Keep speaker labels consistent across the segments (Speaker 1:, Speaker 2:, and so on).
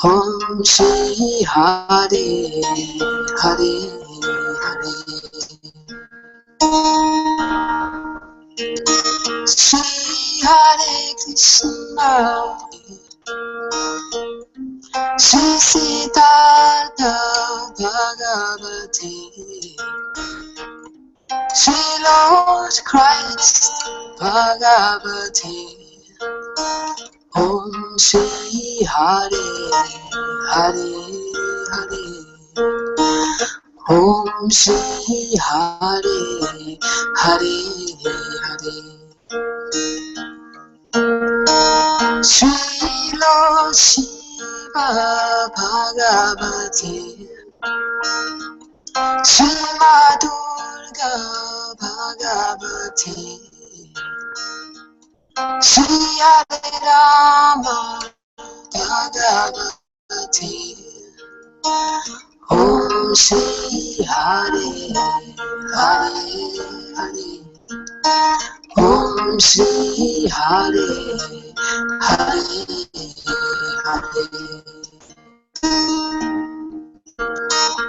Speaker 1: Om Shri Hare Hare Hare Shri Hare Krishna Shri Siddhartha Bhagavati Shri Lord Christ Bhagavati Om Shri Hare Hare Hare Om Shri Hare Hare Hare Shri Lord Shiva Bhagavati Shri Durga Bhagavati Shri Hare Rama Bhagavati Om Shri Hare Hare Hare Om Shri Hare Hare Hare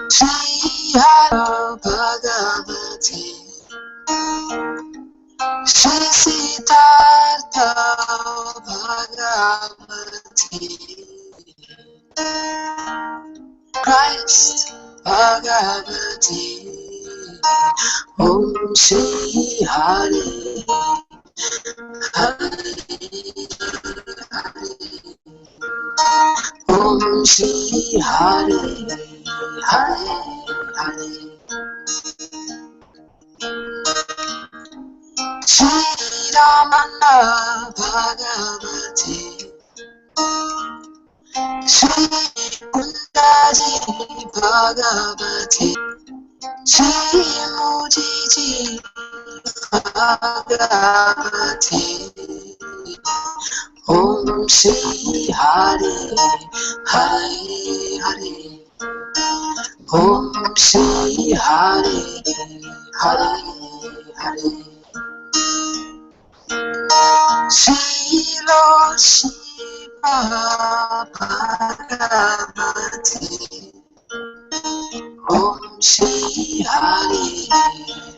Speaker 1: Shri Hare Bhagavati Shri Siddhartha Bhagavati Christ Bhagavati Om Shri Hare Hare Hare Om Shri Hare Hare Hare Shri Ramana Bhagavati Shri Kundaji Bhagavati Shri Mujiji Bhagavati Om Shri Hare Hare Hare Om Shri Hare Hare Hare Shri Lord Shiva Bhagavati Om Shri Hare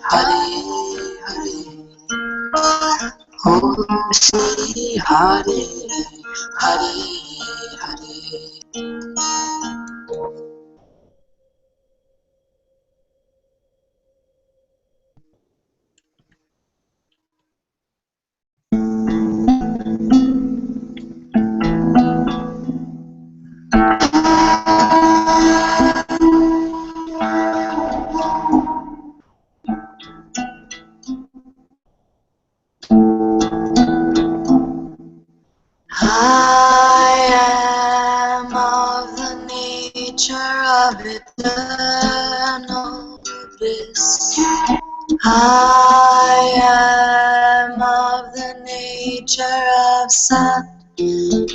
Speaker 1: Hare Hare Om Shri Hare Hare Hare Eternal bliss. I am of the nature of Sat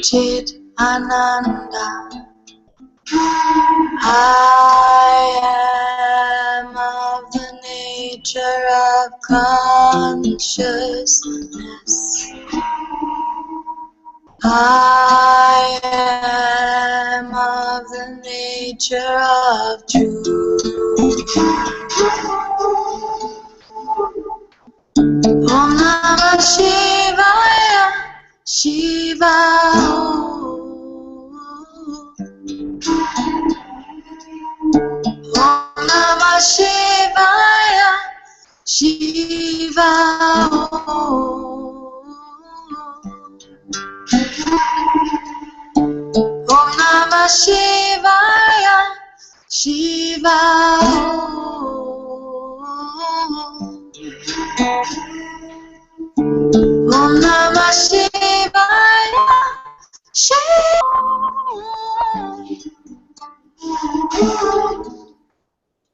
Speaker 1: Chit Ananda. I am of the nature of consciousness. I am of the nature of truth. Om Namah Shivaya, Shiva. Om Namah Shivaya, Shiva. Om Namah Shivaya,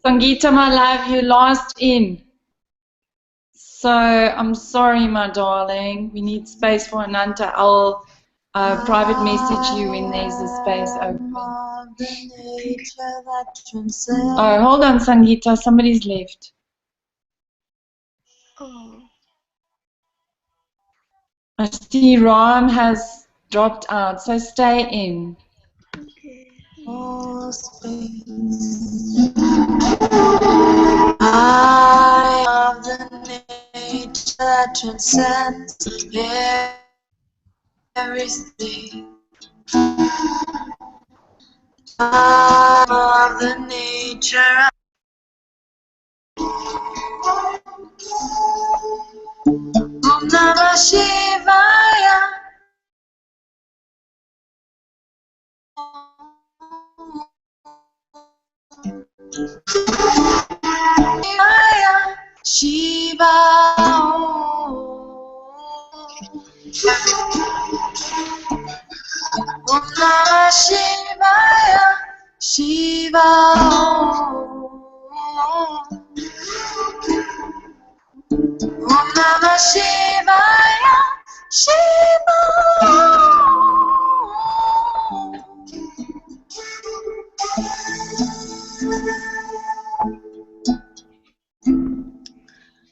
Speaker 2: Sangeeta, my love, you lost in. So I'm sorry, my darling. We need space for Ananta. I'll private message you when there's a space open. Oh, hold on, Sangeeta. Somebody's left. I see Ram has dropped out, so stay in.
Speaker 1: I am the nature that transcends everything. I am the nature. Om Namah Shivaya. Shiva. Om Namah Shivaya, Shiva. Om Namah Shivaya, Shiva.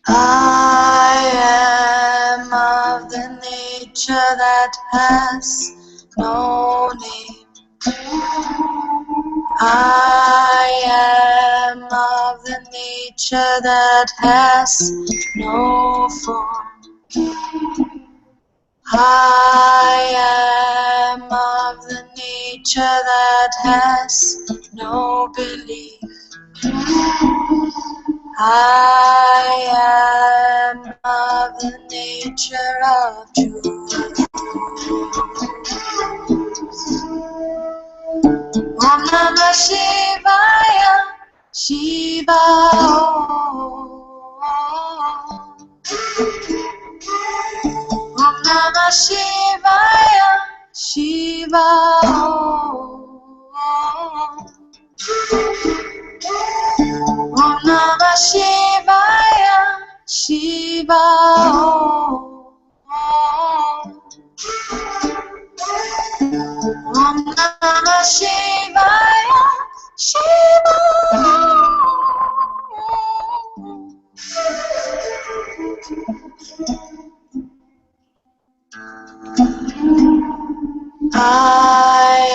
Speaker 1: I am of the nature that has no name. I am of the nature that has no form. I am of the nature that has no belief. I am of the nature of truth. Om Namah Shivaya, Shiva. Om Namah Shivaya, Shiva. Om Namah Shivaya, Shiva. Om Namah Shivaya, Shiva. I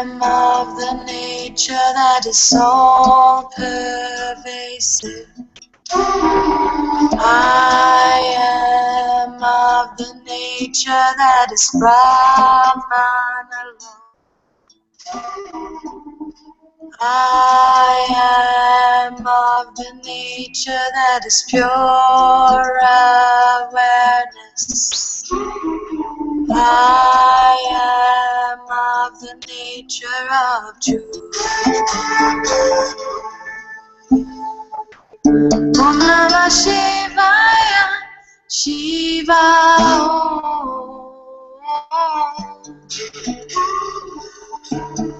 Speaker 1: am of the nature that is all pervasive. I am of the nature that is Brahman alone. I am of the nature that is pure awareness. I am of the nature of truth. Om Namah Shivaya, Shiva.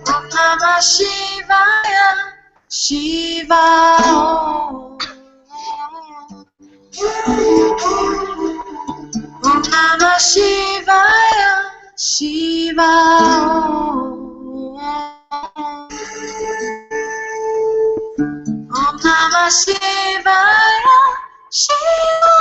Speaker 1: Om Namah Shivaya, Shiva. Om Namah Shivaya, Shiva. Om Namah Shivaya, Shiva.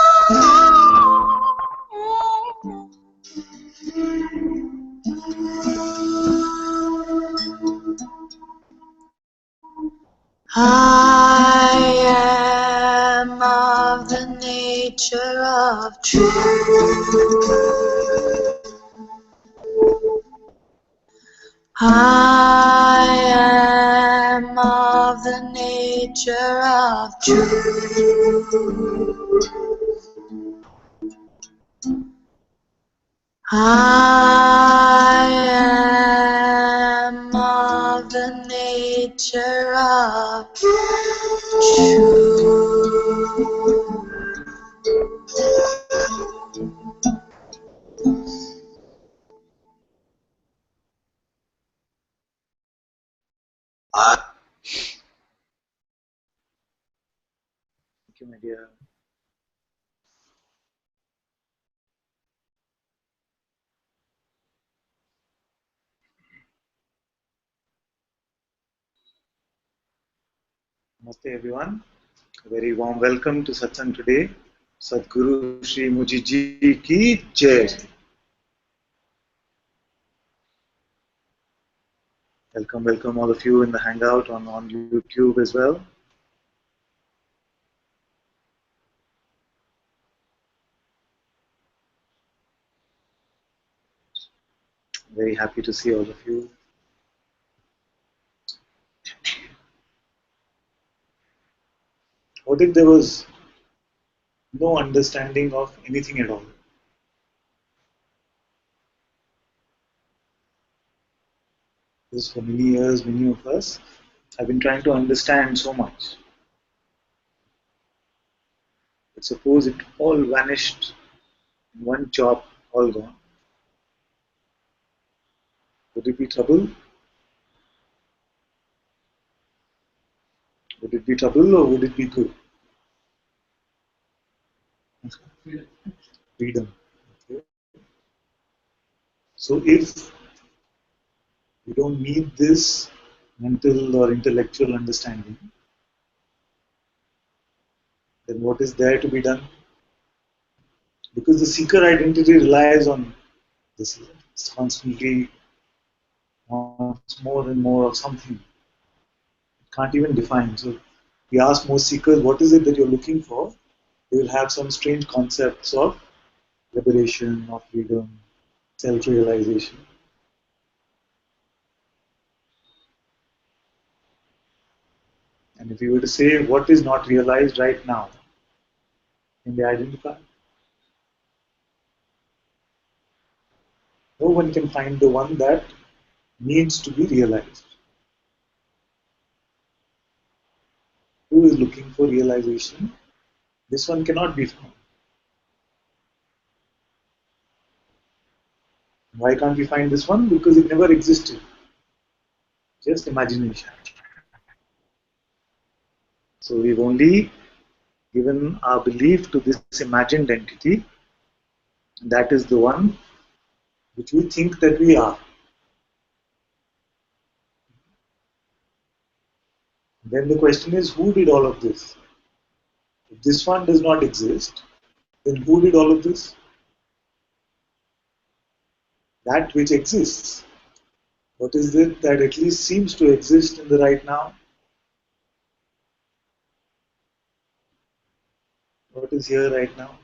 Speaker 1: I am of the nature of truth. I am of the nature of truth. I
Speaker 3: dear. Namaste everyone. A very warm welcome to Satsang today. Sadguru Shri Muji Ji ki Jai. Welcome all of you in the Hangout on YouTube as well. Very happy to see all of you. What if there was no understanding of anything at all? Because for many years, many of us have been trying to understand so much. But suppose it all vanished in one chop, all gone. Would it be trouble? Would it be trouble or would it be good? Freedom. Okay. So if we don't need this mental or intellectual understanding, then what is there to be done? Because the seeker identity relies on this. It's constantly wants more and more of something. It can't even define. So we ask most seekers, what is it that you're looking for? They will have some strange concepts of liberation, of freedom, self-realization. And if you were to say what is not realized right now, can they identify? No one can find the one that needs to be realized. Who is looking for realization? This one cannot be found. Why can't we find this one? Because it never existed. Just imagination. So we've only given our belief to this imagined entity. That is the one which we think that we are. Then the question is, who did all of this? If this one does not exist, then who did all of this? That which exists. What is it that at least seems to exist in the right now? What is here right now?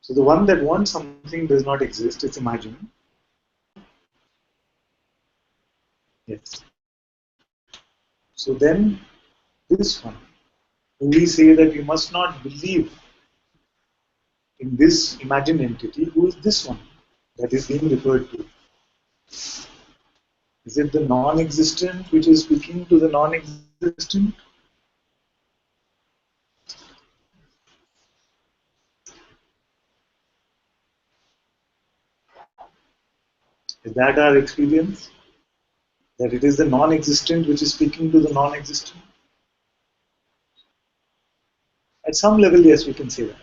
Speaker 3: So the one that wants something does not exist, it's imagined. Yes. So then this one, we say that we must not believe in this imagined entity. Who is this one that is being referred to? Is it the non-existent which is speaking to the non-existent? Is that our experience? That it is the non-existent which is speaking to the non-existent? At some level, yes, we can say that.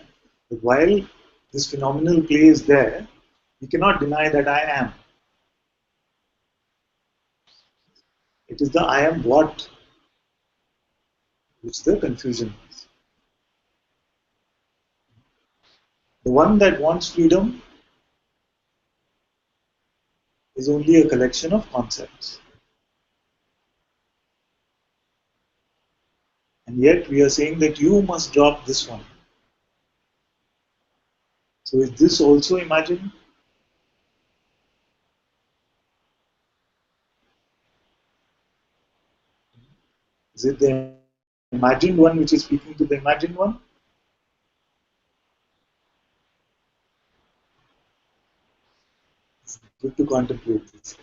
Speaker 3: But while this phenomenal play is there, we cannot deny that I am. It is the I am what which the confusion is. The one that wants freedom is only a collection of concepts. And yet we are saying that you must drop this one. So is this also imagined? Is it the imagined one which is speaking to the imagined one? It's good to contemplate this.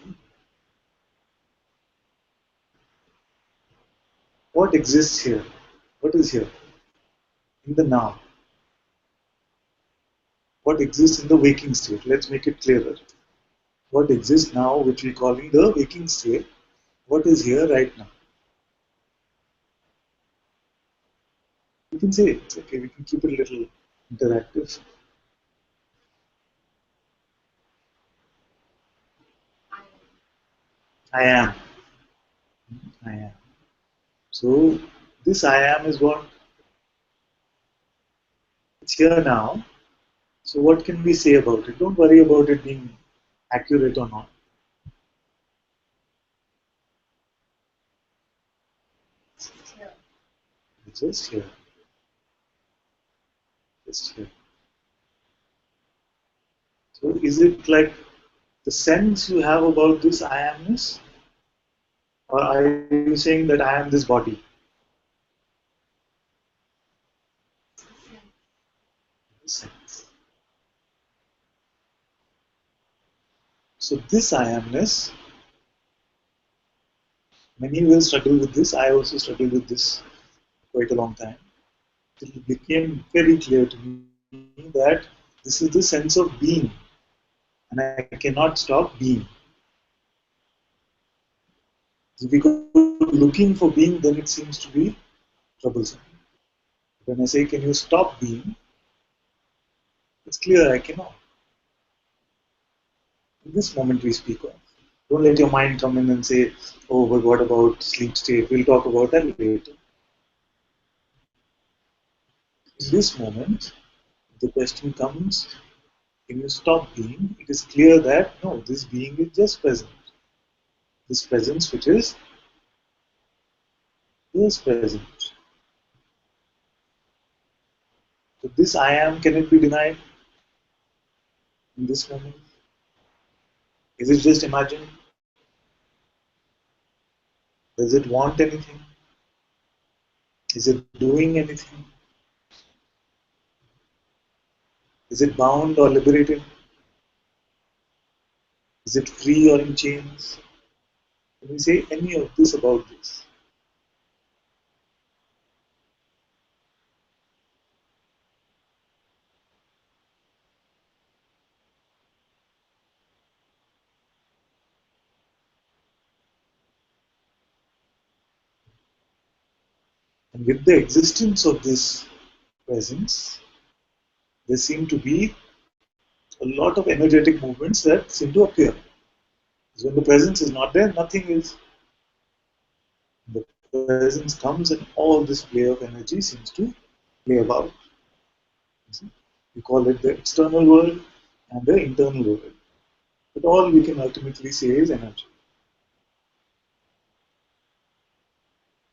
Speaker 3: What exists here? What is here? In the now. What exists in the waking state? Let's make it clearer. what exists now, which we call the waking state, what is here right now. You can say it's okay, we can keep it a little interactive. I am. I am. So this I am is what it's here now. So what can we say about it? Don't worry about it being accurate or not. It's just here. Just here. So is it like the sense you have about this I amness? Or are you saying that I am this body? Sense. So this I amness, many will struggle with this. I also struggled with this quite a long time. It became very clear to me that this is the sense of being, and I cannot stop being. If we go looking for being, then it seems to be troublesome. When I say, can you stop being? It's clear I cannot. In this moment we speak of. Don't let your mind come in and say, oh, but what about sleep state? We'll talk about that later. In this moment, the question comes, can you stop being? It is clear that no, this being is just present. This presence which is present. So this I am, can it be denied in this moment? Is it just imagined? Does it want anything? Is it doing anything? Is it bound or liberated? Is it free or in chains? Can we say any of this about this? And with the existence of this presence, there seem to be a lot of energetic movements that seem to appear. Because when the presence is not there, nothing is. The presence comes and all this play of energy seems to play about. We call it the external world and the internal world. But all we can ultimately say is energy.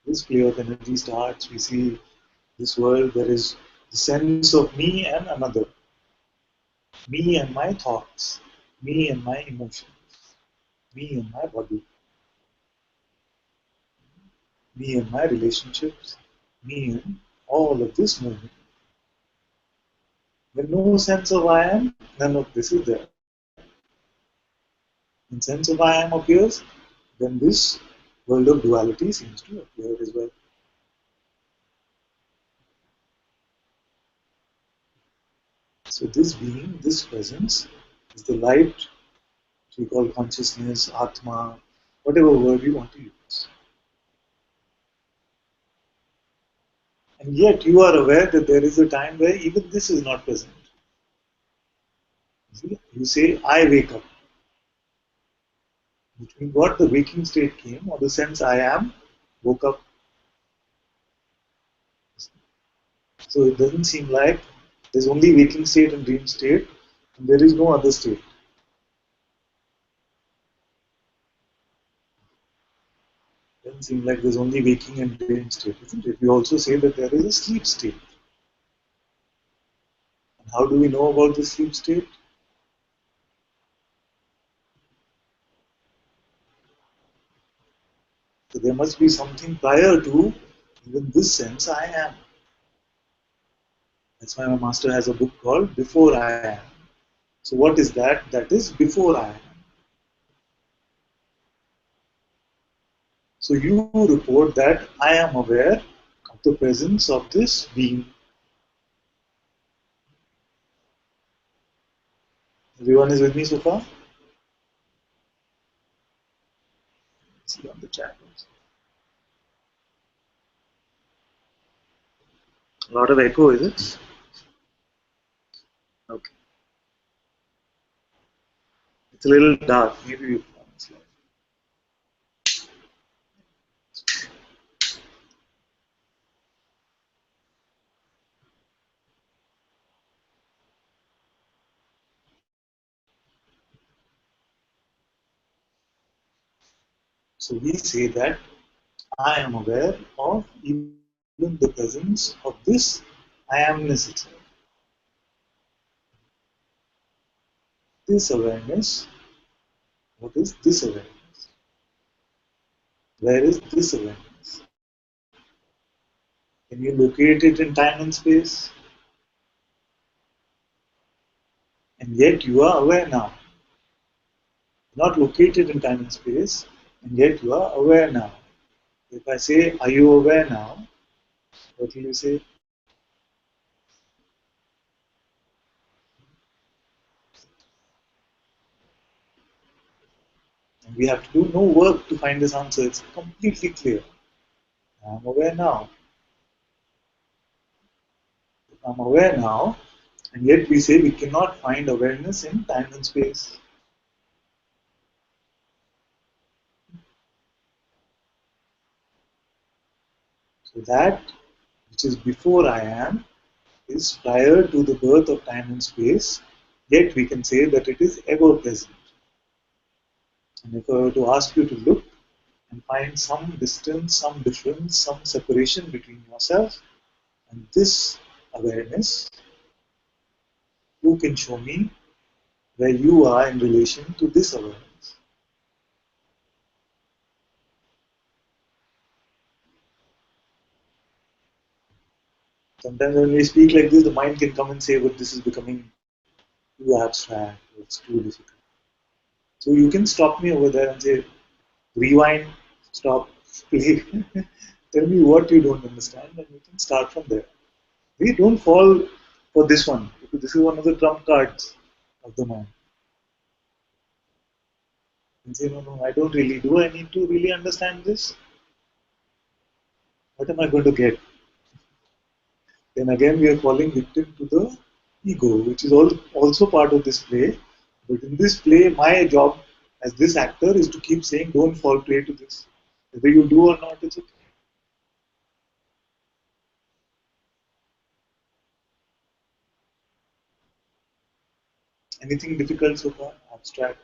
Speaker 3: This play of energy starts, we see this world, there is the sense of me and another, me and my thoughts, me and my emotions, me and my body, me and my relationships, me and all of this movement. When no sense of I am, none of this is there. When sense of I am appears, then this world of duality seems to appear as well. So this being, this presence, is the light which we call consciousness, Atma, whatever word you want to use. And yet you are aware that there is a time where even this is not present. You say, I wake up. Which means what? The waking state came, or the sense I am woke up. So it doesn't seem like there's only waking state and dream state, and there is no other state. It doesn't seem like there's only waking and dream state, isn't it? We also say that there is a sleep state. And how do we know about the sleep state? So there must be something prior to even this sense I am. That's why my master has a book called Before I Am. So what is that? That is before I am. So you report that I am aware of the presence of this being. Everyone is with me so far? See on the chat also. A lot of echo, is it? Okay. It's a little dark. Maybe you can slide. So we say that I am aware of even the presence of this I amness itself. This awareness, what is this awareness? Where is this awareness? Can you locate it in time and space? And yet you are aware now. Not located in time and space, and yet you are aware now. If I say, are you aware now? What will you say? And we have to do no work to find this answer. It's completely clear. I'm aware now. I'm aware now, and yet we say we cannot find awareness in time and space. So that which is before I am is prior to the birth of time and space, yet we can say that it is ever present. And if I were to ask you to look and find some distance, some difference, some separation between yourself and this awareness, who can show me where you are in relation to this awareness? Sometimes when we speak like this, the mind can come and say, but this is becoming too abstract, it's too difficult. So you can stop me over there and say, rewind, stop, play. Tell me what you don't understand, and we can start from there. We don't fall for this one, because this is one of the trump cards of the mind. And say, no, no, I don't really do. I need to really understand this. What am I going to get? Then again, we are falling victim to the ego, which is also part of this play. But in this play, my job as this actor is to keep saying, don't fall prey to this. Whether you do or not, it's okay. Anything difficult so far? Abstract?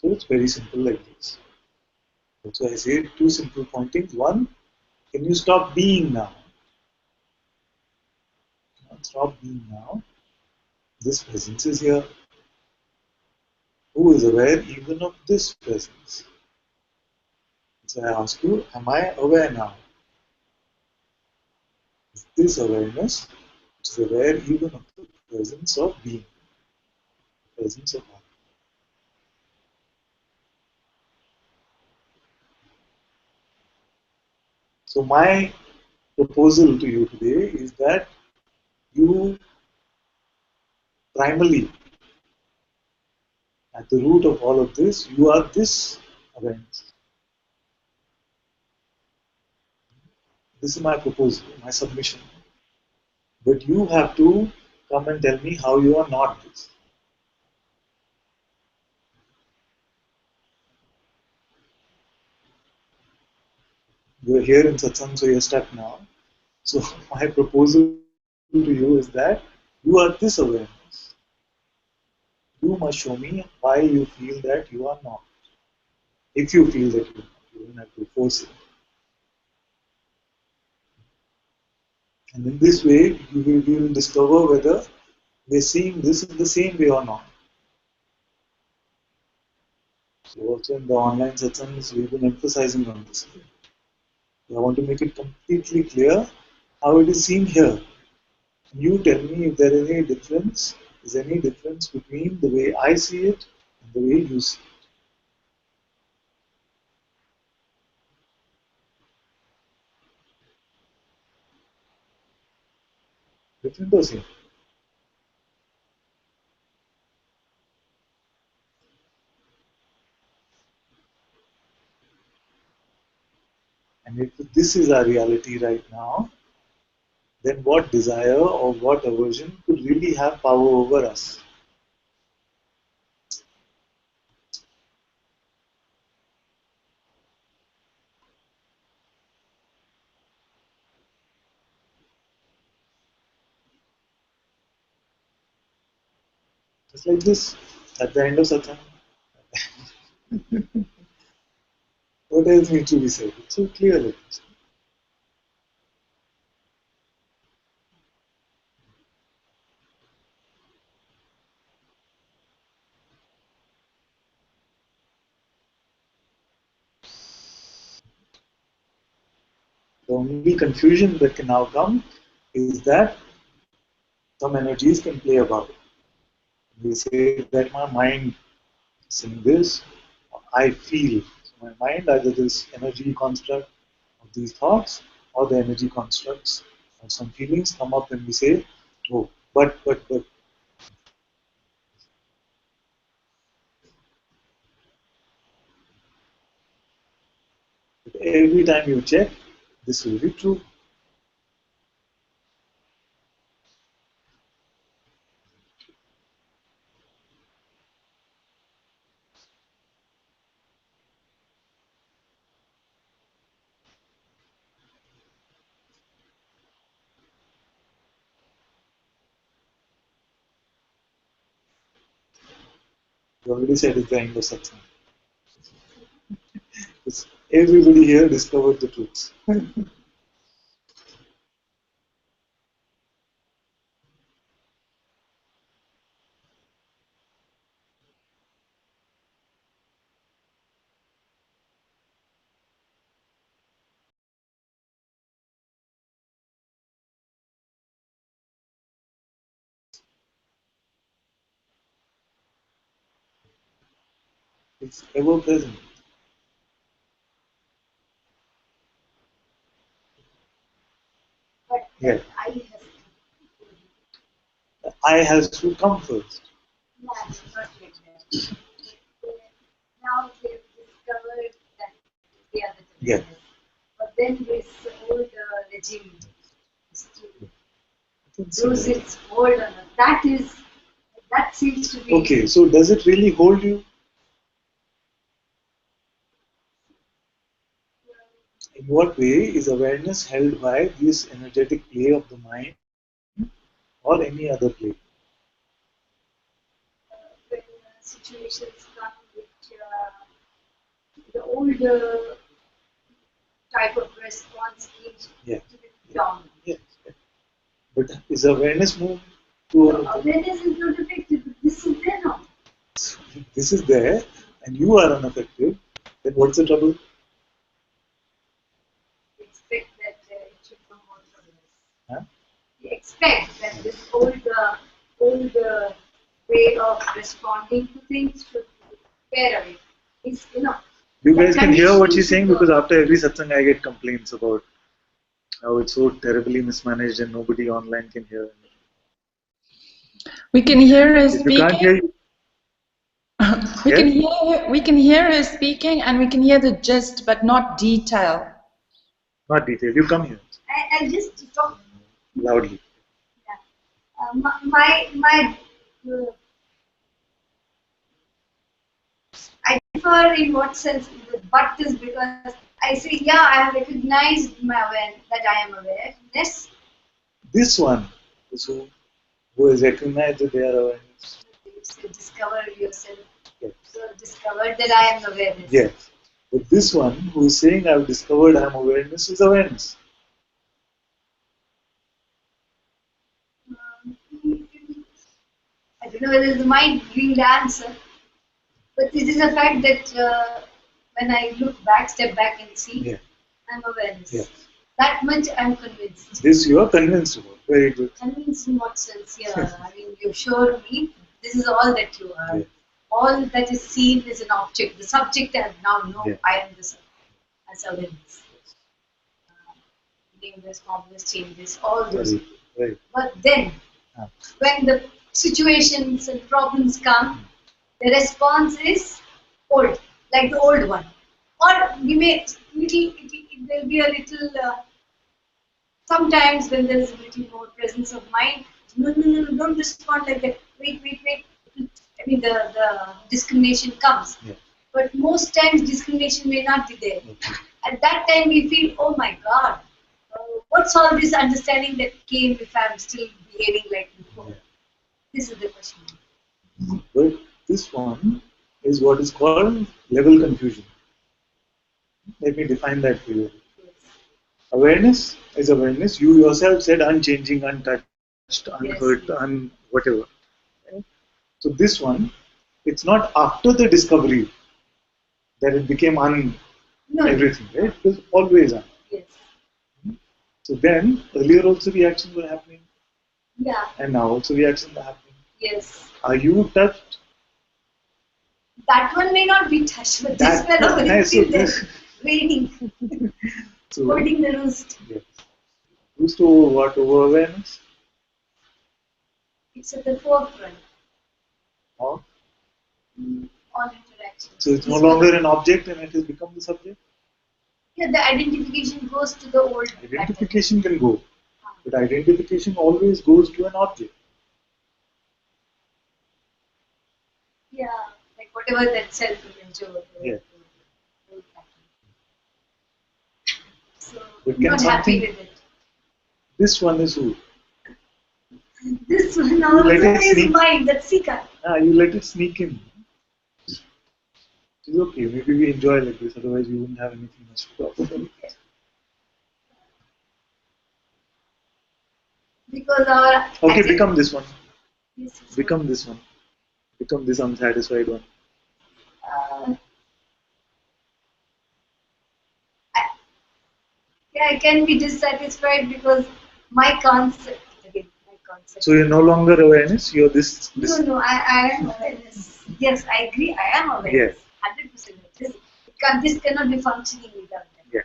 Speaker 3: So it's very simple like this. That's why I say two simple pointings. One, can you stop being now? Stop being now. This presence is here. Who is aware even of this presence? So I ask you, am I aware now? Is this awareness which is aware even of the presence of being, presence of mind? So my proposal to you today is that you primarily, at the root of all of this, you are this awareness. This is my proposal, my submission. But you have to come and tell me how you are not this. You are here in Satsang, so you're stuck now. So my proposal to you is that you are this awareness. You must show me why you feel that you are not. If you feel that you are not, you don't have to force it. And in this way, you will discover whether we're seeing this in the same way or not. So also in the online satsangs, we've been emphasizing on this. I want to make it completely clear how it is seen here. You tell me if there is any difference between the way I see it and the way you see it. Different or same? And if this is our reality right now, then what desire or what aversion could really have power over us? Just like this, at the end of Satsang. What else needs to be said? It's so clear like this. The only confusion that can now come is that some energies can play about it. We say that my mind is saying this, I feel. So my mind, either this energy construct of these thoughts or the energy constructs of some feelings come up and we say, oh, but. But every time you check, this will be true. You already said it's the end of Satsang. Everybody here discovered the truth. It's ever present.
Speaker 1: But
Speaker 3: Yeah.
Speaker 1: the
Speaker 3: I has to come first.
Speaker 1: no, not like that. Now they've discovered that they are the
Speaker 3: Yeah.
Speaker 1: dependents. But then this old regime still lose its hold on us. That seems to be
Speaker 3: Okay, so does it really hold you? In what way is awareness held by this energetic play of the mind or any other play?
Speaker 1: when situations come which the older type of response is
Speaker 3: Yeah.
Speaker 1: to be dominant.
Speaker 3: Yes. But is awareness moved to
Speaker 1: Awareness is not affected, but this is there now.
Speaker 3: this is there and you are unaffected, then what's the trouble?
Speaker 1: We expect that it should come out from us.
Speaker 3: Huh?
Speaker 1: We expect that this old way of responding to things should fade away. It's,
Speaker 3: You guys can hear what
Speaker 1: conditioning
Speaker 3: she's saying
Speaker 1: should go.
Speaker 3: because after every satsang I get complaints about how it's so terribly mismanaged and nobody online can hear.
Speaker 2: We can hear her
Speaker 3: If you can't hear,
Speaker 2: speaking. We can hear her speaking, and we can hear the gist, but not detail.
Speaker 3: not detail. You come here
Speaker 1: I just talk.
Speaker 3: loudly.
Speaker 1: Yeah. My I differ in what sense. The but is because I say, yeah, I have recognized my awareness that I am awareness.
Speaker 3: This one is who has recognized that they are awareness.
Speaker 1: You say, discover yourself.
Speaker 3: Yes.
Speaker 1: So discovered that I am awareness.
Speaker 3: Yes. But this one who is saying I've discovered I am awareness is awareness.
Speaker 1: I don't know whether it's the mind giving the answer, but it is a fact that when I look back, step back and see,
Speaker 3: Yeah.
Speaker 1: I'm awareness.
Speaker 3: Yeah.
Speaker 1: That much I'm convinced.
Speaker 3: This you are convinced about. Very good.
Speaker 1: Convinced in what sense? Yeah, I mean, you showed me this is all that you are.
Speaker 3: Yeah.
Speaker 1: All that is seen is an object. The subject I now know
Speaker 3: Yeah.
Speaker 1: I am the subject as awareness. Nameless, formless, changeless, all those.
Speaker 3: Very, Right.
Speaker 1: But then,
Speaker 3: Ah.
Speaker 1: when the situations and problems come, the response is old, like the old one. Or we may, it will be a little, sometimes when there is a little more presence of mind, no, no, no, no, don't respond like that. Wait, wait, wait. I mean, the discrimination comes.
Speaker 3: Yeah.
Speaker 1: But most times discrimination may not be there.
Speaker 3: Okay.
Speaker 1: At that time we feel, oh my God, what's all this understanding that came if I'm still behaving like before?
Speaker 3: Yeah.
Speaker 1: This is the question.
Speaker 3: But this one is what is called level confusion. Let me define that for you.
Speaker 1: Yes.
Speaker 3: Awareness is awareness. You yourself said unchanging, untouched, unhurt,
Speaker 1: Yes.
Speaker 3: whatever. Right? So this one, it's not after the discovery that it became
Speaker 1: No.
Speaker 3: everything, right? It was always un.
Speaker 1: Yes.
Speaker 3: So then, earlier also reactions were happening,
Speaker 1: Yeah.
Speaker 3: and now also reactions are happening.
Speaker 1: Yes.
Speaker 3: Are you touched?
Speaker 1: That one may not be touched, but this
Speaker 3: That-
Speaker 1: fellow
Speaker 3: so
Speaker 1: is still there,
Speaker 3: this-
Speaker 1: waiting,
Speaker 3: So,
Speaker 1: holding the roost.
Speaker 3: yes. Who's to what over awareness?
Speaker 1: It's at the forefront
Speaker 3: Or
Speaker 1: on interactions.
Speaker 3: so it's no
Speaker 1: This
Speaker 3: longer
Speaker 1: fellow-
Speaker 3: an object and it has become the subject?
Speaker 1: Yeah, the identification goes to the old pattern.
Speaker 3: Identification can go, but identification always goes to an object.
Speaker 1: Yeah, like whatever that self-image or whatever.
Speaker 3: Yeah.
Speaker 1: Old pattern. So
Speaker 3: But
Speaker 1: I'm
Speaker 3: can
Speaker 1: not happy
Speaker 3: something-
Speaker 1: with it.
Speaker 3: This one is who?
Speaker 1: This one also
Speaker 3: let it
Speaker 1: is
Speaker 3: sneak.
Speaker 1: mine, that Sika.
Speaker 3: You let it sneak in. It's okay. Maybe we enjoy like this. Otherwise, we wouldn't have anything much to talk about.
Speaker 1: Because our
Speaker 3: Okay, become this one.
Speaker 1: Yes, yes,
Speaker 3: Become this one. Become this unsatisfied one.
Speaker 1: I- yeah, I can be dissatisfied because my concept again, my concept.
Speaker 3: So you're no longer awareness. You're this.
Speaker 1: I am awareness. Yes, I agree. I am awareness. 100%. This cannot be functioning without that.
Speaker 3: Yeah.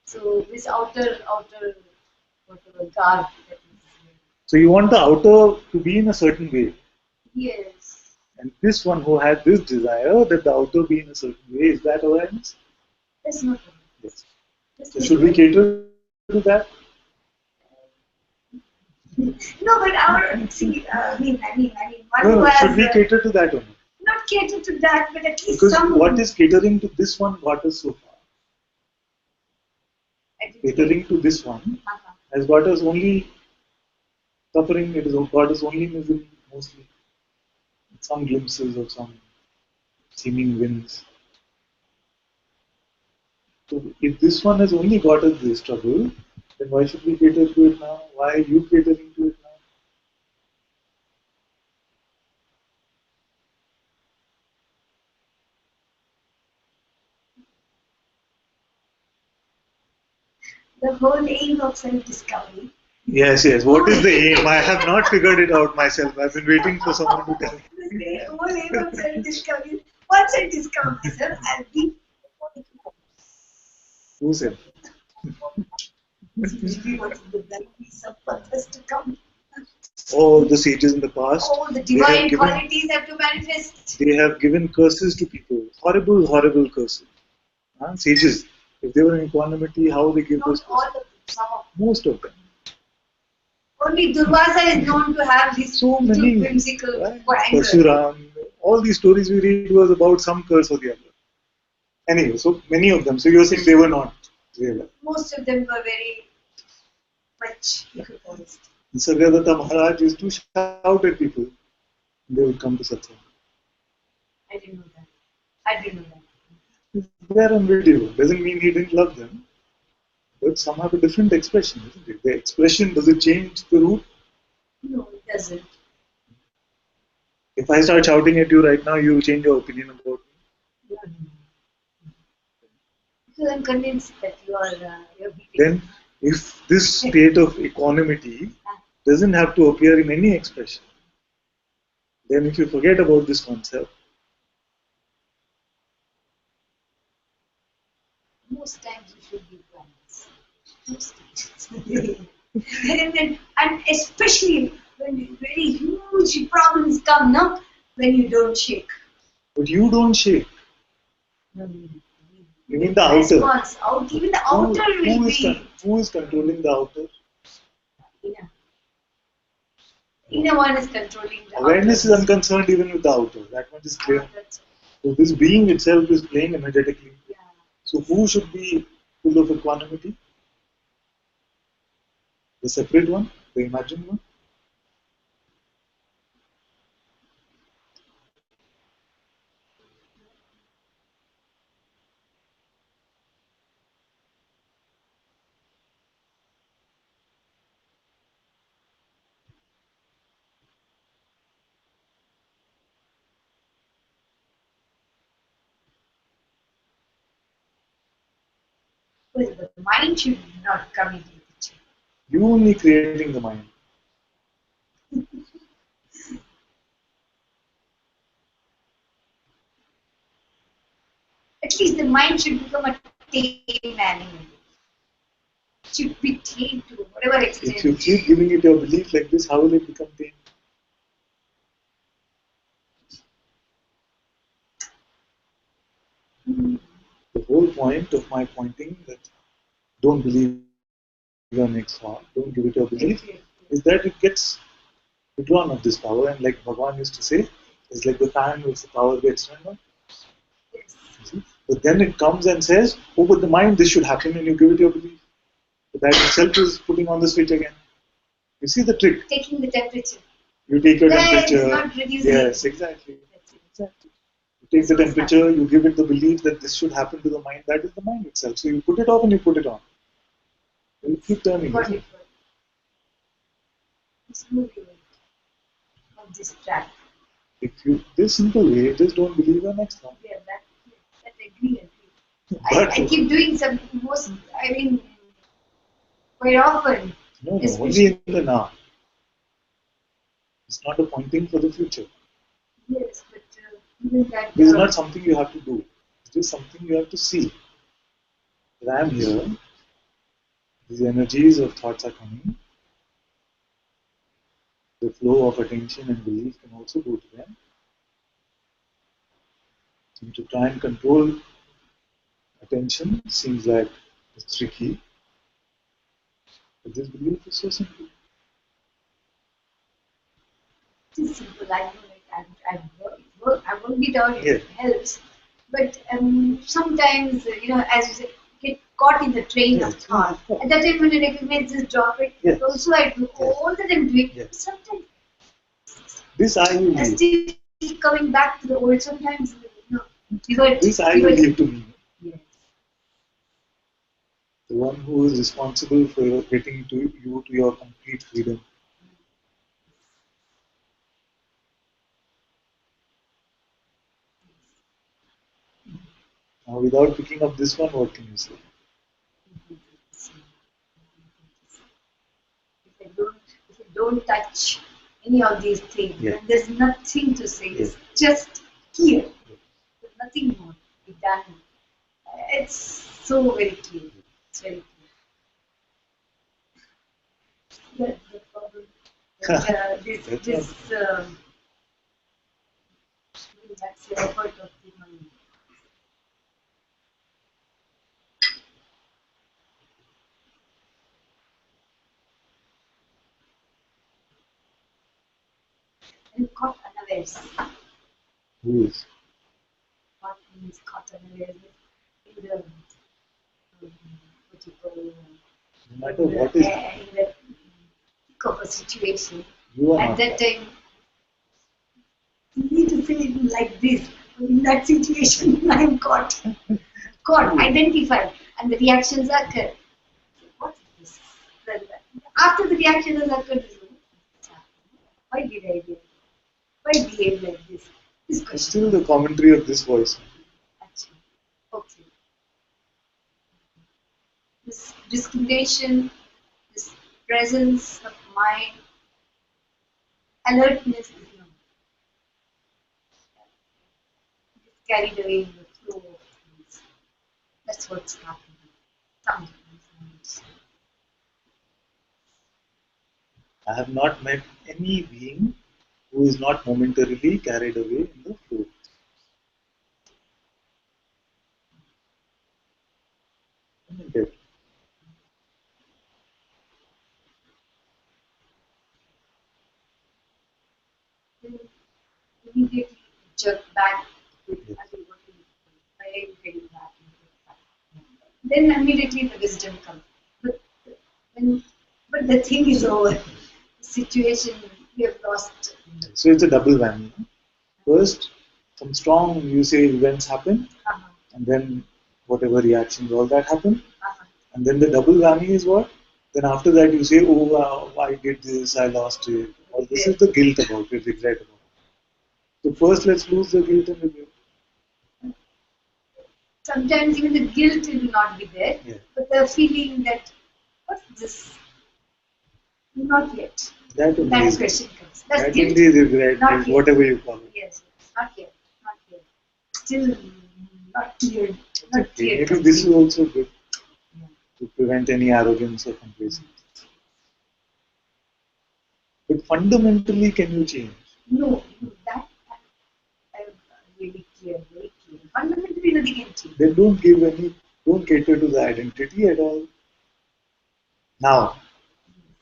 Speaker 1: So this outer whatever guard that is.
Speaker 3: So you want the outer to be in a certain way,
Speaker 1: Yes.
Speaker 3: and this one who had this desire that the outer be in a certain way, is that awareness?
Speaker 1: That's not right.
Speaker 3: Yes.
Speaker 1: That's
Speaker 3: So
Speaker 1: not
Speaker 3: should we
Speaker 1: right.
Speaker 3: cater to that?
Speaker 1: No, but our see, I mean, one
Speaker 3: No,
Speaker 1: who
Speaker 3: no. Should
Speaker 1: has
Speaker 3: we cater to that only?
Speaker 1: not cater to that, but at least
Speaker 3: Because
Speaker 1: some.
Speaker 3: what is catering to this one got us so far? Catering to this one has got us only suffering. It has got us only misery mostly. Some glimpses of some seeming wins. So if this one has only got us this trouble, then why should we cater to it now? Why are you catering to it now?
Speaker 1: The whole aim of self-discovery.
Speaker 3: Yes, yes. What is the aim? I have not figured it out myself. I've been waiting for someone to tell me.
Speaker 1: The whole aim of self-discovery. Once I discover myself, I'll be.
Speaker 3: Who said?
Speaker 1: Maybe what is the black piece of purpose to come?
Speaker 3: Oh, the sages in the past.
Speaker 1: All the
Speaker 3: They have
Speaker 1: divine
Speaker 3: given-
Speaker 1: qualities have to manifest.
Speaker 3: They have given curses to people. Horrible, horrible curses. Sages. If they were in equanimity, how they give those
Speaker 1: Not all
Speaker 3: curses?
Speaker 1: of them, some of them.
Speaker 3: Most of them.
Speaker 1: Only Durvasa is known to have this
Speaker 3: So many.
Speaker 1: whimsical
Speaker 3: Right?
Speaker 1: anger.
Speaker 3: Parshuram. All these stories we read was about some curse or the other. Anyway, so many of them. So you're saying they were not real.
Speaker 1: Most of them were very much equipoised.
Speaker 3: Nisargadatta Maharaj used to shout at people. They would come to Satsang.
Speaker 1: I didn't know that. I didn't know that.
Speaker 3: It's there on video. Doesn't mean he didn't love them. But some have a different expression, isn't it? The expression, does it change the root?
Speaker 1: No, it doesn't.
Speaker 3: If I start shouting at you right now, you change your opinion about me.
Speaker 1: Because I'm convinced that you're beating.
Speaker 3: Then, if this state of equanimity doesn't have to appear in any expression, then if you forget about this concept,
Speaker 1: Most times you should be planners. Most times. And especially when very huge problems come, no, when you don't shake.
Speaker 3: But you don't shake. You mean the outer?
Speaker 1: Response out, even the outer will be.
Speaker 3: Who is controlling the outer?
Speaker 1: Inner. Inner one is controlling the
Speaker 3: Awareness
Speaker 1: outer.
Speaker 3: is unconcerned even with the outer. That much is clear.
Speaker 1: That's
Speaker 3: So this being itself is playing energetically.
Speaker 1: yeah.
Speaker 3: So who should be full of equanimity? The separate one, the imagined one?
Speaker 1: Well, the mind should not come into the picture.
Speaker 3: You only creating the mind.
Speaker 1: At least the mind should become a tame animal. It should be tamed to whatever extent.
Speaker 3: If you keep giving it your belief like this, how will it become tame? The whole point of my pointing that don't believe your next thought, don't give it your belief, is that it gets withdrawn of this power. And like Bhagavan used to say, it's like the fan which the power gets turned on. See? But then it comes and says, oh, but the mind, this should happen, and you give it your belief. But that itself is putting on the switch again. You see the trick?
Speaker 1: Taking the temperature.
Speaker 3: You take your
Speaker 1: Then
Speaker 3: temperature.
Speaker 1: it's not reducing.
Speaker 3: Yes, exactly. Exactly. You take the temperature, you give it the belief that this should happen to the mind. That is the mind itself. So you put it off and you put it on. You keep turning.
Speaker 1: Got it. It's moving on this track.
Speaker 3: If you this simple way, just don't believe your next one.
Speaker 1: Yeah, that agree.
Speaker 3: But
Speaker 1: I keep doing some most. I mean, quite often.
Speaker 3: no, only in the now. It's not a pointing for the future.
Speaker 1: Yes, but even that.
Speaker 3: This is not something you have to do. It is something you have to see. That I am here. These energies of thoughts are coming. The flow of attention and belief can also go to them. And to try and control attention seems like it's tricky. But this belief is so simple.
Speaker 1: It's simple. I know I've worked it out.
Speaker 3: Yeah.
Speaker 1: It helps. But sometimes, as you say, get caught in the train of thought. At that time when I recognize this, drop it.
Speaker 3: Yes.
Speaker 1: Also, I do all that I'm doing.
Speaker 3: Yes.
Speaker 1: Sometimes
Speaker 3: This I will
Speaker 1: I'm
Speaker 3: leave.
Speaker 1: still coming back to the old. Sometimes,
Speaker 3: This I will leave to me.
Speaker 1: Yes.
Speaker 3: The one who is responsible for getting to you to your complete freedom. Now, without picking up this one, what can you say?
Speaker 1: If I don't touch any of these things, then there's nothing to say. It's just here. There's nothing more to be done. It's so very clear. It's very clear. That's the problem. That's the effort of the mind. And caught unawares.
Speaker 3: Who is?
Speaker 1: What means caught unawares? In the what you call
Speaker 3: No matter what is,
Speaker 1: in the thick of a situation.
Speaker 3: you are
Speaker 1: At
Speaker 3: not
Speaker 1: that time, you need to say it like this. In that situation, I am caught. Caught, identified, and the reactions occur. What is this? After the reaction has occurred, why did I do it? Why behave like this? This
Speaker 3: It's
Speaker 1: question.
Speaker 3: still the commentary of this voice.
Speaker 1: Actually, okay. This discrimination, this presence of mind, alertness is not. It's carried away in the flow of things. That's what's happening. Sometimes.
Speaker 3: I have not met any being who is not momentarily carried away in the flow. Isn't it?
Speaker 1: Then immediately jerk back with
Speaker 3: Yes.
Speaker 1: why are you getting back? Then immediately the wisdom comes. But when, but the thing is over. The situation we have lost.
Speaker 3: So it's a double whammy. First, some strong, you say, events happen,
Speaker 1: Uh-huh.
Speaker 3: and then whatever reactions, all that happen.
Speaker 1: Uh-huh.
Speaker 3: And then the double whammy is what? Then after that you say, oh, I did this, I lost it. Or this is the guilt about it, regret about it. So first let's lose the guilt and regret.
Speaker 1: Sometimes even the guilt will not be there,
Speaker 3: Yeah.
Speaker 1: but the feeling that what's this? Not yet.
Speaker 3: That only
Speaker 1: That
Speaker 3: is
Speaker 1: question comes. That's
Speaker 3: that
Speaker 1: guilt.
Speaker 3: only is regret,
Speaker 1: Not
Speaker 3: is
Speaker 1: yet.
Speaker 3: whatever you call it.
Speaker 1: Yes, not yet. Not yet. Still not clear.
Speaker 3: It's
Speaker 1: Not
Speaker 3: okay.
Speaker 1: clear.
Speaker 3: Maybe this is
Speaker 1: completely.
Speaker 3: also good to prevent any arrogance or complacency. But fundamentally, can you change?
Speaker 1: No, that I'm really clear, very clear. Fundamentally, nothing can change.
Speaker 3: Then don't cater to the identity at all. Now,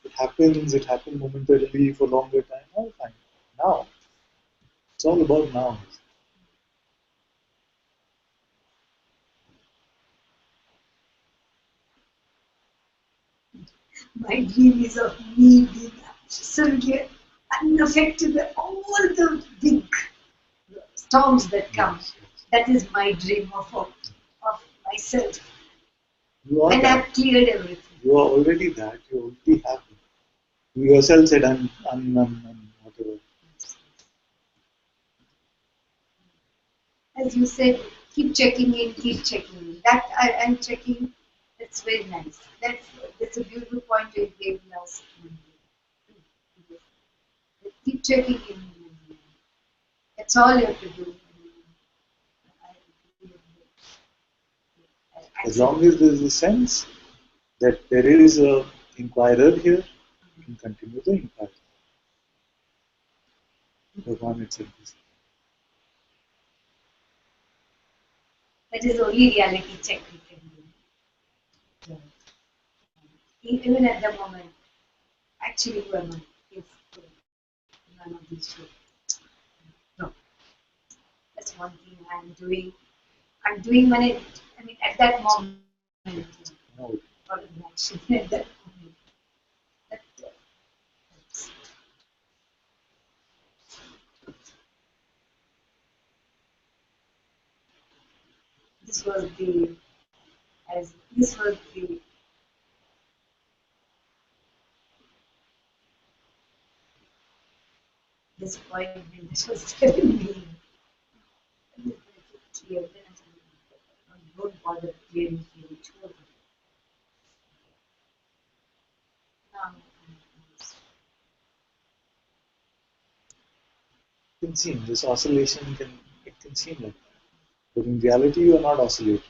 Speaker 3: it happens momentarily for longer time, all fine. Now, it's all about now.
Speaker 1: My dream is of me being absolutely unaffected by all the big storms that come.
Speaker 3: Yes, yes.
Speaker 1: That is my dream of myself.
Speaker 3: You are
Speaker 1: And
Speaker 3: that.
Speaker 1: I've cleared everything.
Speaker 3: You are already that. You already have it. You yourself said, I'm whatever.
Speaker 1: As you said, keep checking in, keep checking in. That I'm checking. That's very nice. That's a beautiful point you gave last. Keep checking in. That's all you have to do.
Speaker 3: As long as there is a sense that there is a inquirer here, you can continue the inquiry. Bhagavan itself is.
Speaker 1: That is the only reality check we can do. Even at the moment, actually, who am I? Yes, none of these two. No, that's one thing I'm doing. I'm doing when I mean, at that moment,
Speaker 3: No,
Speaker 1: or an action at that moment. That, that's- this was the as this was the disappointment that was telling me. Clear, then I said, don't bother clearing the children. Now,
Speaker 3: it can seem this oscillation can seem like that. But in reality you are not oscillating.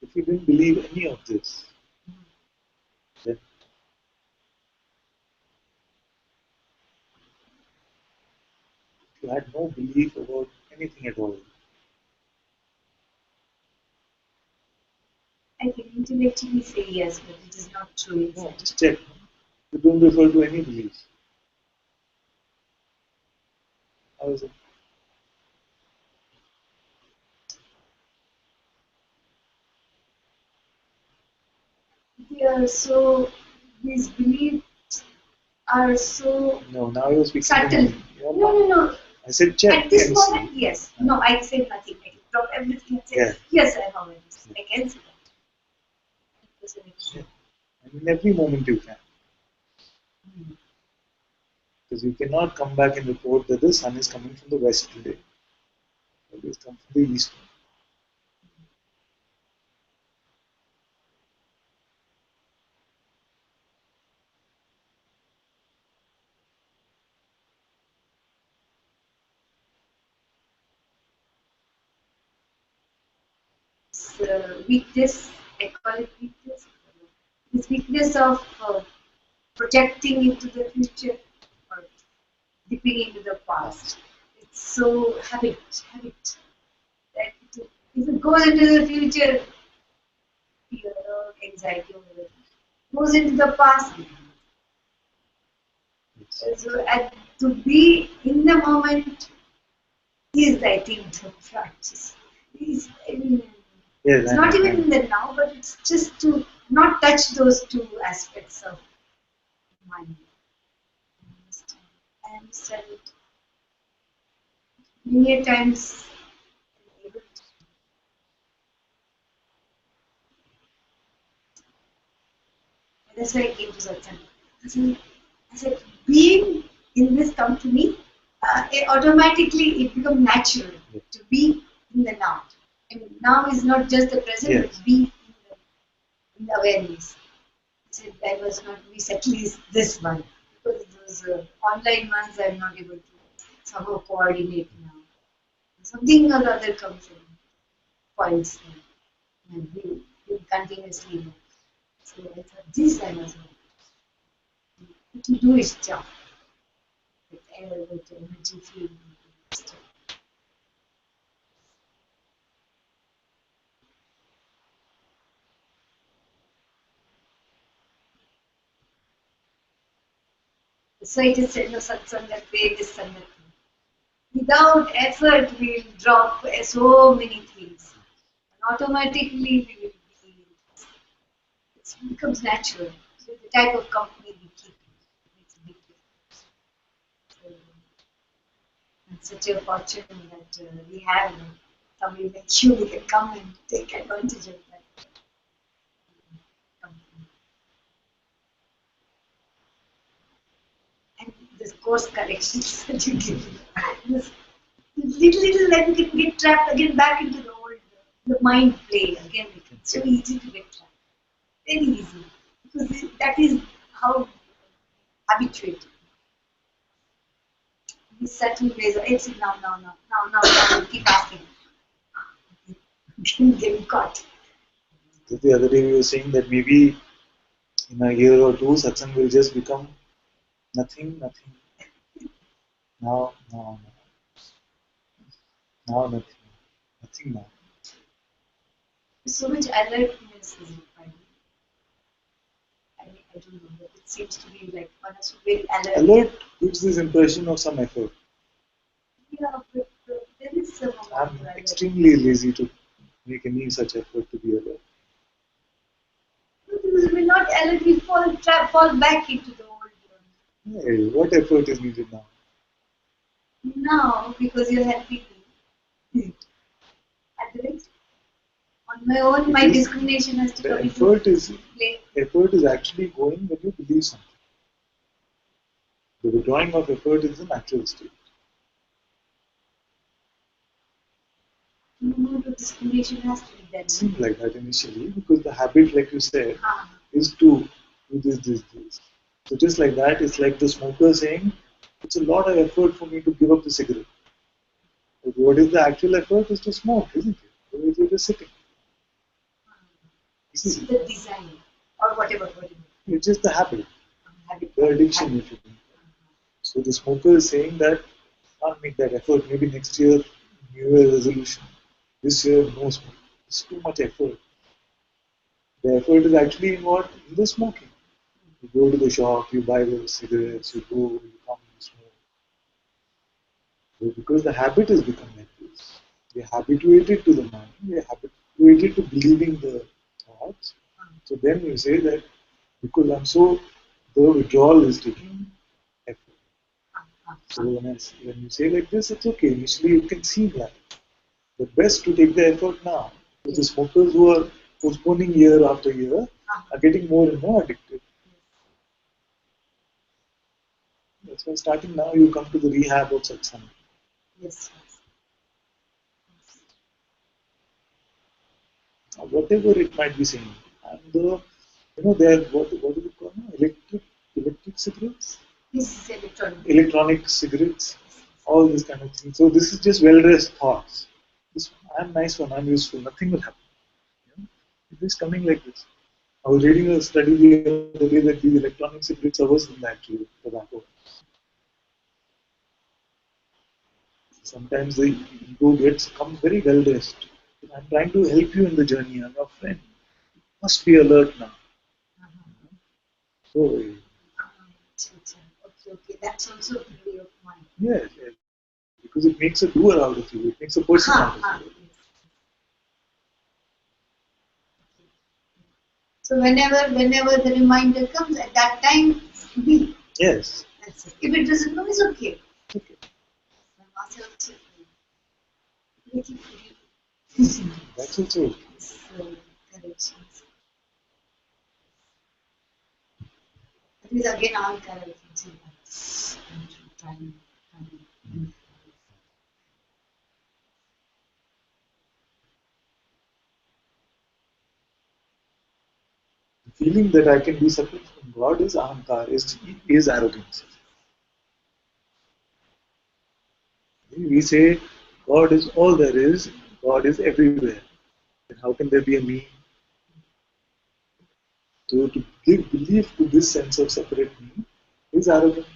Speaker 3: If you didn't believe any of this, then if you had no belief about anything at all,
Speaker 1: I can intellectually say yes, but it is not true
Speaker 3: no,
Speaker 1: inside.
Speaker 3: just check. You don't refer to any belief. How is it?
Speaker 1: They are so, these beliefs are so
Speaker 3: No, now you're speaking to
Speaker 1: subtle.
Speaker 3: me. You're
Speaker 1: No,
Speaker 3: not.
Speaker 1: no, no.
Speaker 3: I said check
Speaker 1: At this
Speaker 3: and
Speaker 1: moment,
Speaker 3: see.
Speaker 1: yes. No, I said nothing. I can drop everything and say,
Speaker 3: Yeah.
Speaker 1: yes, I have awareness. I can see that.
Speaker 3: Yeah. And in every moment you can. Because you cannot come back and report that the sun is coming from the west today. It always comes from the east.
Speaker 1: weakness, I call it weakness, this weakness of projecting into the future or dipping into the past. It's so habit that if it goes into the future, fear or anxiety or whatever, goes into the past. So to be in the moment is, I think, the practice. I mean,
Speaker 3: Yes,
Speaker 1: it's not even in the now, but it's just to not touch those two aspects of mind. I understand it. Many times, I'm able to. That's why I came to Satsang. I said, being in this company, automatically it becomes natural to be in the now. I mean, now is not just the present, but be in the awareness. I said, I must not miss at least this one. Because those online ones I'm not able to somehow coordinate now. Something or other comes in, points and we continuously. So I thought, this I must not. To do its job. With air, with energy field. So it is said, no satsang that way, this sangat. Without effort, we will drop so many things. And automatically, we will be. It becomes natural. So the type of company we keep makes a big difference. So, it's such a fortune that we have somebody like you. We can come and take advantage of that company. And the course corrections that you give. Little, then we can get trapped again back into the mind play again. It's so easy to get trapped. Very easy. Because that is how habituated. These subtle ways of, it's now, keep asking. Getting caught.
Speaker 3: The other day we were saying that maybe in a year or two, satsang will just become nothing. Now, nothing now.
Speaker 1: So much alertness is required. I don't know, but it seems to be like one has to be very alert.
Speaker 3: Alert gives this impression of some effort.
Speaker 1: Yeah, but there is some amount
Speaker 3: I'm
Speaker 1: of alert.
Speaker 3: extremely lazy to make any such effort to be alert.
Speaker 1: Because we're not alert, we fall back into the old one.
Speaker 3: Hey, what effort is needed now?
Speaker 1: Now, because you're helping me. At the rate, on my own, my discrimination has to
Speaker 3: The
Speaker 1: come
Speaker 3: effort
Speaker 1: into
Speaker 3: is
Speaker 1: play.
Speaker 3: effort is actually going when you believe something. The withdrawing of effort is the natural state.
Speaker 1: No amount of discrimination has to be there.
Speaker 3: It seemed like that initially because the habit, like you said, is to do this. So just like that, it's like the smoker saying, it's a lot of effort for me to give up the cigarette. But what is the actual effort is to smoke, isn't it? Otherwise you're just sitting.
Speaker 1: It's the design or whatever.
Speaker 3: It's just the habit,
Speaker 1: Habit.
Speaker 3: the addiction if you think. So the smoker is saying that can't make that effort. Maybe next year, New Year resolution. This year, no smoke. It's too much effort. The effort is actually in what? In the smoking. You go to the shop, you buy the cigarettes, you go, you come, you smoke. So because the habit has become like this. We are habituated to the mind, we are habituated to believing the thoughts. So then you say that because the withdrawal is taking effort. So when you say like this, it's okay. Initially, it can seem like the best to take the effort now. Because the smokers who are postponing year after year are getting more and more addicted. That's why starting now, you come to the rehab of Satsang.
Speaker 1: Yes.
Speaker 3: Whatever it might be saying. And there what do we call them? Electric cigarettes?
Speaker 1: This is electronic.
Speaker 3: Electronic cigarettes, all this kind of thing. So this is just well-dressed thoughts. I'm nice one, I'm useful, nothing will happen. It is coming like this. I was reading a study the other day that these electronic cigarettes are worse than the actual tobacco. Sometimes the ego comes very well dressed. I'm trying to help you in the journey. I'm your friend. You must be alert now. So,
Speaker 1: Okay, that's also a play of mind.
Speaker 3: yes, because it makes a doer out of you. It makes a person out of you.
Speaker 1: So whenever the reminder comes, at that time, be.
Speaker 3: Yes.
Speaker 1: That's it. If it doesn't come, it's okay.
Speaker 3: Okay. That's also okay.
Speaker 1: Corrections. That is again all corrections. Trying.
Speaker 3: The feeling that I can be separate from God is ahankar, is arrogance. We say God is all there is, God is everywhere. Then how can there be a me? So to give belief to this sense of separate me is arrogance.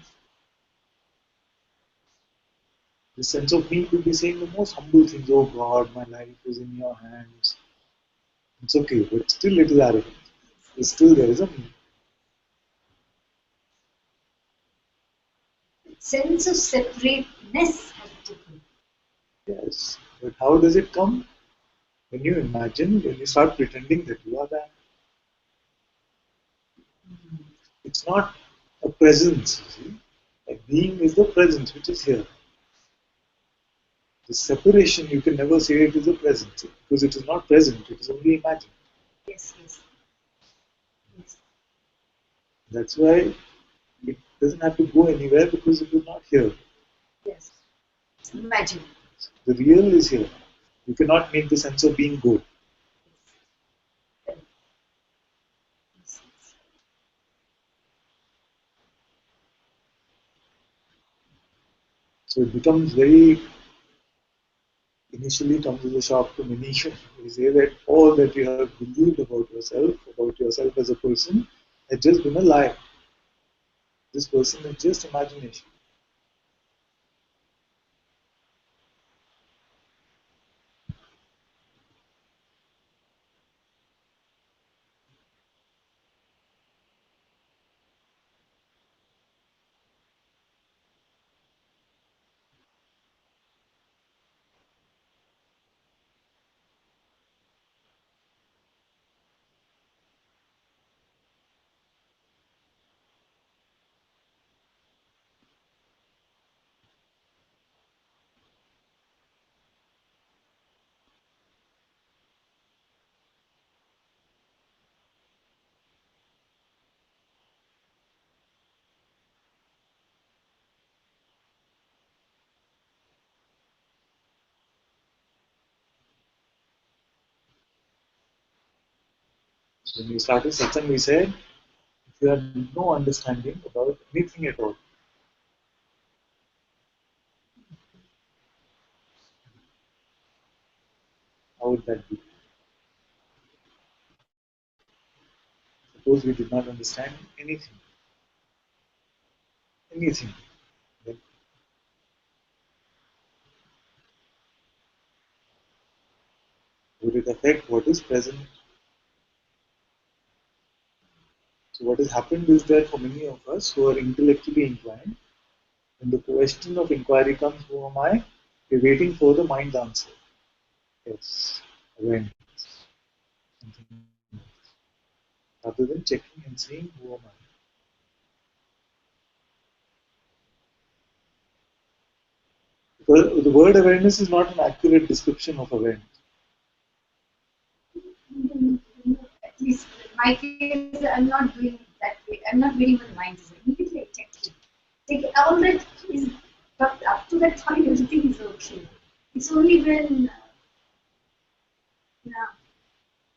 Speaker 3: The sense of me could be saying the most humble things, oh God, my life is in your hands. It's okay, but still it is arrogant. Still there is a me.
Speaker 1: Sense of separateness has to come.
Speaker 3: Yes. But how does it come? When you imagine, when you start pretending that you are that. It's not a presence, you see. Like being is the presence which is here. The separation, you can never say it is a presence because it is not present, it is only imagined.
Speaker 1: Yes.
Speaker 3: That's why it doesn't have to go anywhere because it is not here.
Speaker 1: Yes. Imagine.
Speaker 3: The real is here. You cannot make the sense of being go. So it becomes very, initially comes as a shock to many. You say that all that you have believed about yourself as a person, has just been a lie. This person is just imagination. So when we started Satsang, we said, if you have no understanding about anything at all, how would that be? Suppose we did not understand anything, then would it affect what is present? So what has happened is that for many of us who are intellectually inclined, when the question of inquiry comes, who am I? We're waiting for the mind answer. Yes, awareness. Something rather than checking and saying, who am I? Because the word awareness is not an accurate description of awareness.
Speaker 1: At least my case, I'm not doing that way. I'm not waiting for the mind to say. Immediately I check it. All that is up to that point, everything is okay. It's only when yeah,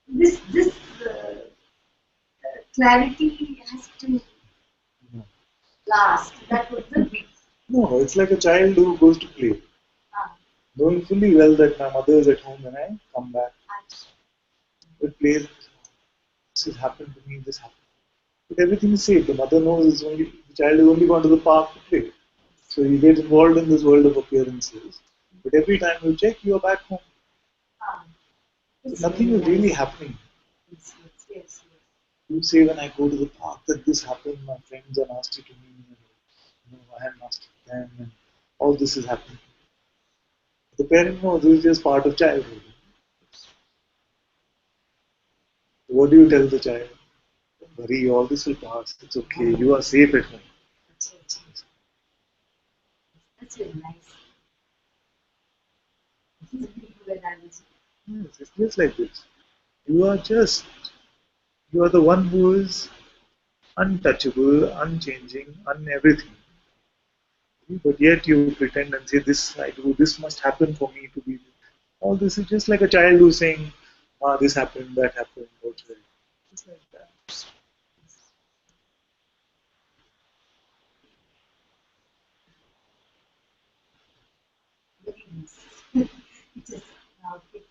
Speaker 1: this clarity has to
Speaker 3: No.
Speaker 1: last. That was the big.
Speaker 3: No, it's like a child who goes to play,
Speaker 1: Ah,
Speaker 3: knowing fully well that my mother is at home when I come back. It plays. this has happened to me, this happened. But everything is safe. The mother knows it's only the child is only gone to the park to play. So you get involved in this world of appearances. But every time you check, you are back home.
Speaker 1: Ah,
Speaker 3: So
Speaker 1: it's
Speaker 3: nothing
Speaker 1: very
Speaker 3: is really
Speaker 1: nice.
Speaker 3: happening.
Speaker 1: Yes, yes, yes, yes.
Speaker 3: You say when I go to the park that this happened, my friends are nasty to me, and I am nasty to them, and all this is happening. The parent knows this is just part of childhood. What do you tell the child? Don't worry, all this will pass. It's okay. You are safe at home.
Speaker 1: That's it. That's very nice. It's a beautiful analogy.
Speaker 3: Yes, it's just like this. You are just, you are the one who is untouchable, unchanging, everything. But yet you pretend and say, this I do, this must happen for me to be. All this is just like a child who's saying, this happened, that happened, what's right. Just like that.
Speaker 1: Very nice. It is. Okay.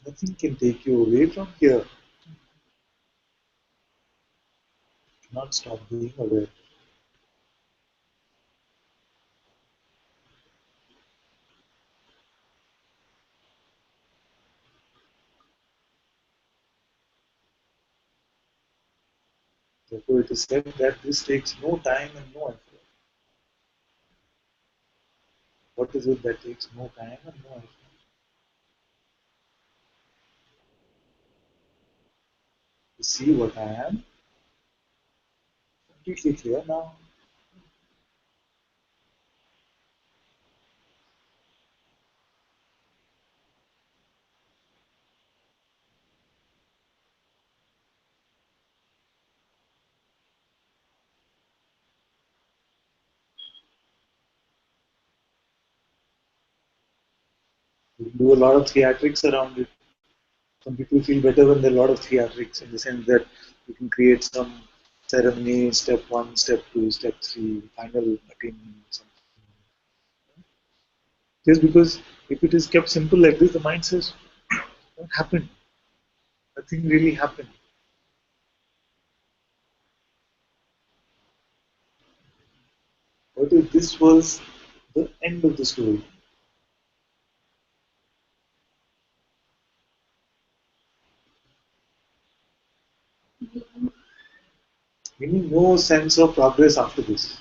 Speaker 3: Nothing can take you away from here. Not stop being aware. Therefore, it is said that this takes no time and no effort. What is it that takes no time and no effort? To see what I am, completely clear now. You do a lot of theatrics around it. Some people feel better when there are a lot of theatrics in the sense that you can create some ceremony, step one, step two, step three, final attainment, something. Just because if it is kept simple like this, the mind says, what happened? Nothing really happened. What if this was the end of the story? Meaning no sense of progress after this.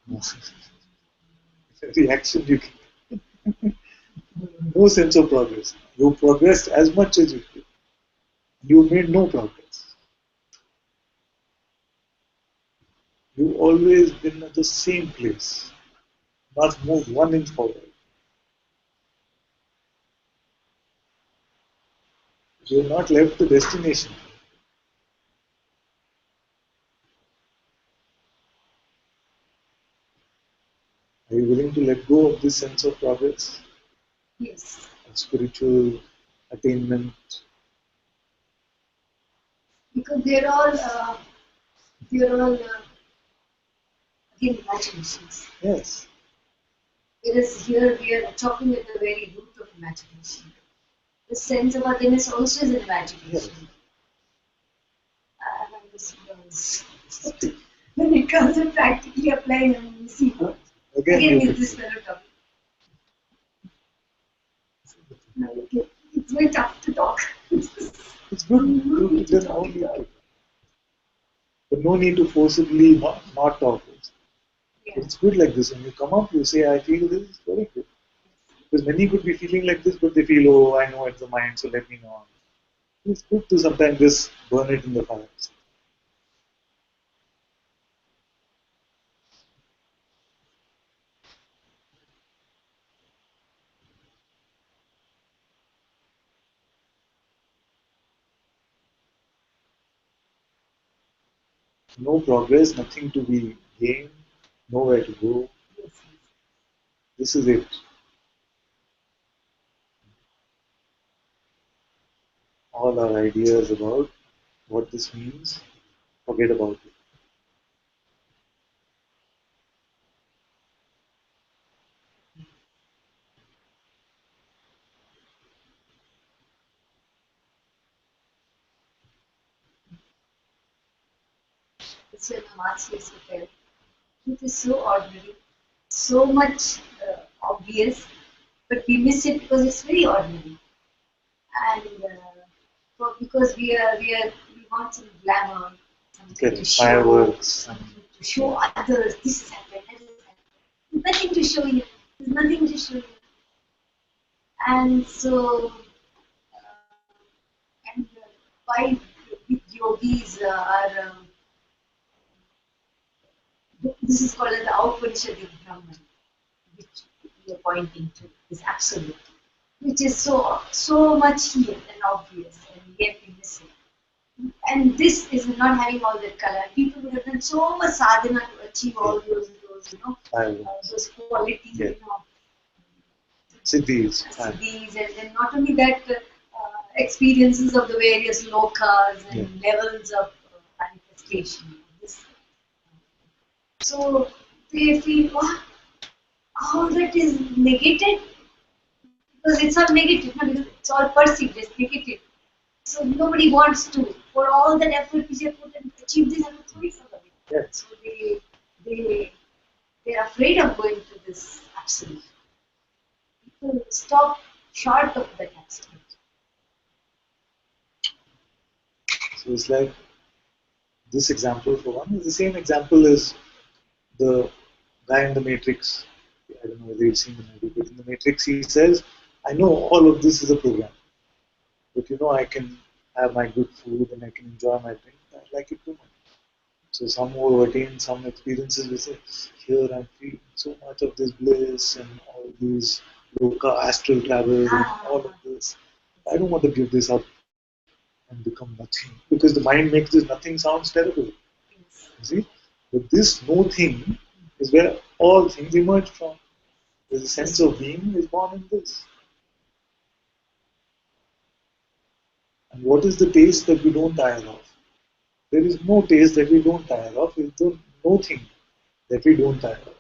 Speaker 3: No. Reaction you get. No sense of progress. You progressed as much as you could. You made no progress. You've always been at the same place, not moved 1 inch forward. You've not left the destination. Are you willing to let go of this sense of progress,
Speaker 1: Yes.
Speaker 3: of spiritual attainment?
Speaker 1: Because they're all again imaginations.
Speaker 3: Yes.
Speaker 1: Whereas here we are talking at the very root of imagination. The sense of awareness also is an imagination.
Speaker 3: Yes.
Speaker 1: And this was when it comes to practically applying and you see what
Speaker 3: Again,
Speaker 1: again
Speaker 3: you
Speaker 1: is this fellow talking. Okay. It's very tough to talk.
Speaker 3: it's good. There's no need to. But no need to forcibly not talk.
Speaker 1: Yeah.
Speaker 3: It's good like this. When you come up, you say, I feel this is very good. Because many could be feeling like this, but they feel, oh, I know it's the mind, so let me know. It's good to sometimes just burn it in the fire. No progress, nothing to be gained, nowhere to go.
Speaker 1: Yes.
Speaker 3: This is it. All our ideas about what this means, forget about it.
Speaker 1: That's why Marx used to tell. Truth is so ordinary, so much obvious, but we miss it because it's very ordinary. And because we want some glamour, something
Speaker 3: Get
Speaker 1: to show,
Speaker 3: fireworks.
Speaker 1: something to show others. This has happened, that has happened. There's nothing to show you. There's nothing to show you. And so, and why big yogis are. This is called as the Aupanishadic Brahman, which we are pointing to, is absolute, which is so much here and obvious, and yet we miss it. And this is not having all that color. People would have done so much sadhana to achieve all those those qualities,
Speaker 3: Yeah. Siddhis.
Speaker 1: Siddhis, and then not only that, experiences of the various lokas and levels of manifestation. This. So they feel, oh, all that is negated because it's all negative, no? Because it's all perceived as negative. So nobody wants to, for all that effort which they put and achieve this, have to throw it away.
Speaker 3: Yes.
Speaker 1: So they're afraid of going to this absolute. People stop short of that absolute.
Speaker 3: So it's like this example for one is the same example as the guy in the Matrix. I don't know whether you've seen the movie, but in the Matrix he says, I know all of this is a program. But I can have my good food and I can enjoy my drink. I like it too much. So some who have attained some experiences will say, here I'm feeling so much of this bliss and all these loka, astral travel and all of this. I don't want to give this up and become nothing. Because the mind makes this nothing sounds terrible. You see? But this no thing is where all things emerge from. There's a sense of being is born in this. And what is the taste that we don't tire of? There is no taste that we don't tire of. There is no thing that we don't tire of.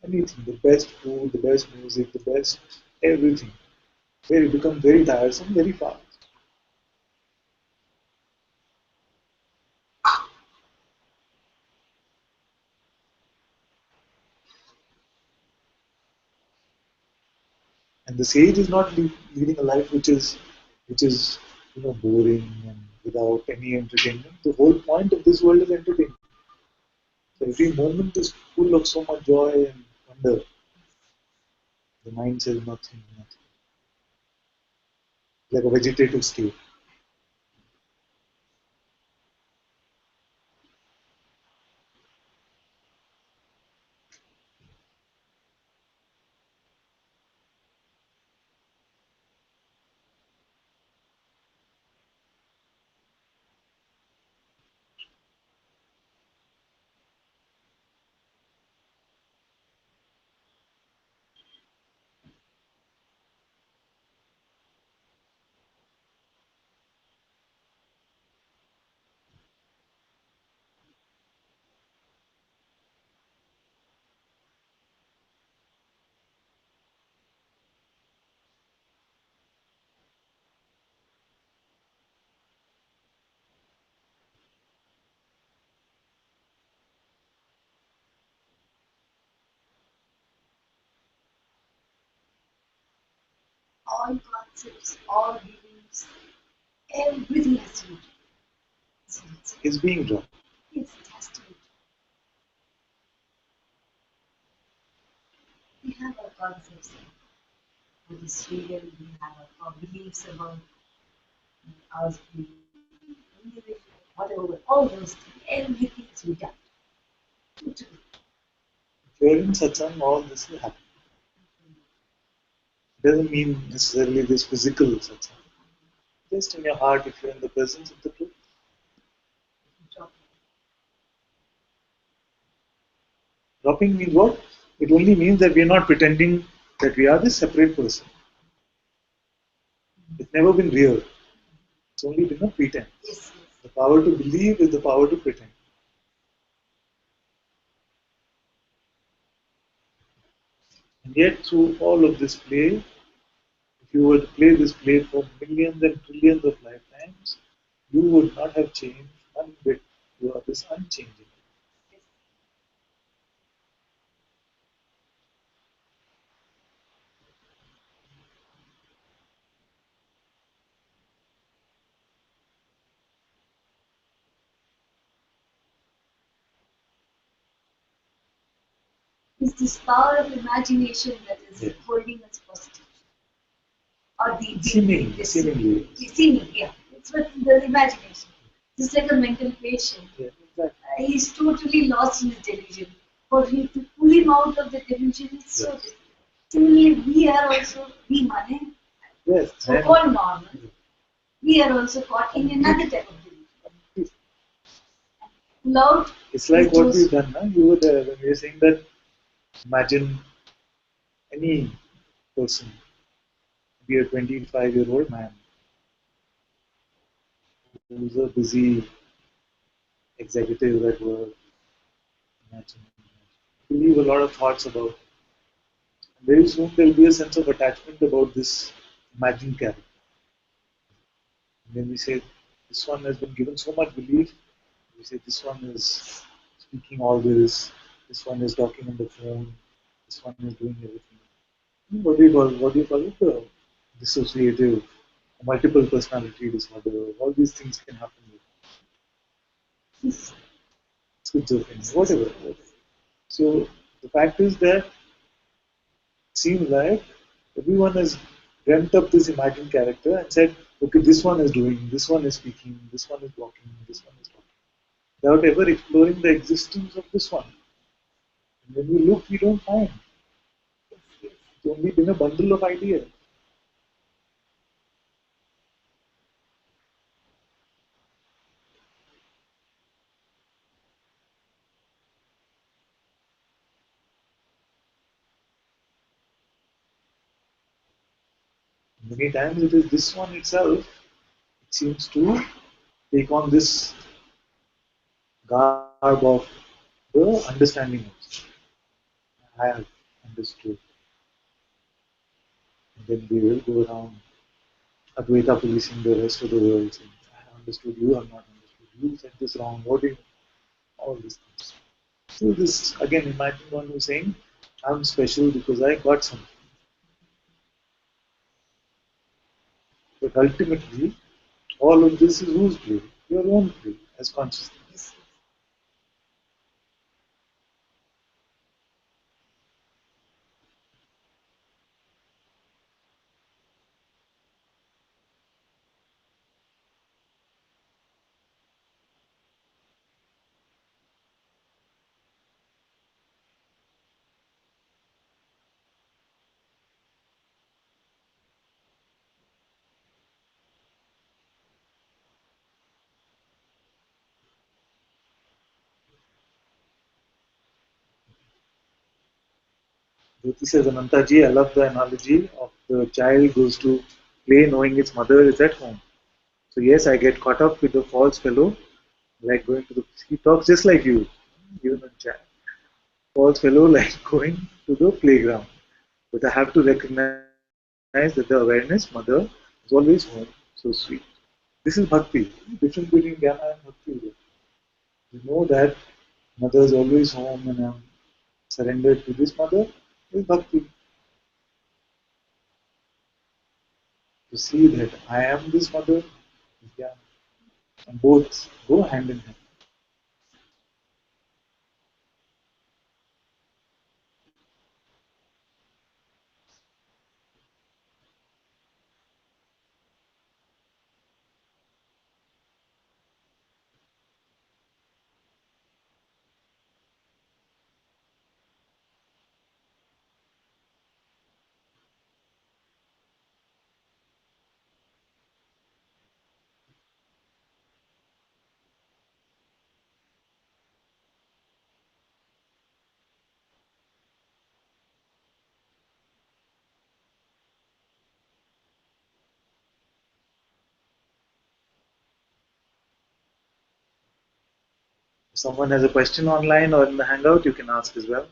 Speaker 3: Anything, the best food, the best music, the best everything. Where it becomes very tiresome very fast. And the sage is not leading a life which is boring and without any entertainment. The whole point of this world is entertainment. So every moment is full of so much joy and wonder. The mind says nothing. Like a vegetative state.
Speaker 1: All concepts, all beliefs, everything has to be true.
Speaker 3: Is being drawn.
Speaker 1: Yes, it has to be true. We have our concepts of this freedom, we have our beliefs about us being individual, whatever, all those things, everything has to be done.
Speaker 3: If you're in satsang, all this will happen. It doesn't mean necessarily this physical satsang. Just in your heart, if you're in the presence of the truth. Dropping means what? It only means that we are not pretending that we are this separate person. It's never been real. It's only been a pretense.
Speaker 1: Yes, yes.
Speaker 3: The power to believe is the power to pretend. And yet, through all of this play, if you were to play this play for millions and trillions of lifetimes, you would not have changed unbit. You are this unchanging.
Speaker 1: It's this power of imagination that is
Speaker 3: Yes.
Speaker 1: holding us hostage. Or
Speaker 3: Seemingly.
Speaker 1: seeming, yeah. It's what the imagination. It's like a mental patient.
Speaker 3: Yeah, exactly.
Speaker 1: He's totally lost in his delusion. For him to pull him out of the delusion is so
Speaker 3: Yes.
Speaker 1: difficult. Similarly, we are also, we money,
Speaker 3: Yes.
Speaker 1: so-called normal. We are also caught in another type of delusion. Pull out
Speaker 3: It's like
Speaker 1: is
Speaker 3: what
Speaker 1: those-
Speaker 3: we've done. Huh? You were there when we were saying that. Imagine any person, be a 25-year-old man who's a busy executive at work. Imagine, believe a lot of thoughts about. Very soon there'll be a sense of attachment about this imagined character. And then we say, this one has been given so much belief. We say, this one is speaking all this one is talking on the phone, this one is doing everything. What do you call it? Dissociative, multiple personality disorder. All these things can happen with schizophrenia, whatever. So the fact is that it seems like everyone has dreamt up this imagined character and said, okay, this one is doing, this one is speaking, this one is walking, this one is talking, without ever exploring the existence of this one. And when we look, we don't find. It's only been a bundle of ideas. Many times it is this one itself, it seems to take on this garb of the understanding of. I have understood. And then we will go around Advaita policing the rest of the world saying, I understood you, I'm not understood you, said this wrong, what do you all these things. So this again imagine one who's saying, I'm special because I got something. But ultimately, all of this is whose play? Your own play as consciousness. Jyoti says, Ananta ji, I love the analogy of the child goes to play knowing its mother is at home. So yes, I get caught up with the false fellow, like going to the, he talks just like you, even in chat. False fellow like going to the playground. But I have to recognize that the awareness, mother, is always home, so sweet. This is bhakti. Difference between jnana and bhakti. You know that mother is always home and I'm surrendered to this mother is bhakti. To see that I am this mother is jnana. And both go hand in hand. If someone has a question online or in the hangout, you can ask as well.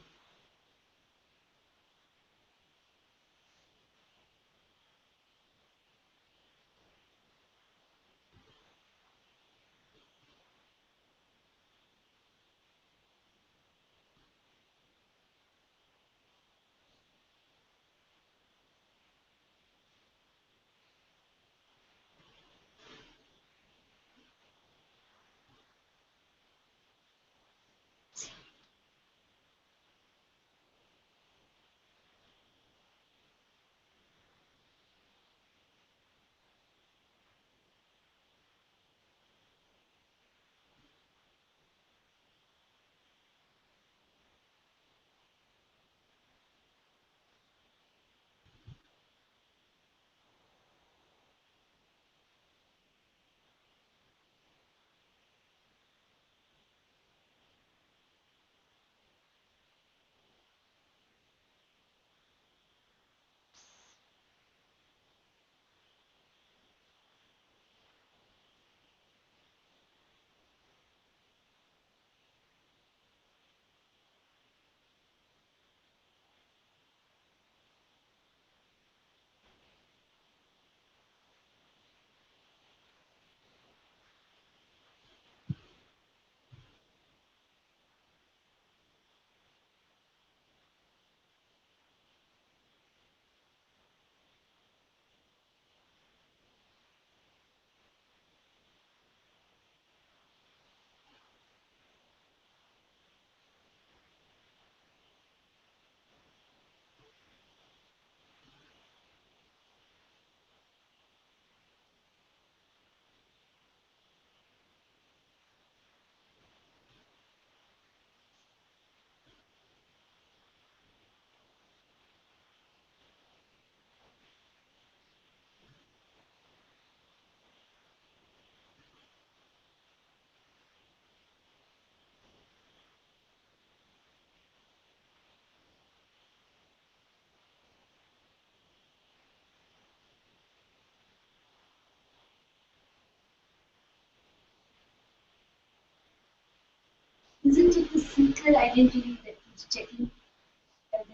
Speaker 1: Isn't it the seeker identity that keeps checking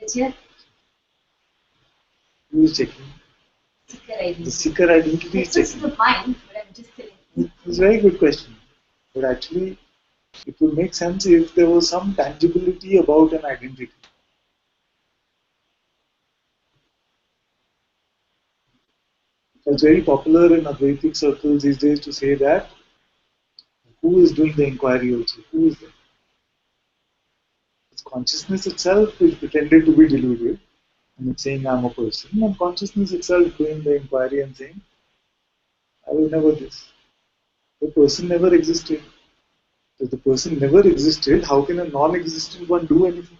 Speaker 1: the chair?
Speaker 3: Who is checking?
Speaker 1: Seeker identity.
Speaker 3: The seeker identity is
Speaker 1: It's
Speaker 3: checking.
Speaker 1: the mind, but I'm just telling you.
Speaker 3: It's a very good question. But actually, it would make sense if there was some tangibility about an identity. It's very popular in Advaitic circles these days to say that who is doing the inquiry also? Who is there? It's consciousness itself is pretended to be deluded and it's saying I'm a person, and consciousness itself doing the inquiry and saying I was never this. The person never existed. If the person never existed, how can a non-existent one do anything?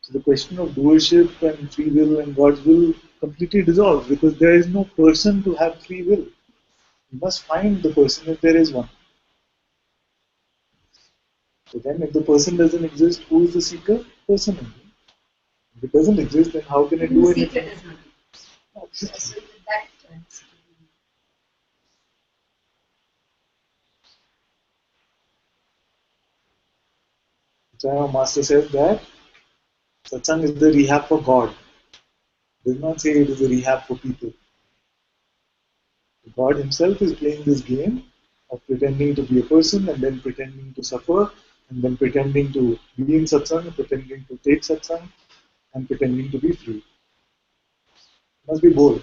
Speaker 3: So the question of doership and free will and God's will completely dissolves because there is no person to have free will. You must find the person if there is one. So then if the person doesn't exist, who is the seeker? Person only. If it doesn't exist, then how can it do
Speaker 1: The seeker
Speaker 3: anything?
Speaker 1: does not.
Speaker 3: Obviously.
Speaker 1: So that
Speaker 3: So our master says that Satsang is the rehab for God. He does not say it is a rehab for people. God himself is playing this game of pretending to be a person and then pretending to suffer and then pretending to be in satsang, pretending to take satsang and pretending to be free. Must be both.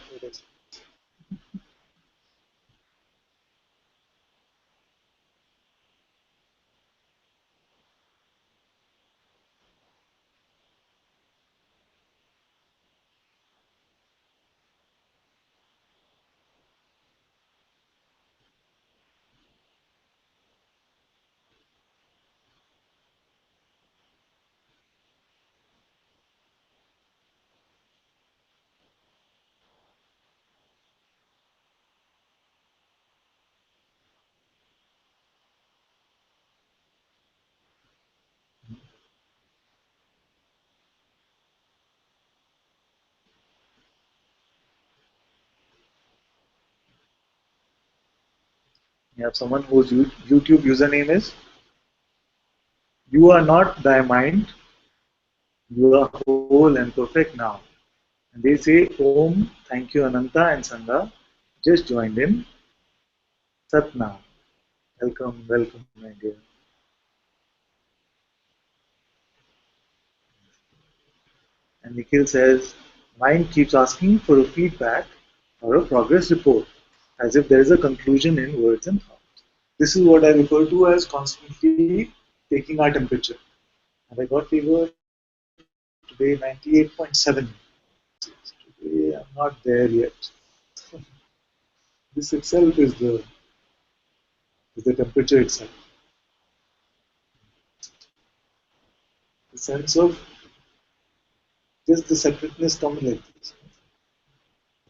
Speaker 3: You have someone whose YouTube username is "You are not thy mind, you are whole and perfect now." And they say Om, thank you Ananta and Sangha, just joined in. Sat now. Welcome, welcome, my dear. And Nikhil says, mind keeps asking for a feedback or a progress report, as if there is a conclusion in words and thoughts. This is what I refer to as constantly taking our temperature. And I got fever today, 98.7. Today I'm not there yet. This itself is the temperature itself. The sense of just the separateness coming like this.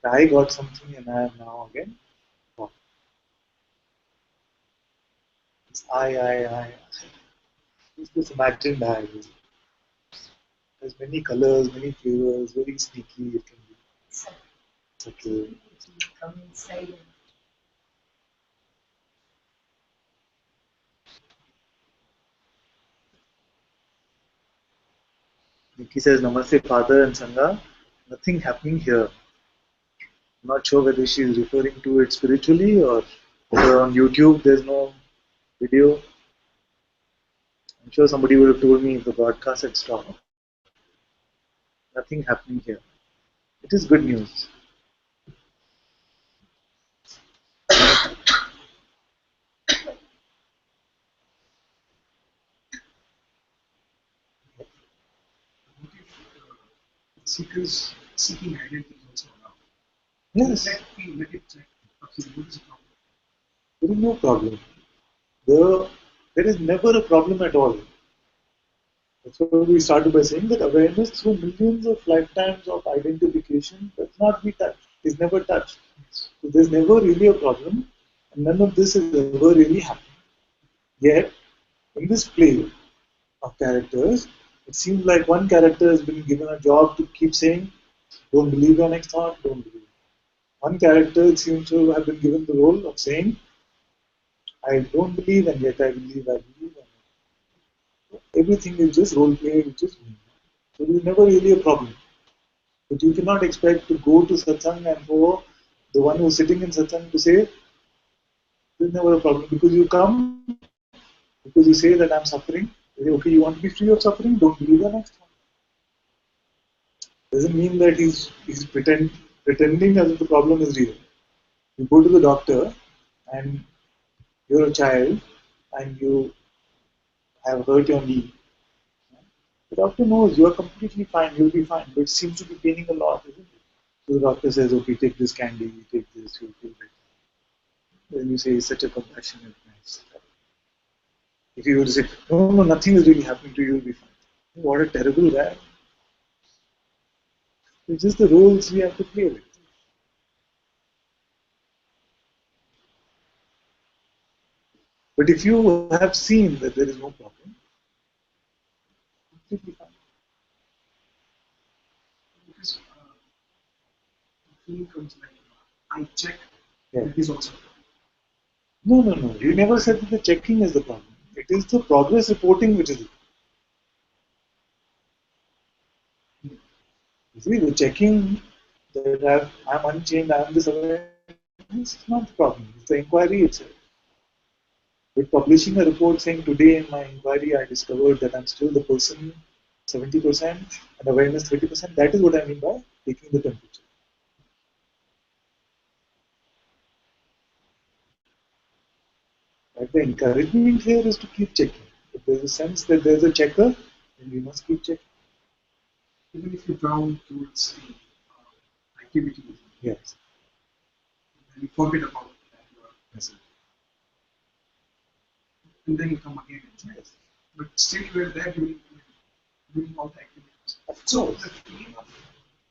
Speaker 3: I got something and I am now again. Oh, it's I. It's this imagined I. There's many colors, many flavors, very sneaky it can be. Okay.
Speaker 1: come inside.
Speaker 3: Nikki says, Namaste, Father and Sangha. Nothing happening here. I'm not sure whether she is referring to it spiritually or whether on YouTube there's no video. I'm sure somebody would have told me if the broadcast had stopped. Nothing happening here. It is good news.
Speaker 4: Seekers seeking identity is also allowed.
Speaker 3: Yes,
Speaker 4: Let it check. Absolutely, what is the problem?
Speaker 3: there is no problem. There is never a problem at all. That's why we started by saying that awareness through millions of lifetimes of identification does not be touched, is never touched. So there's never really a problem, and none of this is ever really happening. Yet, in this play of characters, it seems like one character has been given a job to keep saying, don't believe your next thought, don't believe. One character seems to have been given the role of saying, I don't believe and yet I believe, I believe. Everything is just role play, which is me. So there's never really a problem. But you cannot expect to go to satsang and for the one who's sitting in satsang to say, there's never a problem because you come, because you say that I'm suffering. Okay, you want to be free of suffering? Don't believe the next one. Doesn't mean that he's pretending as if the problem is real. You go to the doctor and you're a child and you have hurt your knee. The doctor knows you're completely fine, you'll be fine, but it seems to be paining a lot, isn't it? So the doctor says, okay, take this candy, take this, you'll feel better. Then you say, it's such a compassionate, nice. If you were to say, no, no, nothing is really happening to you, you'll be fine. What a terrible guy. It's just the roles we have to play with. But if you have seen that there is no problem, completely fine.
Speaker 4: Because feeling comes like, I check,
Speaker 3: Yeah.
Speaker 4: it is also.
Speaker 3: No, no, no. You never said that the checking is the problem. It is the progress reporting which is the problem. You see, the checking that I'm unchanged, I'm this awareness, is not the problem. It's the inquiry itself. But publishing a report saying today in my inquiry I discovered that I'm still the person 70% and awareness 30%, that is what I mean by taking the temperature. But the encouragement here is to keep checking. If there's a sense that there's a checker, then we must keep checking.
Speaker 4: Even if you drown towards the activity,
Speaker 3: Yes.
Speaker 4: and you forget about that you are present. And then you come again and try.
Speaker 3: Yes.
Speaker 4: But still you are there doing all the activities.
Speaker 3: Of
Speaker 4: So
Speaker 3: course.
Speaker 4: the feeling of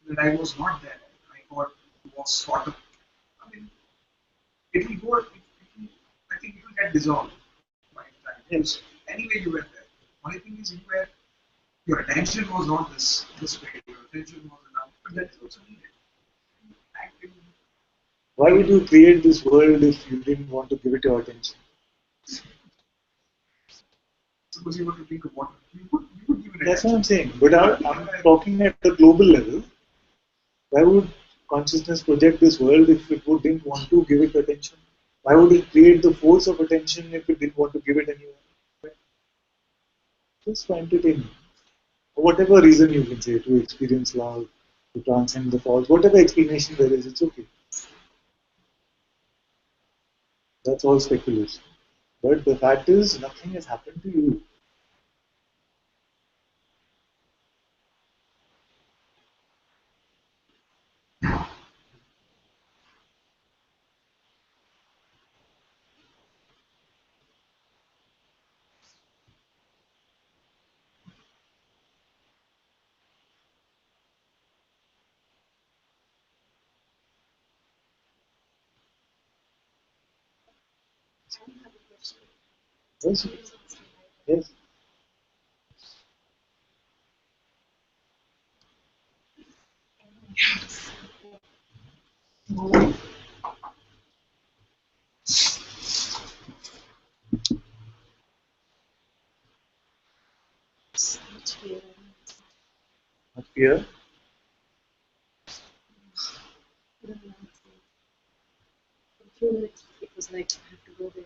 Speaker 4: that I was not there, I got was caught up. I mean, it will go. I think it will get dissolved by time.
Speaker 3: Yes.
Speaker 4: Anyway, you were there. Only thing is, your attention was not this way. Your attention was enough, but that is also needed. Acting.
Speaker 3: Why would you create this world if you didn't want to give it your attention?
Speaker 4: Suppose you want to drink of water, you could give it
Speaker 3: That's
Speaker 4: attention.
Speaker 3: what I'm saying. But I'm talking at the global level. Why would consciousness project this world if it didn't want to give it attention? Why would it create the force of attention if it didn't want to give it anywhere? Just for entertainment. For whatever reason you can say, to experience love, to transcend the false, whatever explanation there is, it's okay. That's all speculation. But the fact is, nothing has happened to you. Yes. Yes. Not fear.
Speaker 1: For a few minutes, it was like I have to go there.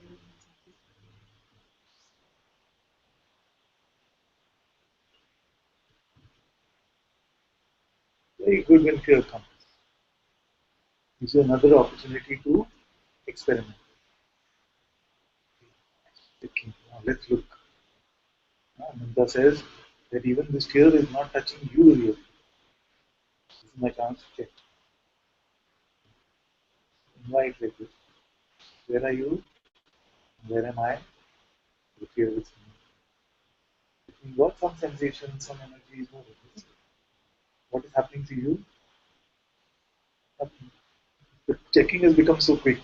Speaker 3: Very good when fear comes. This is another opportunity to experiment. Okay, now let's look. Ananta says that even this fear is not touching you really. This is my chance to check. Invite like this. Where are you? Where am I? The fear is me. You got some sensation, some energy is moving. What is happening to you? Nothing. The checking has become so quick.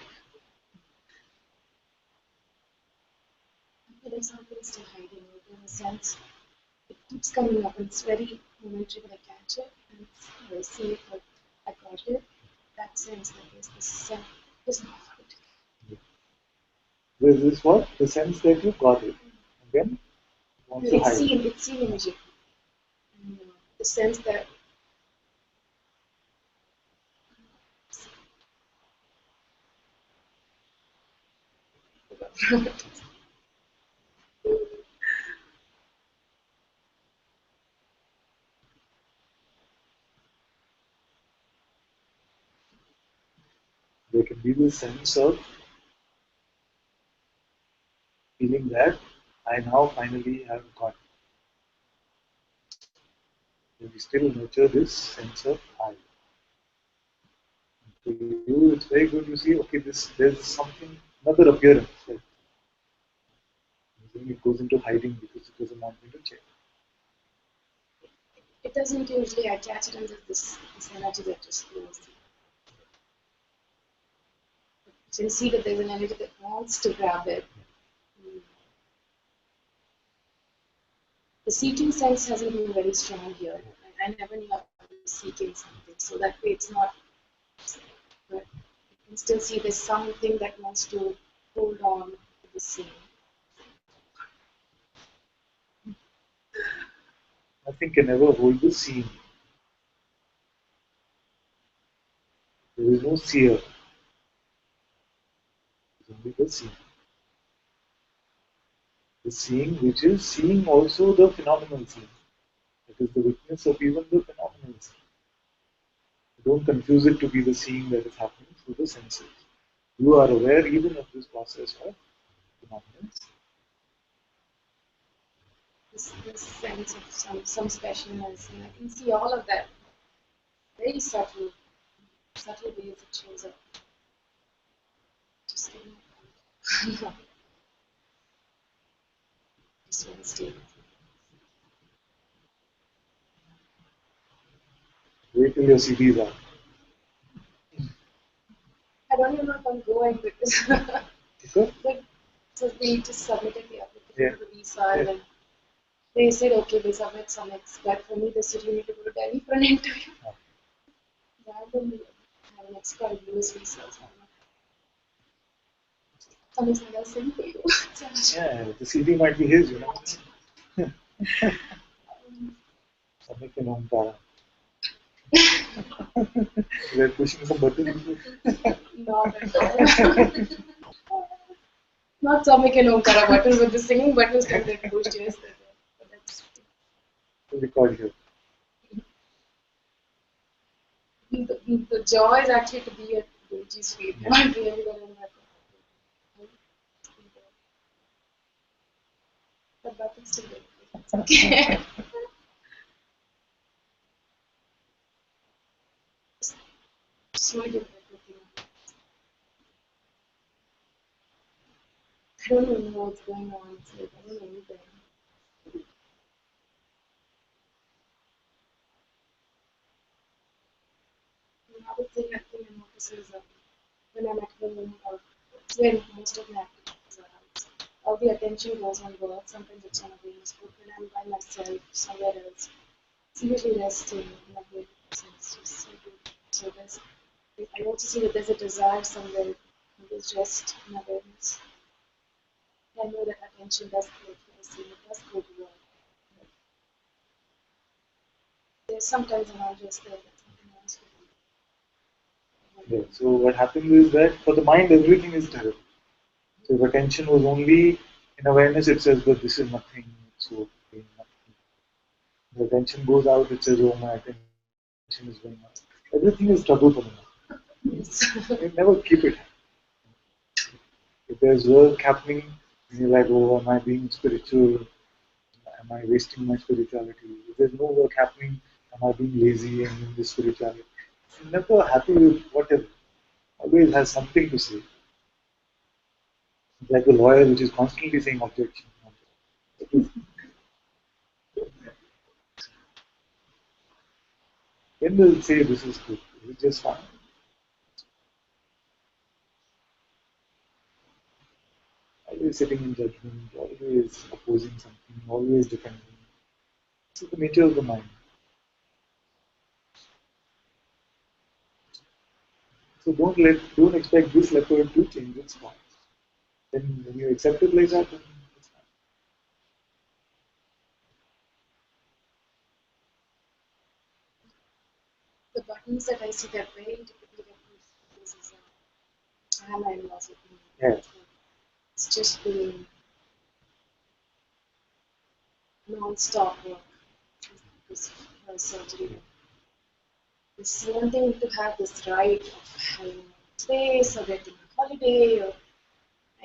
Speaker 1: There's something still hiding in a sense. It keeps coming up. It's very momentary when I catch it, and it's very safe. But I got it. that sense that there's this sense, there's no fight.
Speaker 3: There's this what? The sense that you got it. And then you want to hide.
Speaker 1: It's seen immediately. And, the sense that
Speaker 3: There can be this sense of feeling that I now finally have got it. We still nurture this sense of I. For you, it's very good. You see, okay, there's something, another appearance. Like, it goes into hiding because it doesn't want me to check.
Speaker 1: it doesn't usually, I catch it under this energy that just flows. You can see that there's an energy that wants to grab it. The seeking sense hasn't been very strong here. I never knew I was seeking something, so that way it's not. But you can still see there's something that wants to hold on to the scene.
Speaker 3: Nothing can ever hold the scene. There is no seer. There's only the seeing. The seeing which is seeing also the phenomenal seeing. It is the witness of even the phenomenal seeing. Don't confuse it to be the seeing that is happening through the senses. You are aware even of this process of phenomenal seeing.
Speaker 1: This sense of some specialness, and I can see all of that. Very subtle ways it shows up. Just just want to stay.
Speaker 3: Wait till your CDs are.
Speaker 1: I don't even know if I'm going because
Speaker 3: Okay?
Speaker 1: so they just submitted the application
Speaker 3: Yeah.
Speaker 1: to the visa and then they said okay they submit some X, but for me they said you need to go to Delhi for an interview. Randomly have an X called US visa. Something's like I'll send for you.
Speaker 3: Yeah, the CD might be his, you know. Samik and Ananta. They're pushing some buttons.
Speaker 1: Not at all. Not Samik and Omkara buttons, but the singing buttons can get pushed, yes. But that's
Speaker 3: Record here.
Speaker 1: the joy is actually to be at Guruji's feet, not really that I'm happy. But buttons still get pushed. Okay. Slowly get everything. I don't even know what's going on. It's like, I don't know anything. Another thing I think I notice is when I'm at home or it's when most of my activities are out. All the attention goes on work, sometimes it's on a games, but when I'm by myself, somewhere else, it's usually resting in a way. It's just so good. So I also see that there's a desire somewhere, there's rest in awareness. I know that attention does go to the scene, it does go to work. There's sometimes I'm not just there, that something else to do.
Speaker 3: Yeah. So what happens is that for the mind everything is terrible. So if attention was only in awareness, it says that this is nothing, it's okay, nothing. The attention goes out, it says, oh, my attention is going out. Everything is trouble for the mind.
Speaker 1: Yes.
Speaker 3: You never keep it. If there's work happening, you're like, oh, am I being spiritual? Am I wasting my spirituality? If there's no work happening, am I being lazy and in this spirituality? You're never happy with whatever. Always has something to say. It's like the lawyer which is constantly saying objection. Then they'll say this is good. It's just fine. Always sitting in judgment, always opposing something, always defending. This is the nature of the mind. So don't expect this leopard to change its form. Then when you accept it like that, then it's fine.
Speaker 1: The buttons that I see, they're very typically get this is I have my in-laws with me.
Speaker 3: Yeah.
Speaker 1: It's just been non-stop work because of her surgery. It's one thing to have this right of having space or getting a holiday or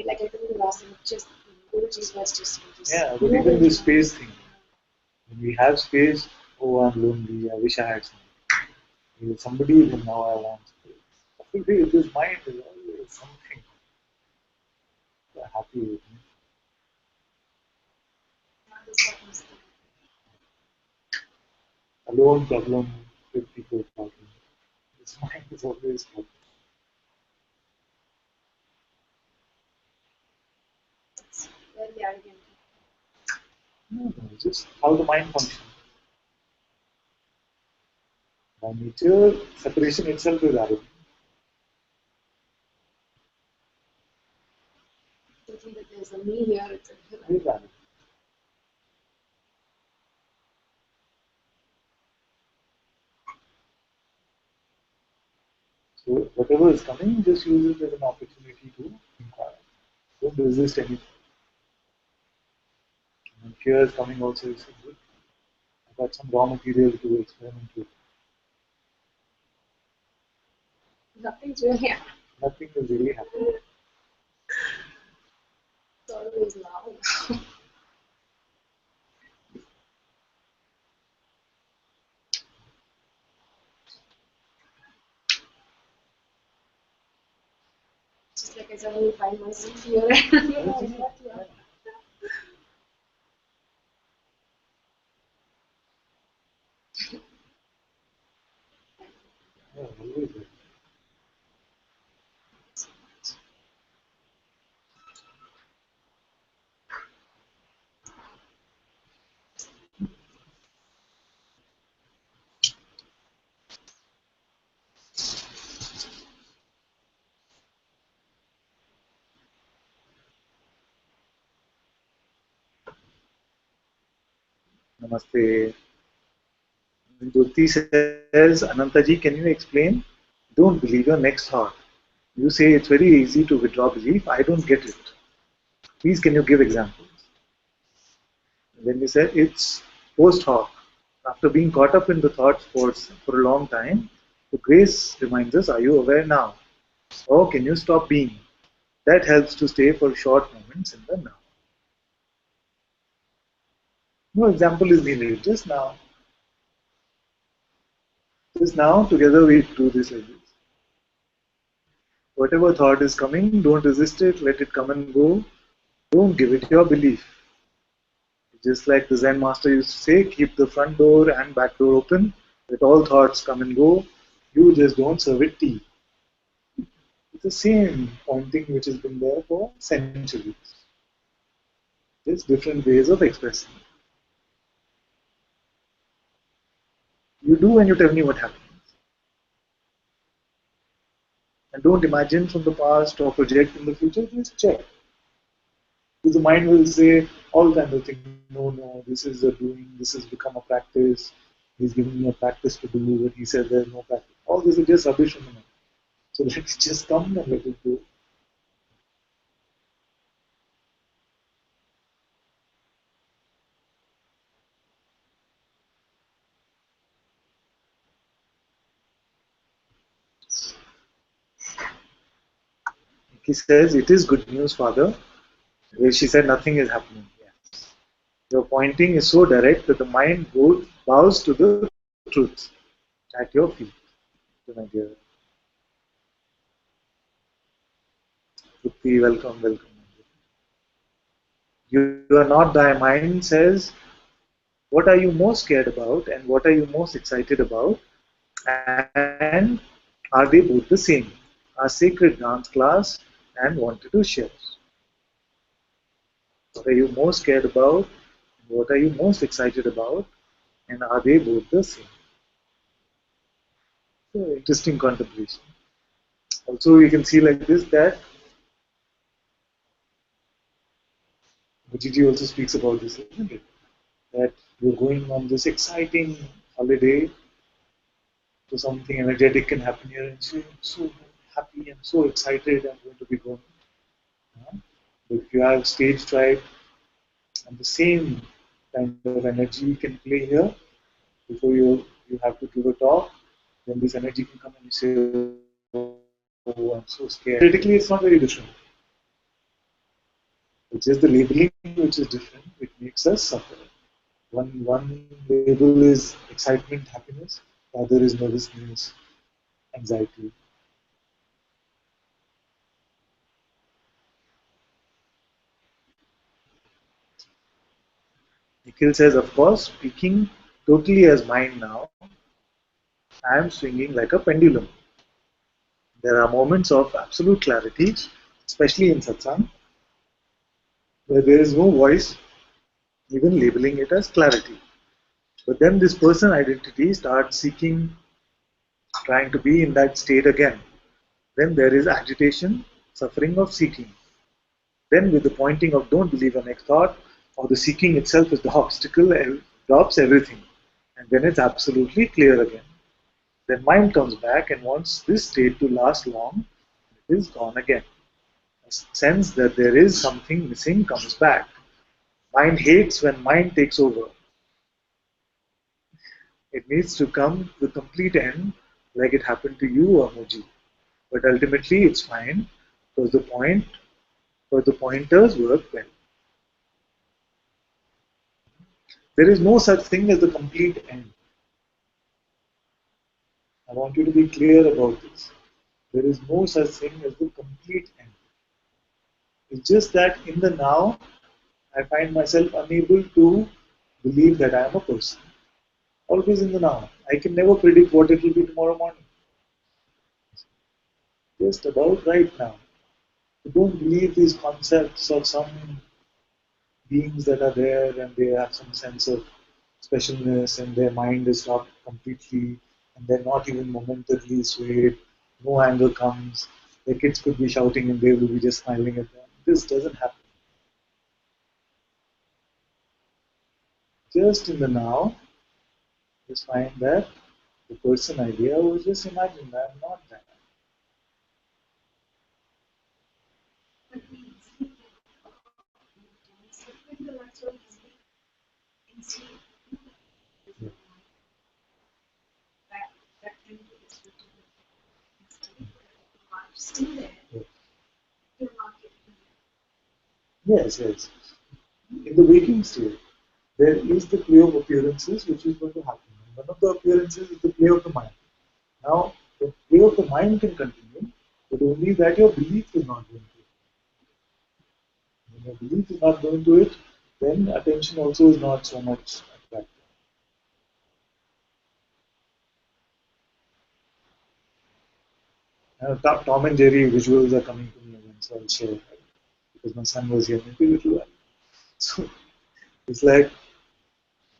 Speaker 1: like I told you last time, just Guruji's was just
Speaker 3: Yeah, but even this space thing, when we have space, oh, I'm lonely, I wish I had something. With somebody, then now I want space. Every day, this mind is always something happy with me. Alone problem with people talking. This mind is always happy.
Speaker 1: It's very arrogant.
Speaker 3: No, it's just how the mind functions. By nature, separation itself is arrogant.
Speaker 1: Thinking that there's a me here, it's a
Speaker 3: It is arrogant. So whatever is coming, just use it as an opportunity to inquire. Don't resist anything. And fear is coming also is good. I've got some raw material to experiment with.
Speaker 1: nothing's really happening.
Speaker 3: Nothing is really happening.
Speaker 1: It's always loud. Just like I suddenly find myself here. Yeah.
Speaker 3: Yeah, always is. Namaste. Jyoti says, Anantaji, can you explain? Don't believe your next thought. You say it's very easy to withdraw belief. I don't get it. Please, can you give examples? And then you said it's post hoc. After being caught up in the thoughts for a long time, the grace reminds us, are you aware now? Or can you stop being? That helps to stay for short moments in the now. No example is needed, just now. Just now, together we do this like this. Whatever thought is coming, don't resist it, let it come and go. Don't give it your belief. Just like the Zen master used to say, keep the front door and back door open. Let all thoughts come and go. You just don't serve it tea. It's the same pointing which has been there for centuries. Just different ways of expressing. You do and you tell me what happens. And don't imagine from the past or project in the future, just check. Because the mind will say all kinds of things. No, no, this is a doing, this has become a practice. He's giving me a practice to do, but he said there's no practice. All this is just rubbish from the mind. So let it just come and let it go. He says, it is good news, Father. She said, nothing is happening. Yes. Your pointing is so direct that the mind bows to the truth at your feet. My dear. Trupti, welcome, welcome. You are not thy mind says, what are you most scared about and what are you most excited about? And are they both the same? A sacred dance class and wanted to share. What are you most scared about? What are you most excited about? And are they both the same? So, interesting contemplation. Also, you can see like this that Gujiji also speaks about this, isn't it? That you're going on this exciting holiday, so something energetic can happen here, and so I'm so happy and so excited I'm going to be going. But if you have stage fright, and the same kind of energy can play here before you have to give a talk, then this energy can come and you say, "Oh, I'm so scared." Theoretically, it's not very different. It's just the labeling which is different, which makes us suffer. One label is excitement, happiness. The other is nervousness, anxiety. Nikhil says, of course, speaking totally as mind now, I am swinging like a pendulum. There are moments of absolute clarity, especially in satsang, where there is no voice even labeling it as clarity. But then this person identity starts seeking, trying to be in that state again. Then there is agitation, suffering of seeking. Then with the pointing of don't believe your next thought, or the seeking itself is the obstacle, drops everything. And then it's absolutely clear again. Then mind comes back and wants this state to last long, it is gone again. A sense that there is something missing comes back. Mind hates when mind takes over. It needs to come to the complete end, like it happened to you or Moji. But ultimately, it's fine because the pointers work well. There is no such thing as the complete end. I want you to be clear about this. There is no such thing as the complete end. It's just that in the now, I find myself unable to believe that I am a person. Always in the now. I can never predict what it will be tomorrow morning. Just about right now. I don't believe these concepts of some beings that are there and they have some sense of specialness and their mind is not completely and they're not even momentarily swayed. No anger comes. The kids could be shouting and they will be just smiling at them. This doesn't happen. Just in the now, just find that the person idea was just imagined. I'm not that.
Speaker 1: But we easily get sleep when the natural is in sleep.
Speaker 3: Yeah.
Speaker 1: That can be still there.
Speaker 3: Yeah.
Speaker 1: You're not getting
Speaker 3: Yes, yes. In the waking state, there is the play of appearances which is going to happen. And one of the appearances is the play of the mind. Now, the play of the mind can continue, but only that your belief is not going to it. When your belief is not going to it, then attention also is not so much attractive. Tom and Jerry visuals are coming to me again, so I'll share that because my son was here maybe a little while. So it's like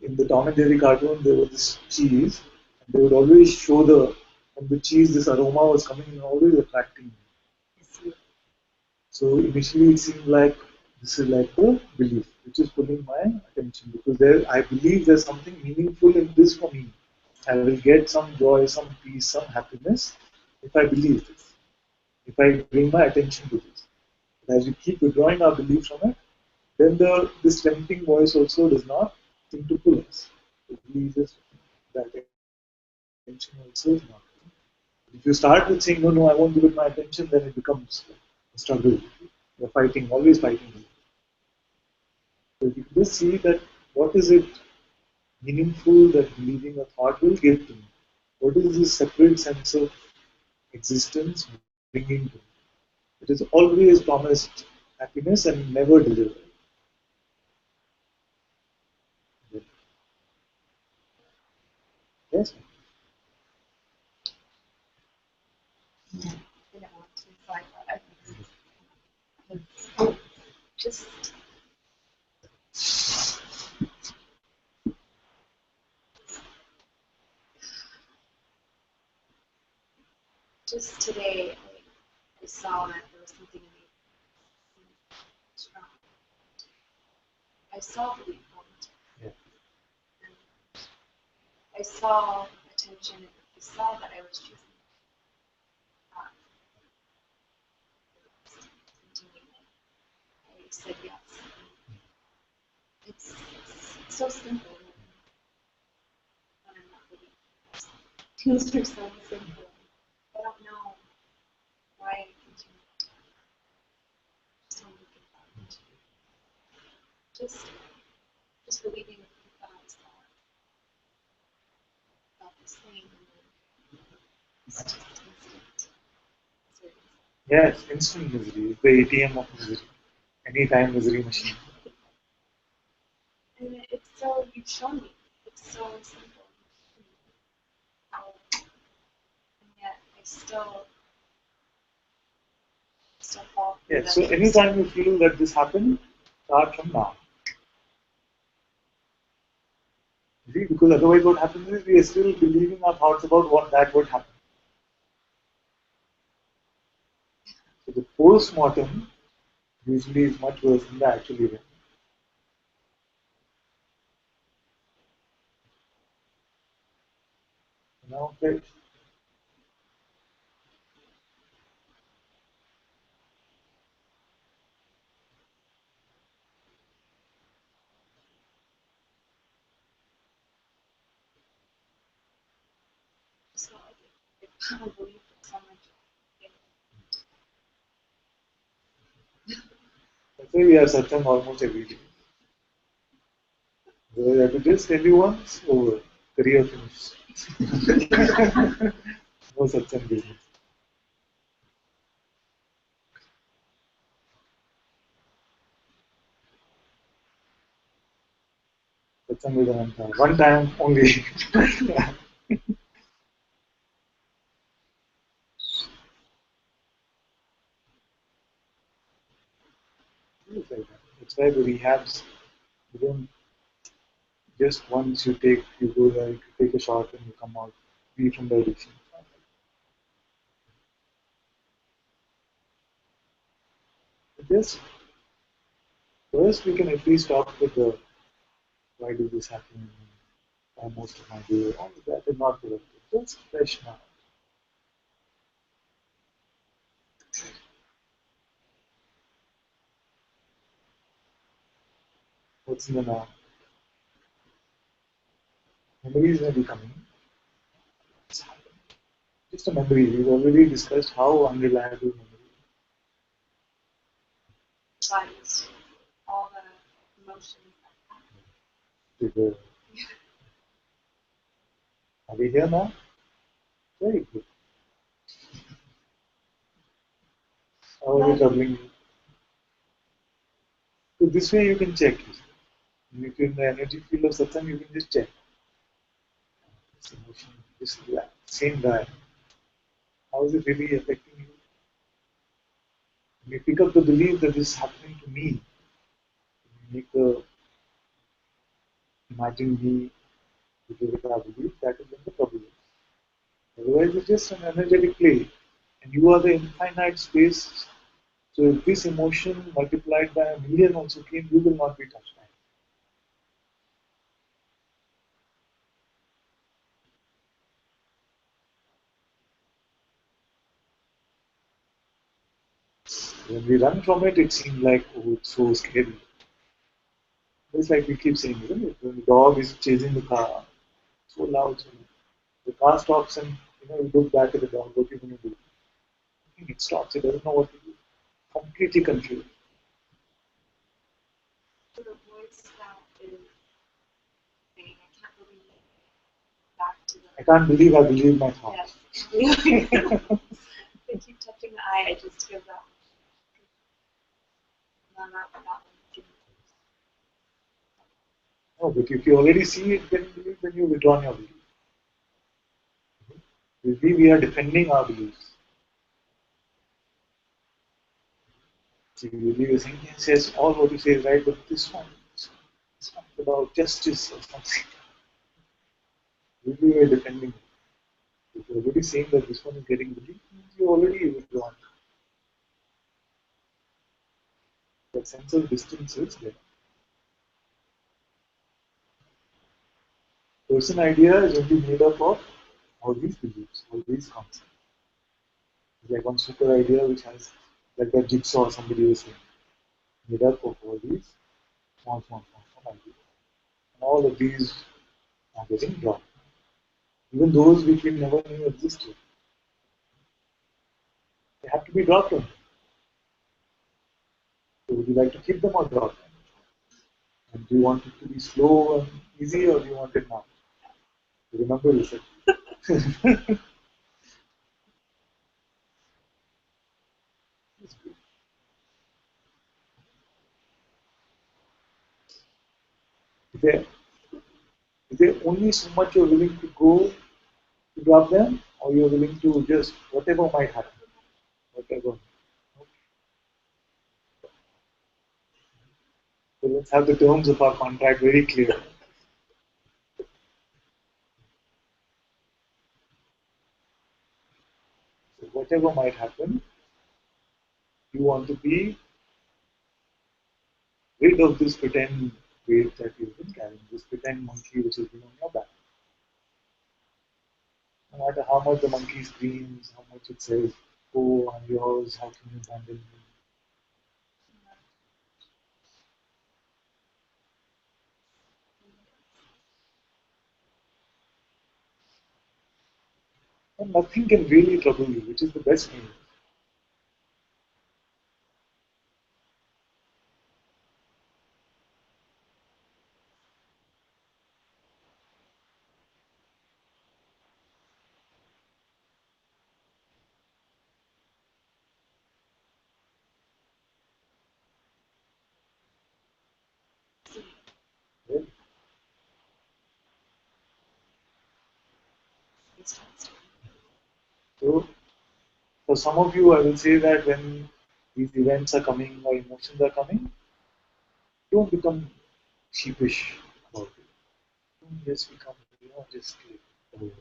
Speaker 3: in the Tom and Jerry cartoon, there was this cheese, and they would always show from the cheese this aroma was coming and always attracting me.
Speaker 1: this.
Speaker 3: So initially it seemed like this is like the belief which is pulling my attention because I believe there's something meaningful in this for me. I will get some joy, some peace, some happiness if I believe this, if I bring my attention to this. But as we keep withdrawing our belief from it, then this tempting voice also does not seem to pull us. It releases that attention also is not. If you start with saying, no, no, I won't give it my attention, then it becomes a struggle. You're fighting, always fighting. So you can just see that what is it meaningful that believing a thought will give to me? What is this separate sense of existence bringing to me? It is always promised happiness and never delivered. Yes?
Speaker 1: Just today,
Speaker 5: saw that there was something in me strong. I saw belief moment.
Speaker 3: Yeah.
Speaker 5: And I saw attention, and I saw that I was choosing continuing it. I said yes. It's so simple when I'm not really. Things are so simple. I don't know why I continue. Just don't think about it. Just believing that I saw about this thing, and then it's just instant.
Speaker 3: Yes, instant misery is the ATM of misery. Anytime misery machine.
Speaker 5: And it's so, you've shown me, it's so simple. And yet I still fall through
Speaker 3: Yeah,
Speaker 5: that.
Speaker 3: so anytime you feel that this happened, start from now. See, because otherwise what happens is we are still believing our thoughts about what that would happen. So the post-mortem usually is much worse than the actual event. Now, okay.
Speaker 5: So I can't believe that someone
Speaker 3: That's why we have Satsang almost every day. So you have to just tell you once, over. Career finished. No Satsang business. Satsang with Ananta. One time only. It's like that. That's why the rehabs, you don't just once you go there, you take a shot and you come out free from the addiction. Just first we can at least talk with the why do this happen, why most of my day, all of that is not productive. Just fresh now. What's in the now? Memories may be coming. It's happening. Just a memory. We've already discussed how unreliable memory
Speaker 5: bodies, all the emotions
Speaker 3: is. Are we here now? Very good. How is it troubling you? So this way you can check. If you're in the energy field of satsang, you can just check. This emotion, this same guy. How is it really affecting you? When you pick up the belief that this is happening to me, you make the imagine me with the belief, that is when the trouble is. Otherwise, it's just an energetic play. And you are the infinite space. So if this emotion multiplied by a million also came, you will not be touched by it. When we run from it, it seems like, oh, it's so scary. It's like we keep saying, isn't it? When the dog is chasing the car, so loud, so loud. The car stops and you look back at the dog, what are you going to do? It stops, it doesn't know what to do. Completely confused.
Speaker 5: So the voice that is saying, I can't believe back to the
Speaker 3: I can't believe I believe my thoughts.
Speaker 5: yes. They keep touching the eye, I just give that. No, not that one.
Speaker 3: No, but if you already see it, then you withdraw your belief. Usually we are defending our beliefs. So usually we're saying, yes, all what you say is right, but this one is about justice or something. Usually we're defending it. If you're already saying that this one is getting belief, you're already withdrawn. That sense of distance is there. Person idea is only made up of all these beliefs, all these concepts. It's like one super idea which has, like that jigsaw somebody was saying, made up of all these small ideas. And all of these are getting dropped. Even those which we never knew existed. They have to be dropped on. So would you like to keep them or drop them? And do you want it to be slow and easy or do you want it now? Remember you said. Is there, is there only so much you're willing to go to drop them or you're willing to just whatever might happen? Whatever. So let's have the terms of our contract very clear. So whatever might happen, you want to be rid of this pretend weight that you've been carrying, this pretend monkey which has been on your back. No matter how much the monkey screams, how much it says, oh, I'm yours, how can you abandon me? And nothing can really trouble you, which is the best thing. Right? So, for some of you, I will say that when these events are coming or emotions are coming, don't become sheepish about it. Don't just become, just like, oh.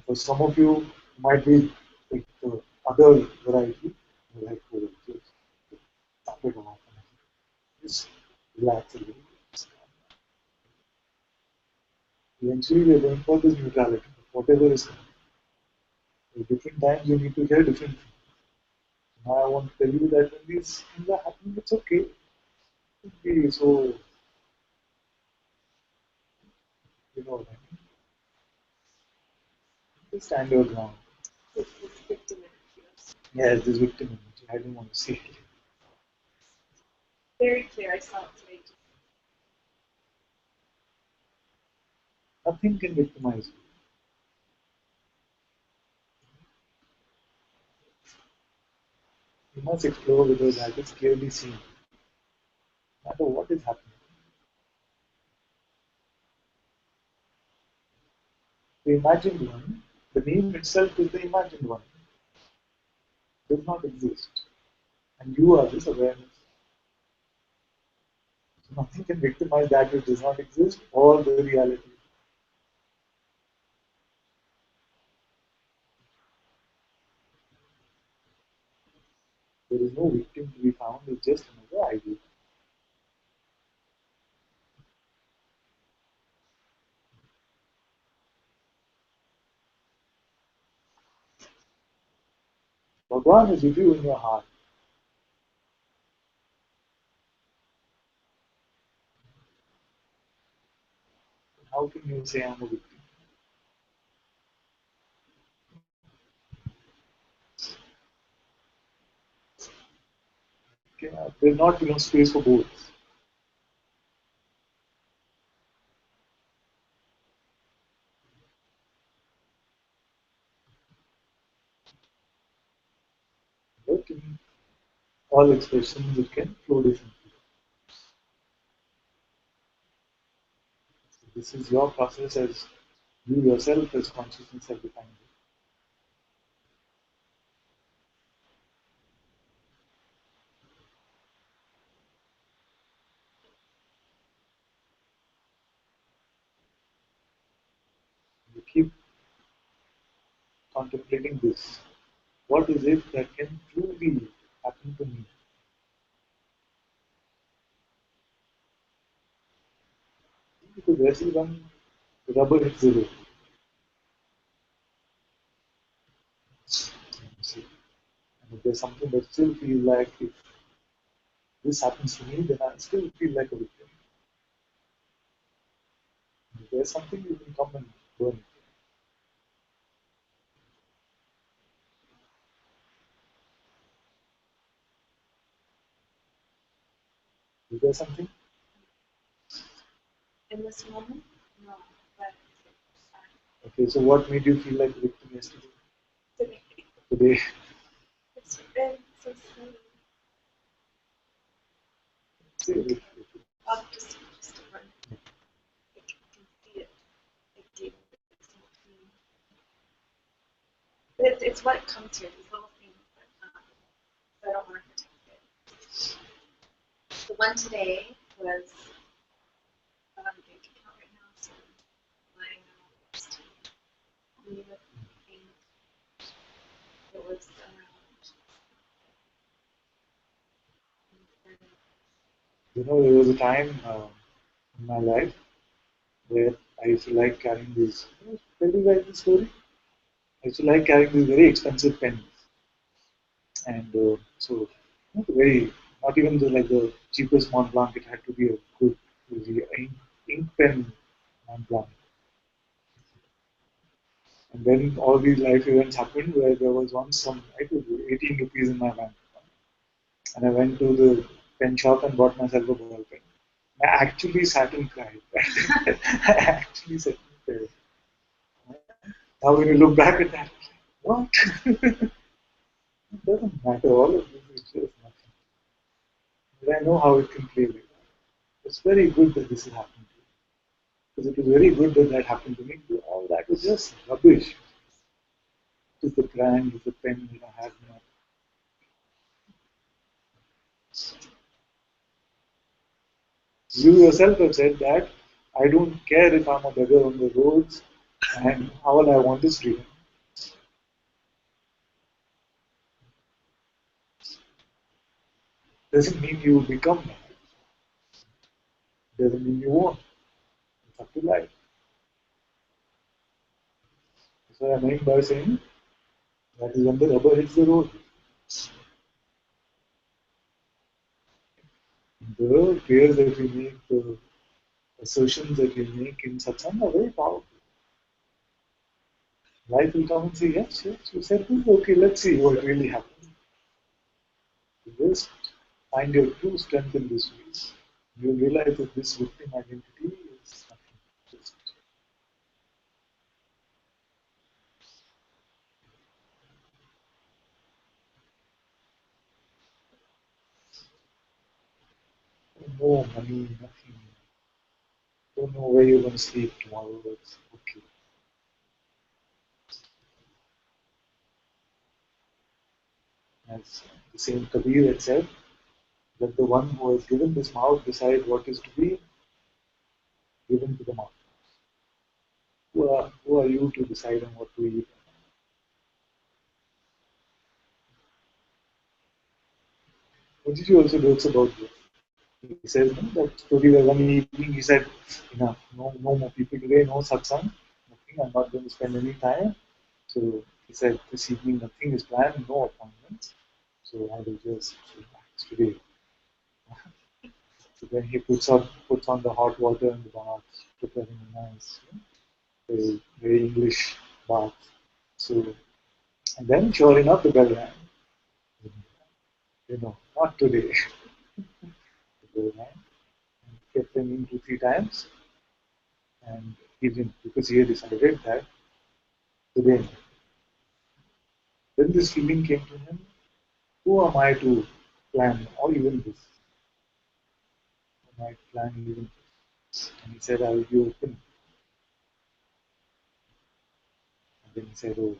Speaker 3: For some of you, might be like the other variety, like just tap it off and just relax a little. Eventually, we are going for this neutrality. Whatever is coming. At different times, you need to hear different things. Now, I want to tell you that when these things are happening, it's okay. Don't be so, what I mean. Just stand your ground. Yes, this victim image. I don't want to see it.
Speaker 5: Very clear. I saw it today.
Speaker 3: Nothing can victimize you. You must explore because that is clearly seen. No matter what is happening. The imagined one, the name itself is the imagined one, does not exist. And you are this awareness. So nothing can victimize that which does not exist or the reality. There is no victim to be found, it's just another idea. Bhagwan is with you in your heart. How can you say I'm a victim? Okay, there's not enough space for both. But in all expressions, it can flow differently. So this is your process as you yourself as consciousness have defined it. You keep contemplating this. What is it that can truly happen to me? Because that's when the rubber hits the road. See? And if there's something that still feel like if this happens to me, then I still feel like a victim. If there's something you can come and burn it. Is there something?
Speaker 5: In this moment, no, but
Speaker 3: Okay, so what made you feel like a victim yesterday?
Speaker 5: today,
Speaker 3: Today?
Speaker 5: it's been so silly.
Speaker 3: Say a victim.
Speaker 5: Just a run. I can see it. It gave me it's what comes here, these little things that I don't want to protect it. The one today was on the bank account right now, so I'm lying out just leave it and it was
Speaker 3: You know, there was a time in my life where I used to like carrying these. Tell you guys the story? I used to like carrying these very expensive pens, and so not very, not even the like the cheapest Mont Blanc. It had to be a good, really ink pen Mont Blanc. And then all these life events happened where there was once some, I think, 18 rupees in my bank account, and I went to the pen shop and bought myself a ball pen. I actually sat and cried. I actually sat and cried. Now when you look back at that, what? It doesn't matter. All of this is just nothing. But I know how it can play like that. It's very good that this has happened to you. Because it was very good that that happened to me. All that was just rubbish. Just the brand, just the pen that I have now. You yourself have said that I don't care if I'm a beggar on the roads and all I want is freedom. Doesn't mean you will become that. Doesn't mean you won't. It's up to life. That's what I mean by saying that is when the rubber hits the road. The prayers that we make, the assertions that we make in satsang are very powerful. Life will come and say, yes, yes, you said this, okay, let's see what really happened. You just find your true strength in this way. You realize that this victim identity is nothing. Just no money, nothing. Don't know where you're going to sleep tomorrow. It's okay. As the same Kabir had said, let the one who has given this mouth decide what is to be given to the mouth. Who are you to decide on what to eat? Gandhiji also jokes about this. He says no, that story where one evening he said, enough, no more people today, no satsang, nothing, I'm not going to spend any time. So he said, this evening nothing is planned, no appointments. So I will just relax today. So then he puts on the hot water in the bath, preparing a nice, very English bath. So and then sure enough the bell rang. Not today. The bell rang and kept ringing 2, 3 times and he didn't because he had decided that today. Then this feeling came to him, who am I to plan or even this? I might plan even this. And he said, I will be open. And then he said, oh,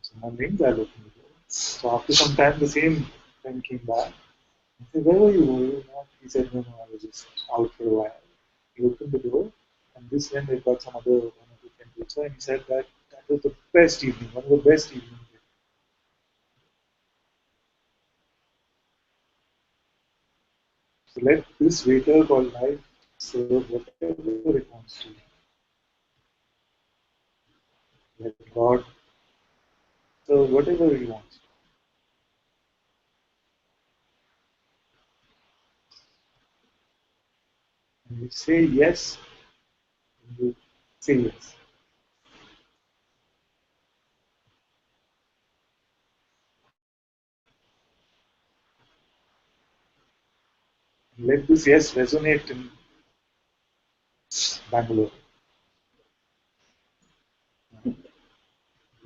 Speaker 3: someone rings, I'll open the door. So after some time, the same friend came back. I said, where were you? Were you not? He said, no, I was just out for a while. He opened the door, and this friend had got some other one of the friends also, and he said that that was the best evening, one of the best evenings. So let this waiter called life serve whatever it wants to. Let God serve whatever He wants. And you say yes, and you say yes. Let this yes resonate in Bangalore.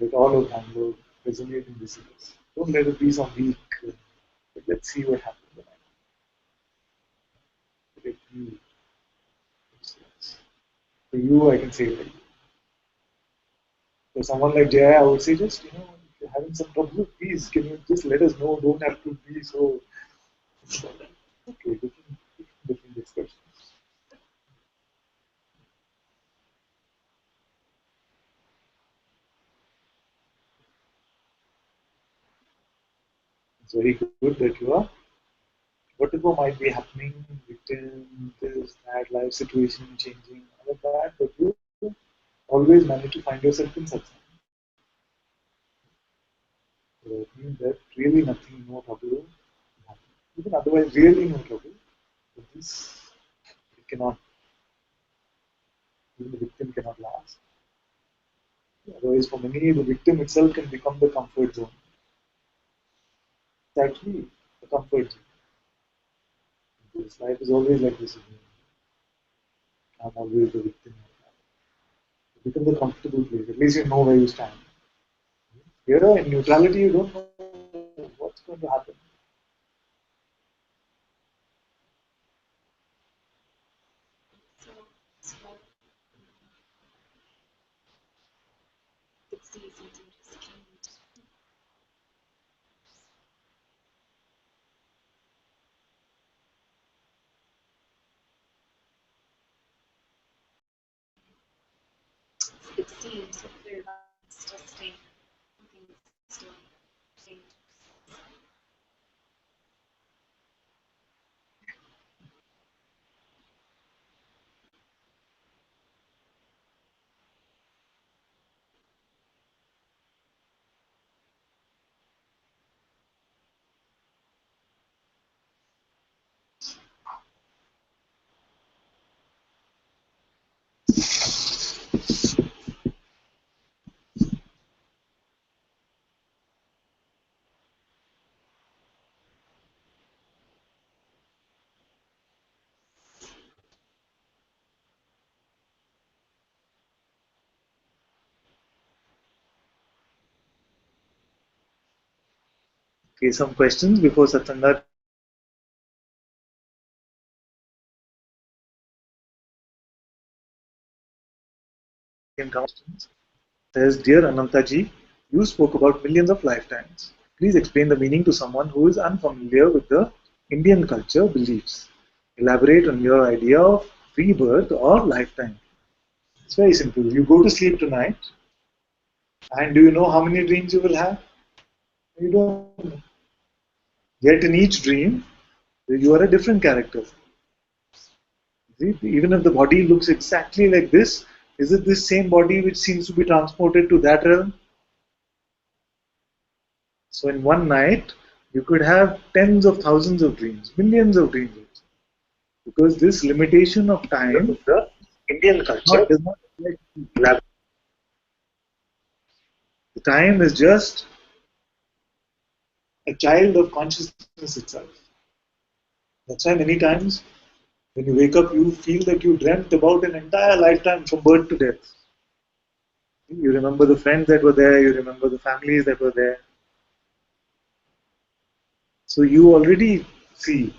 Speaker 3: Let all of Bangalore resonate in this yes. Don't let it be some weak. But let's see what happens. Let you. For you, I can say like. For someone like Jaya, I would say just if you're having some trouble, please can you just let us know? Don't have to be so. Okay, different discussion. It's very good that you are. Whatever might be happening, victim, this, that, life situation changing, all of that, but you always manage to find yourself in Satsang. So it means that really nothing, no trouble happen. Even otherwise, really no trouble. But this, it cannot, even the victim cannot last. Otherwise, for many, the victim itself can become the comfort zone. It's actually a comfort zone. This life is always like this. I'm always the victim. It becomes a comfortable place. At least you know where you stand. Here in neutrality, you don't know what's going to happen.
Speaker 5: So, it's about 60s and just can't. It seems so clear that it's still staying. Something is still staying.
Speaker 3: Okay, some questions before Satsanga can come. Says, Dear Ananta ji, you spoke about millions of lifetimes. Please explain the meaning to someone who is unfamiliar with the Indian culture beliefs. Elaborate on your idea of rebirth or lifetime. It's very simple. You go to sleep tonight, and do you know how many dreams you will have? You don't know. Yet in each dream, you are a different character. See, even if the body looks exactly like this, is it this same body which seems to be transported to that realm? So in one night, you could have tens of thousands of dreams, millions of dreams. Because this limitation of time, the Indian culture does not reflect. The time is just a child of consciousness itself. That's why many times when you wake up, you feel that you dreamt about an entire lifetime from birth to death. You remember the friends that were there, you remember the families that were there. So you already see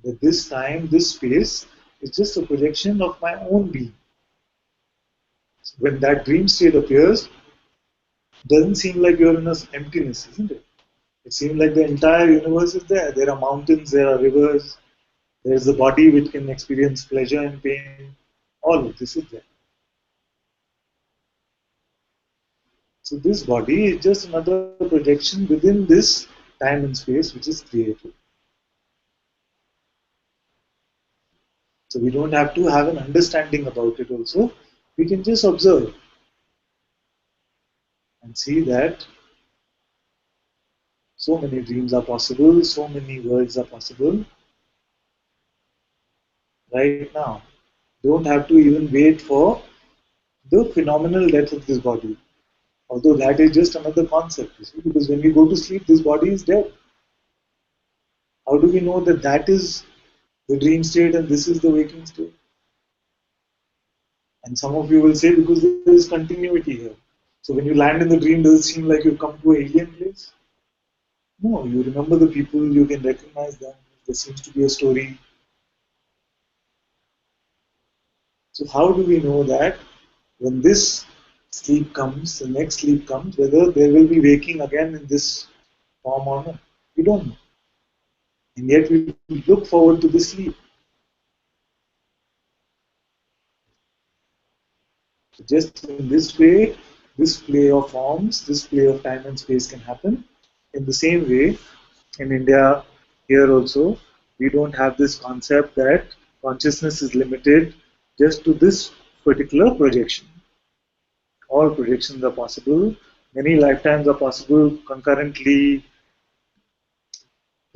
Speaker 3: that this time, this space is just a projection of my own being. So when that dream state appears, it doesn't seem like you're in an emptiness, isn't it? It seems like the entire universe is there. There are mountains, there are rivers, there's the body which can experience pleasure and pain. All of this is there. So this body is just another projection within this time and space which is created. So we don't have to have an understanding about it also. We can just observe and see that so many dreams are possible, so many worlds are possible right now. Don't have to even wait for the phenomenal death of this body. Although that is just another concept, you see, because when we go to sleep, this body is dead. How do we know that that is the dream state and this is the waking state? And some of you will say, because there is continuity here. So when you land in the dream, does it seem like you've come to an alien place? No, you remember the people, you can recognize them. There seems to be a story. So how do we know that when this sleep comes, the next sleep comes, whether they will be waking again in this form or not? We don't know. And yet we look forward to the sleep. So just in this way, this play of forms, this play of time and space can happen. In the same way, in India, here also, we don't have this concept that consciousness is limited just to this particular projection. All projections are possible. Many lifetimes are possible concurrently,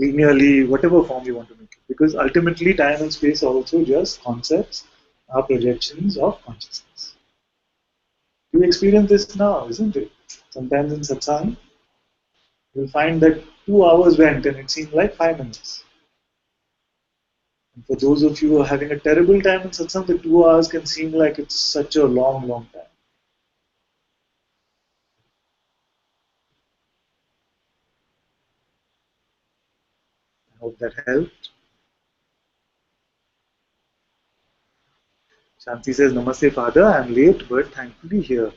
Speaker 3: linearly, whatever form you want to make it. Because ultimately, time and space are also just concepts, are projections of consciousness. You experience this now, isn't it? Sometimes in Satsang, you'll find that 2 hours went and it seemed like 5 minutes. And for those of you who are having a terrible time in Satsang, the 2 hours can seem like it's such a long, long time. I hope that helped. Shanti says, Namaste, Father. I'm late, but thankfully here.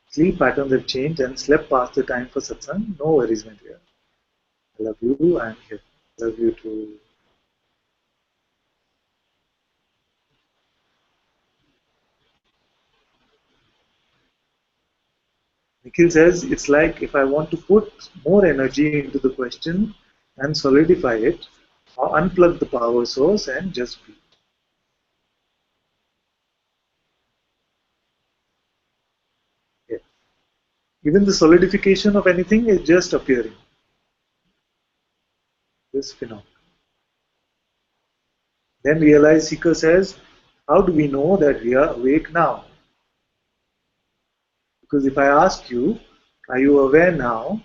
Speaker 3: Sleep patterns have changed and slept past the time for satsang. No worries, my dear. I love you. I'm here. Love you too. Nikhil says, it's like if I want to put more energy into the question and solidify it, or unplug the power source and just be. Yeah. Even the solidification of anything is just appearing. This phenomenon. Then realize seeker says, how do we know that we are awake now? Because if I ask you, are you aware now?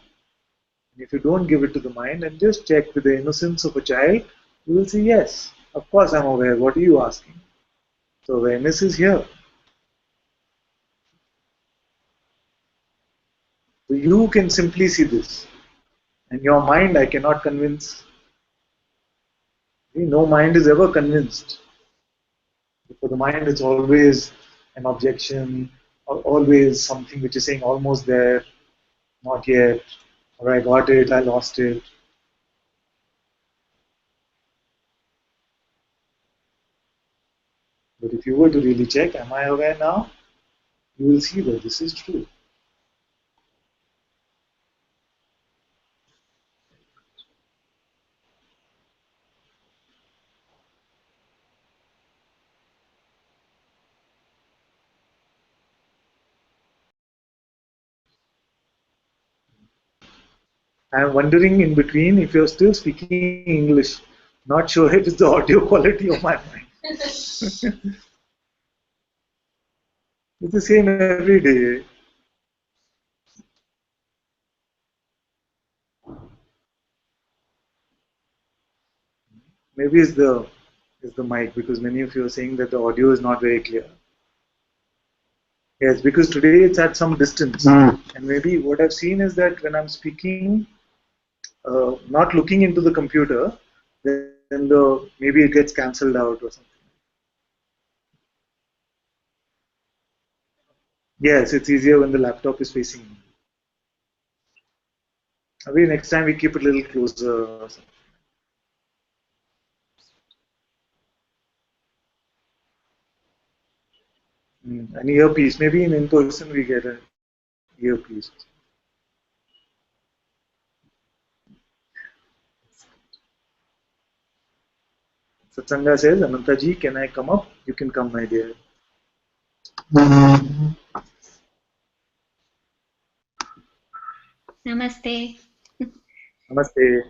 Speaker 3: And if you don't give it to the mind and just check with the innocence of a child, you will say, yes, of course I'm aware. What are you asking? So awareness is here. So you can simply see this. And your mind I cannot convince. No mind is ever convinced. For the mind it's always an objection, or always something which is saying almost there, not yet, or I got it, I lost it. But if you were to really check, am I aware now? You will see that this is true. I am wondering in between if you're still speaking English. Not sure if it's the audio quality of my mind. It's the same every day. Maybe it's the mic, because many of you are saying that the audio is not very clear. Yes, because today it's at some distance. And maybe what I've seen is that when I'm speaking, not looking into the computer, then maybe it gets cancelled out or something. Yes, it's easier when the laptop is facing me. Maybe next time we keep it a little closer or something. An earpiece. Maybe in person we get an earpiece. Satsanga says, Ananta ji, can I come up? You can come, my dear.
Speaker 5: Namaste.
Speaker 3: Namaste.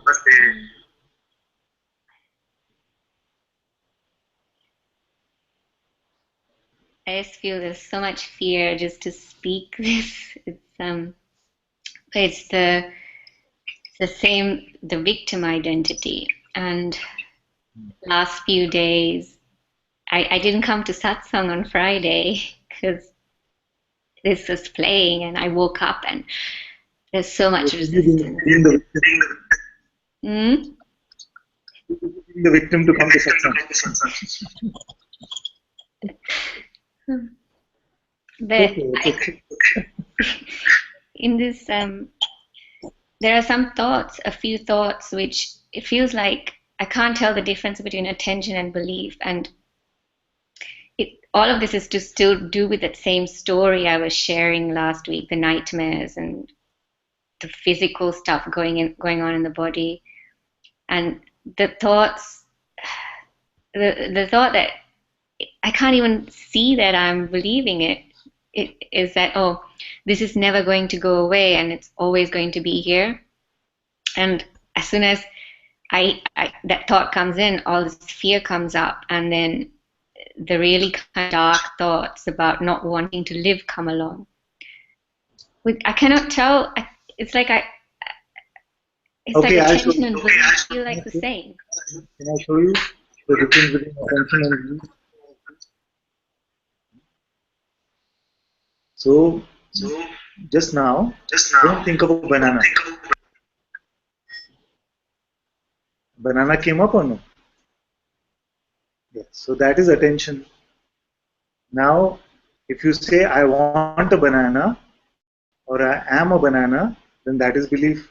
Speaker 5: I just feel there's so much fear just to speak this. It's the same, the victim identity. And last few days, I didn't come to satsang on Friday because this was playing, and I woke up and there's so much resistance.
Speaker 3: Being the
Speaker 5: Hmm?
Speaker 3: victim to come to satsang.
Speaker 5: But
Speaker 3: Okay.
Speaker 5: in this, there are some thoughts, a few thoughts, which it feels like I can't tell the difference between attention and belief. And all of this is to still do with that same story I was sharing last week, the nightmares and the physical stuff going on in the body. And the thoughts, the thought that I can't even see that I'm believing it is that, oh, this is never going to go away and it's always going to be here. And as soon as that thought comes in, all this fear comes up, and then the really kind of dark thoughts about not wanting to live come along. I cannot tell. It's like attention and belief feel like the same.
Speaker 3: Can I show you the difference between attention and belief? So just now, don't think of a banana. Banana came up or no? Yes. So that is attention. Now, if you say, I want a banana, or I am a banana, then that is belief.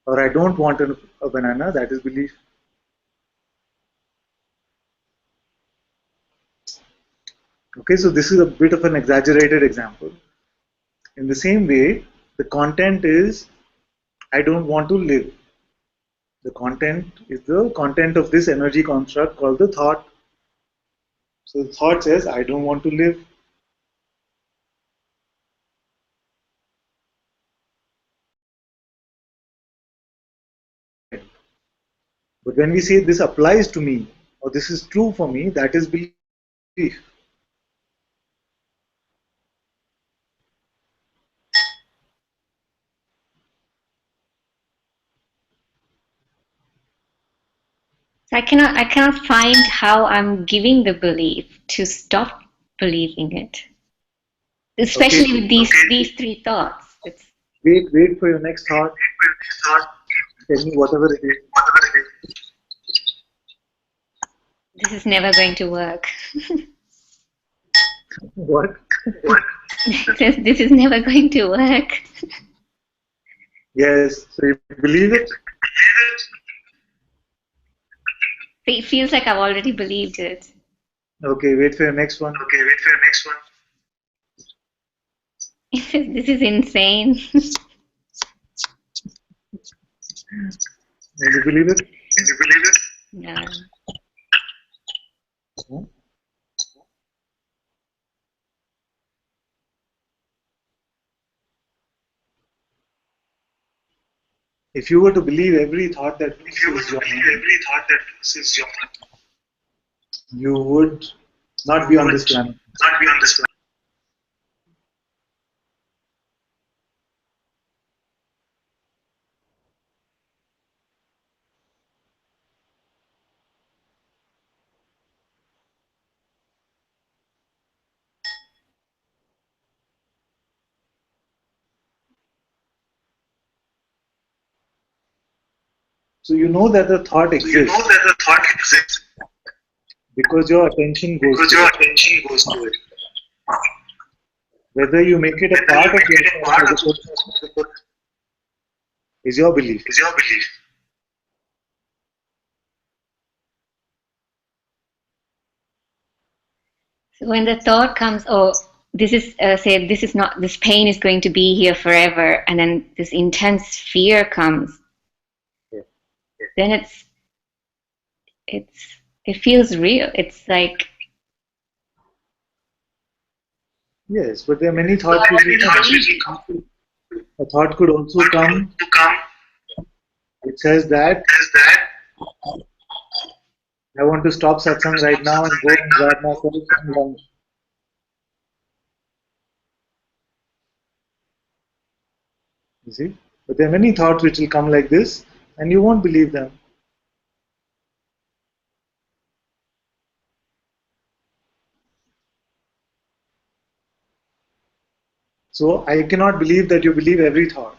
Speaker 3: Or I don't want a banana, that is belief. Okay, so this is a bit of an exaggerated example. In the same way, the content is, I don't want to live. The content is the content of this energy construct called the thought. So the thought says, I don't want to live. But when we say this applies to me, or this is true for me, that is belief.
Speaker 5: So I cannot find how I'm giving the belief to stop believing it. Especially with these three thoughts.
Speaker 3: Wait for your next thought. Tell me whatever it is.
Speaker 5: This is never going to work.
Speaker 3: What?
Speaker 5: This is never going to work.
Speaker 3: Yes. So you believe it?
Speaker 5: It feels like I've already believed it.
Speaker 3: Okay, wait for your next one.
Speaker 5: This is insane.
Speaker 3: Can you believe it?
Speaker 5: No.
Speaker 3: If you were to believe every thought that crosses your mind, you would not be on this planet. So you know that the thought exists because your attention goes to it. Whether you make it a part of yourself is your belief.
Speaker 5: So when the thought comes, oh, this is say this pain is going to be here forever, and then this intense fear comes, then it's
Speaker 6: it feels real. It's like,
Speaker 3: Yes, but there are many thoughts which will come. A thought could also come which says that I want to stop satsang right now and go and grab myself some lunch. You see? But there are many thoughts which will come like this and you won't believe them. So I cannot believe that you believe every thought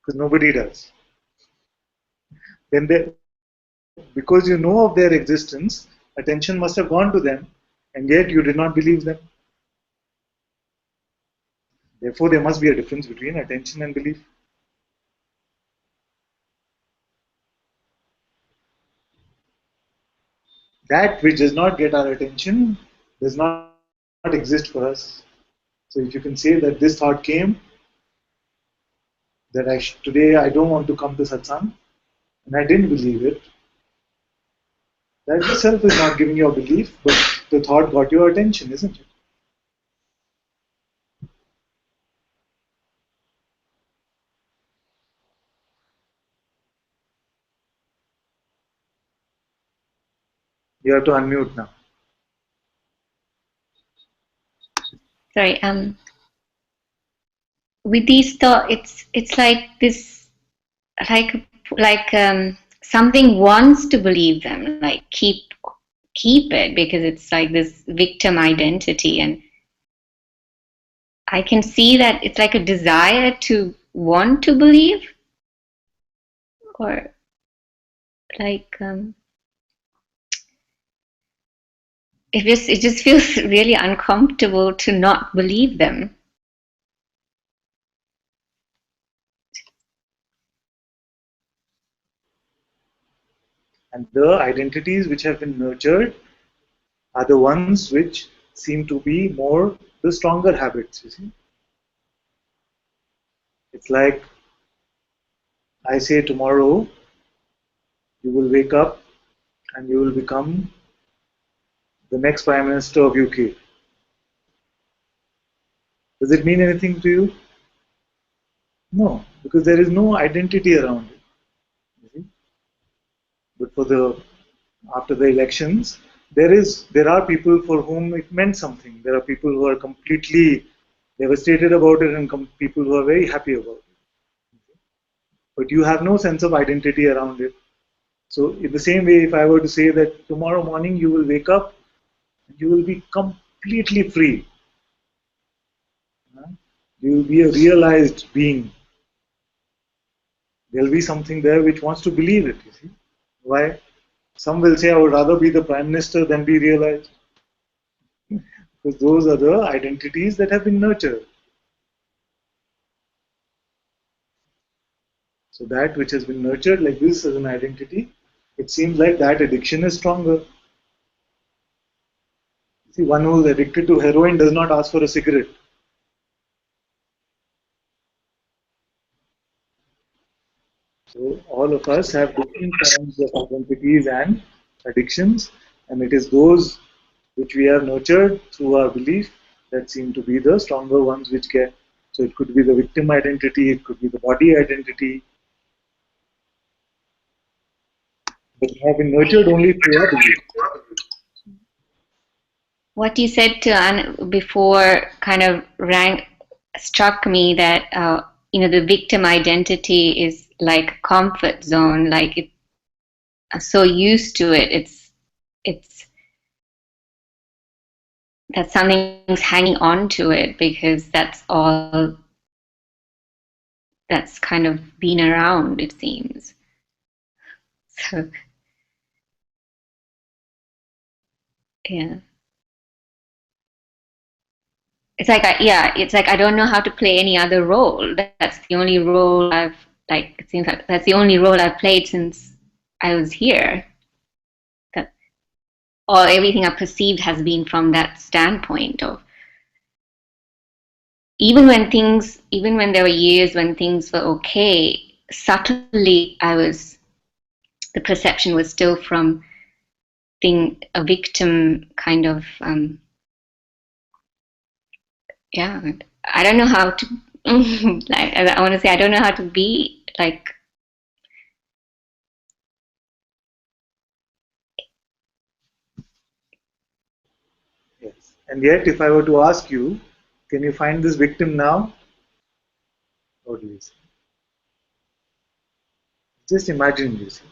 Speaker 3: because nobody does. Then because you know of their existence, attention must have gone to them and yet you did not believe them. Therefore, there must be a difference between attention and belief. That which does not get our attention does not exist for us. So if you can say that this thought came, that today I don't want to come to satsang, and I didn't believe it, that itself is not giving you a belief, but the thought got your attention, isn't it? You have to unmute now.
Speaker 6: sorry, with these thoughts, it's like this, like something wants to believe them, like keep it, because it's like this victim identity, and I can see that it's like a desire to want to believe, or like it just feels really uncomfortable to not believe them.
Speaker 3: And the identities which have been nurtured are the ones which seem to be more the stronger habits, you see. It's like I say tomorrow, you will wake up and you will become the next Prime Minister of UK. Does it mean anything to you? No, because there is no identity around it. You see? But after the elections, there are people for whom it meant something. There are people who are completely devastated about it and people who are very happy about it. But you have no sense of identity around it. So in the same way, if I were to say that tomorrow morning you will wake up and you will be completely free, you will be a realized being. There will be something there which wants to believe it, you see. Why? Some will say, I would rather be the Prime Minister than be realized. Because those are the identities that have been nurtured. So that which has been nurtured like this as an identity, it seems like that addiction is stronger. See, one who is addicted to heroin does not ask for a cigarette. So all of us have different kinds of identities and addictions, and it is those which we have nurtured through our belief that seem to be the stronger ones which get. So it could be the victim identity, it could be the body identity, but have been nurtured only through our belief.
Speaker 6: What you said to Ann before kind of struck me, that the victim identity is like a comfort zone, like it so used to it, it's that something's hanging on to it because that's all that's kind of been around, it seems. So yeah, it's like I don't know how to play any other role. That's the only role it seems like that's the only role I've played since I was here. Or everything I've perceived has been from that standpoint of even when there were years when things were okay, subtly the perception was still from thing, a victim kind of, yeah, I don't know how to, like, I want to say, I don't know how to be like,
Speaker 3: Yes. And yet, if I were to ask you, can you find this victim now? What do you say? Just imagine this.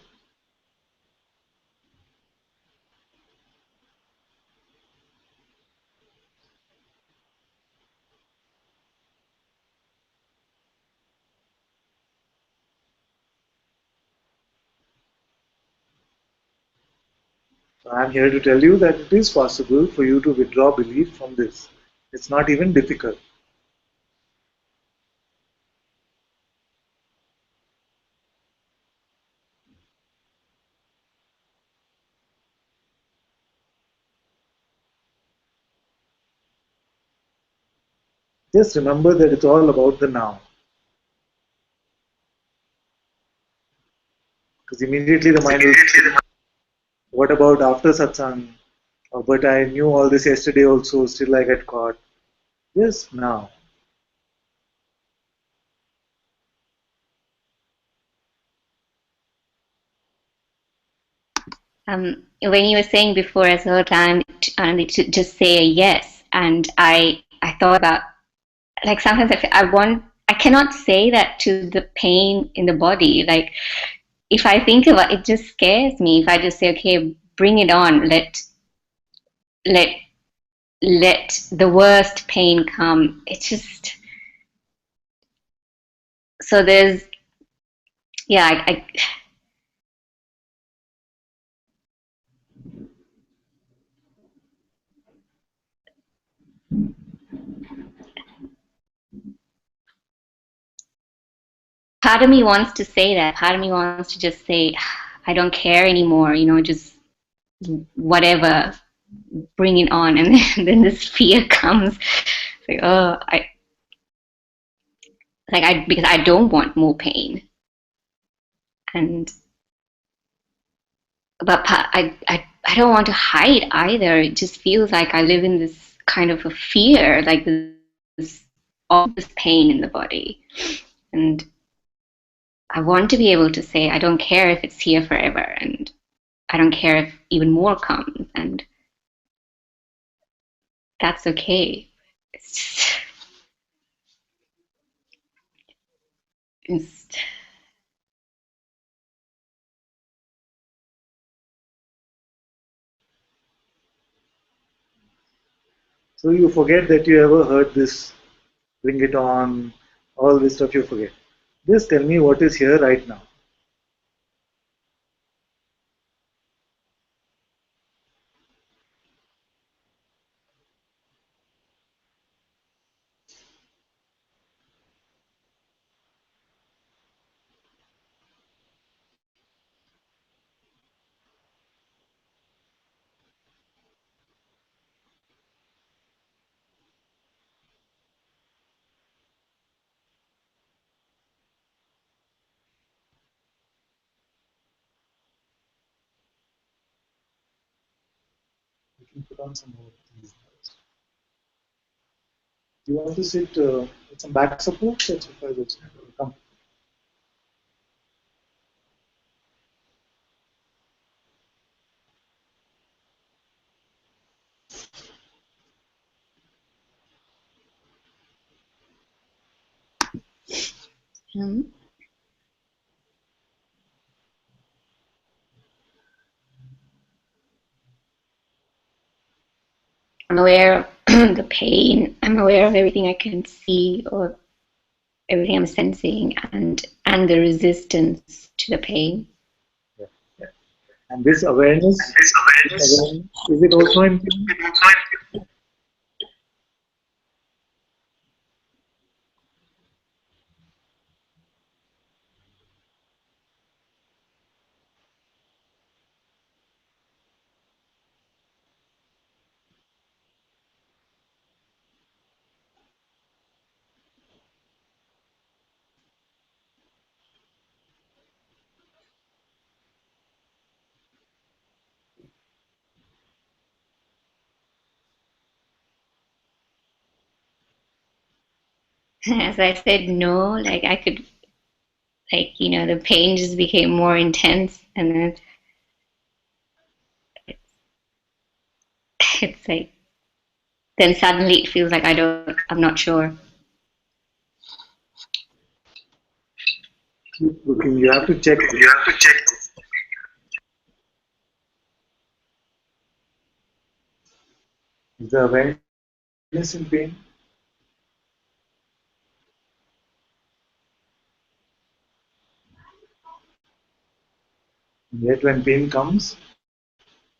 Speaker 3: So I'm here to tell you that it is possible for you to withdraw belief from this. It's not even difficult. Just remember that it's all about the now. Because immediately the mind will say, what about after satsang? Oh, but I knew all this yesterday also, still I get caught. Yes, now.
Speaker 6: when you were saying before as well, time to just say a yes, and I thought about, like, sometimes I cannot say that to the pain in the body. Like, if I think about it, just scares me. If I just say, okay, bring it on, let let the worst pain come. It's just, so there's, yeah, part of me wants to say that. Part of me wants to just say, I don't care anymore. Just whatever, bring it on. And then this fear comes. It's like, oh, because I don't want more pain. And but I don't want to hide either. It just feels like I live in this kind of a fear, like all this pain in the body. And I want to be able to say, I don't care if it's here forever, and I don't care if even more comes, and that's okay. It's just, it's,
Speaker 3: So you forget that you ever heard this, bring it on, all this stuff you forget. Just tell me what is here right now. You can put on some more things. Do you want to sit with some back support? That's what I would say. Come.
Speaker 6: I'm aware of the pain. I'm aware of everything I can see, or everything I'm sensing, and the resistance to the pain.
Speaker 3: Yeah. Yeah. And this awareness, is it also in pain?
Speaker 6: As I said no, like I could, like, the pain just became more intense, and then it's like, then suddenly it feels like I'm not sure.
Speaker 3: Keep looking. You have to check this. Is the awareness in pain? And yet when pain comes,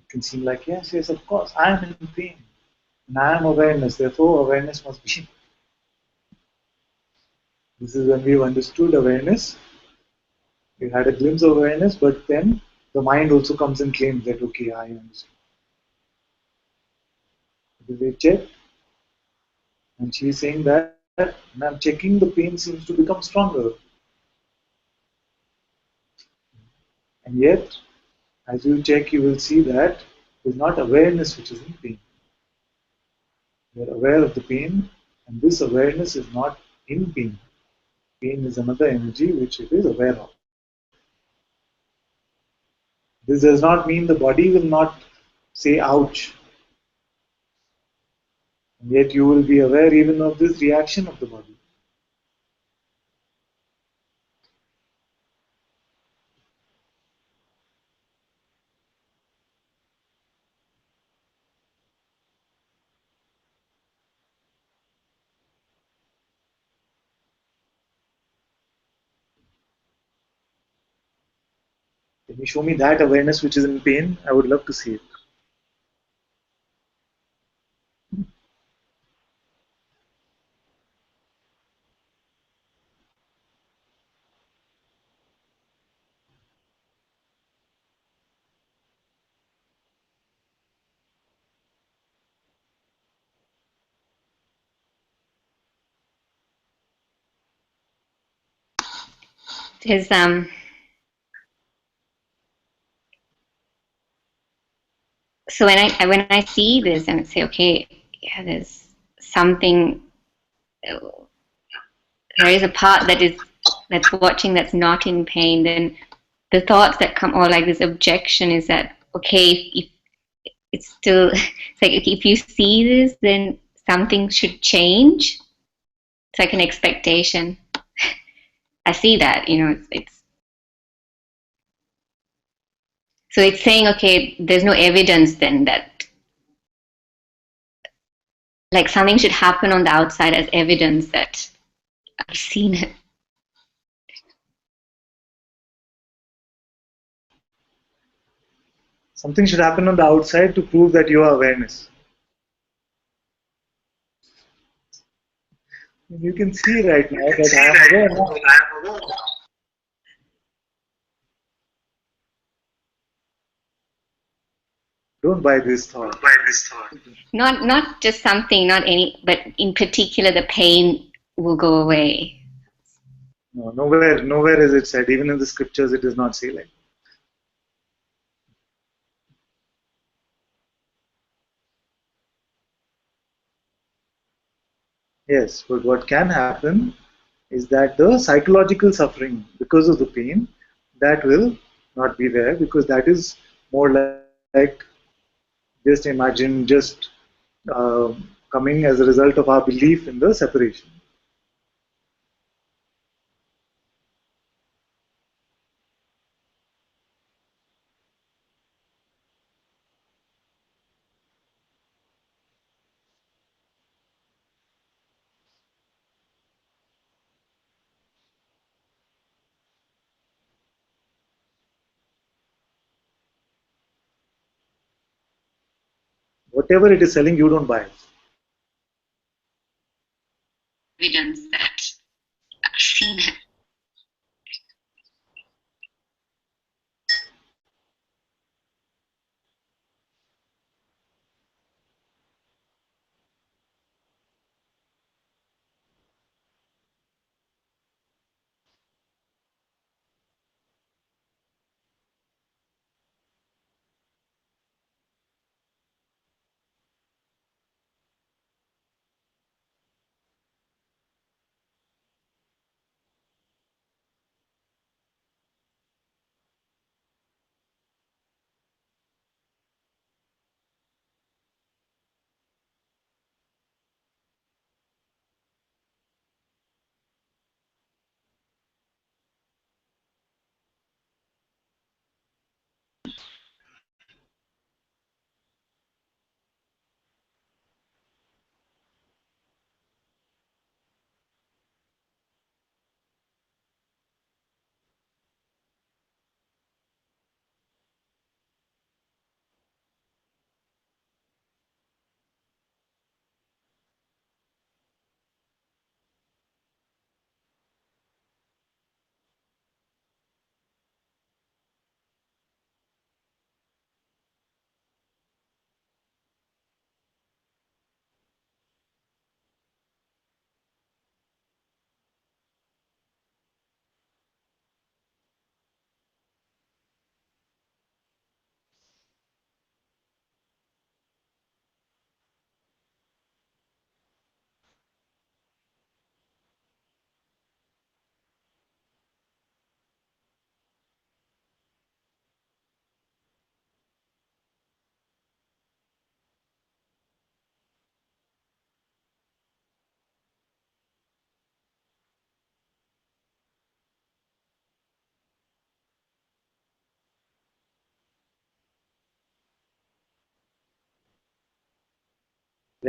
Speaker 3: it can seem like, yes, yes, of course, I am in pain. And I am awareness, therefore awareness must be. This is when we've understood awareness. We had a glimpse of awareness, but then the mind also comes and claims that, okay, I understand. We check, and she's saying that, and I'm checking, the pain seems to become stronger. And yet, as you check, you will see that it is not awareness which is in pain. You are aware of the pain, and this awareness is not in pain. Pain is another energy which it is aware of. This does not mean the body will not say ouch, and yet you will be aware even of this reaction of the body. Can you show me that awareness which is in pain? I would love to see it.
Speaker 6: There's So when I see this and say, okay, yeah, there's something, there is a part that's watching that's not in pain, then the thoughts that come, or like this objection, is that, okay, if it's still, it's like, if you see this, then something should change. It's like an expectation. I see that, it's so it's saying, okay, there's no evidence then that, like, something should happen on the outside as evidence that I've seen it.
Speaker 3: Something should happen on the outside to prove that you are awareness. You can see right now that I am aware. Don't buy this thought.
Speaker 6: Not just something, not any, but in particular, the pain will go away.
Speaker 3: No, nowhere is it said. Even in the scriptures, it does not say like. Yes, but what can happen is that the psychological suffering because of the pain, that will not be there, because that is more like, just imagine, just uh, coming as a result of our belief in the separation. Whatever it is selling, you don't buy it.
Speaker 6: Evidence that I've seen it.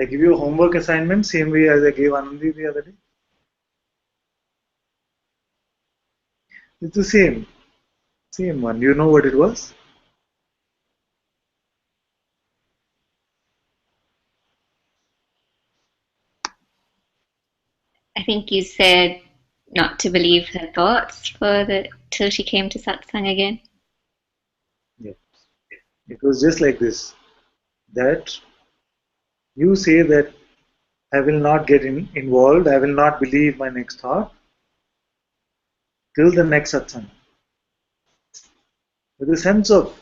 Speaker 3: I give you a homework assignment, same way as I gave Anandi the other day? It's the same one. You know what it was?
Speaker 6: I think you said not to believe her thoughts for the till she came to satsang again.
Speaker 3: Yeah. It was just like this, that you say that I will not get involved, I will not believe my next thought till the next satsang. With a sense of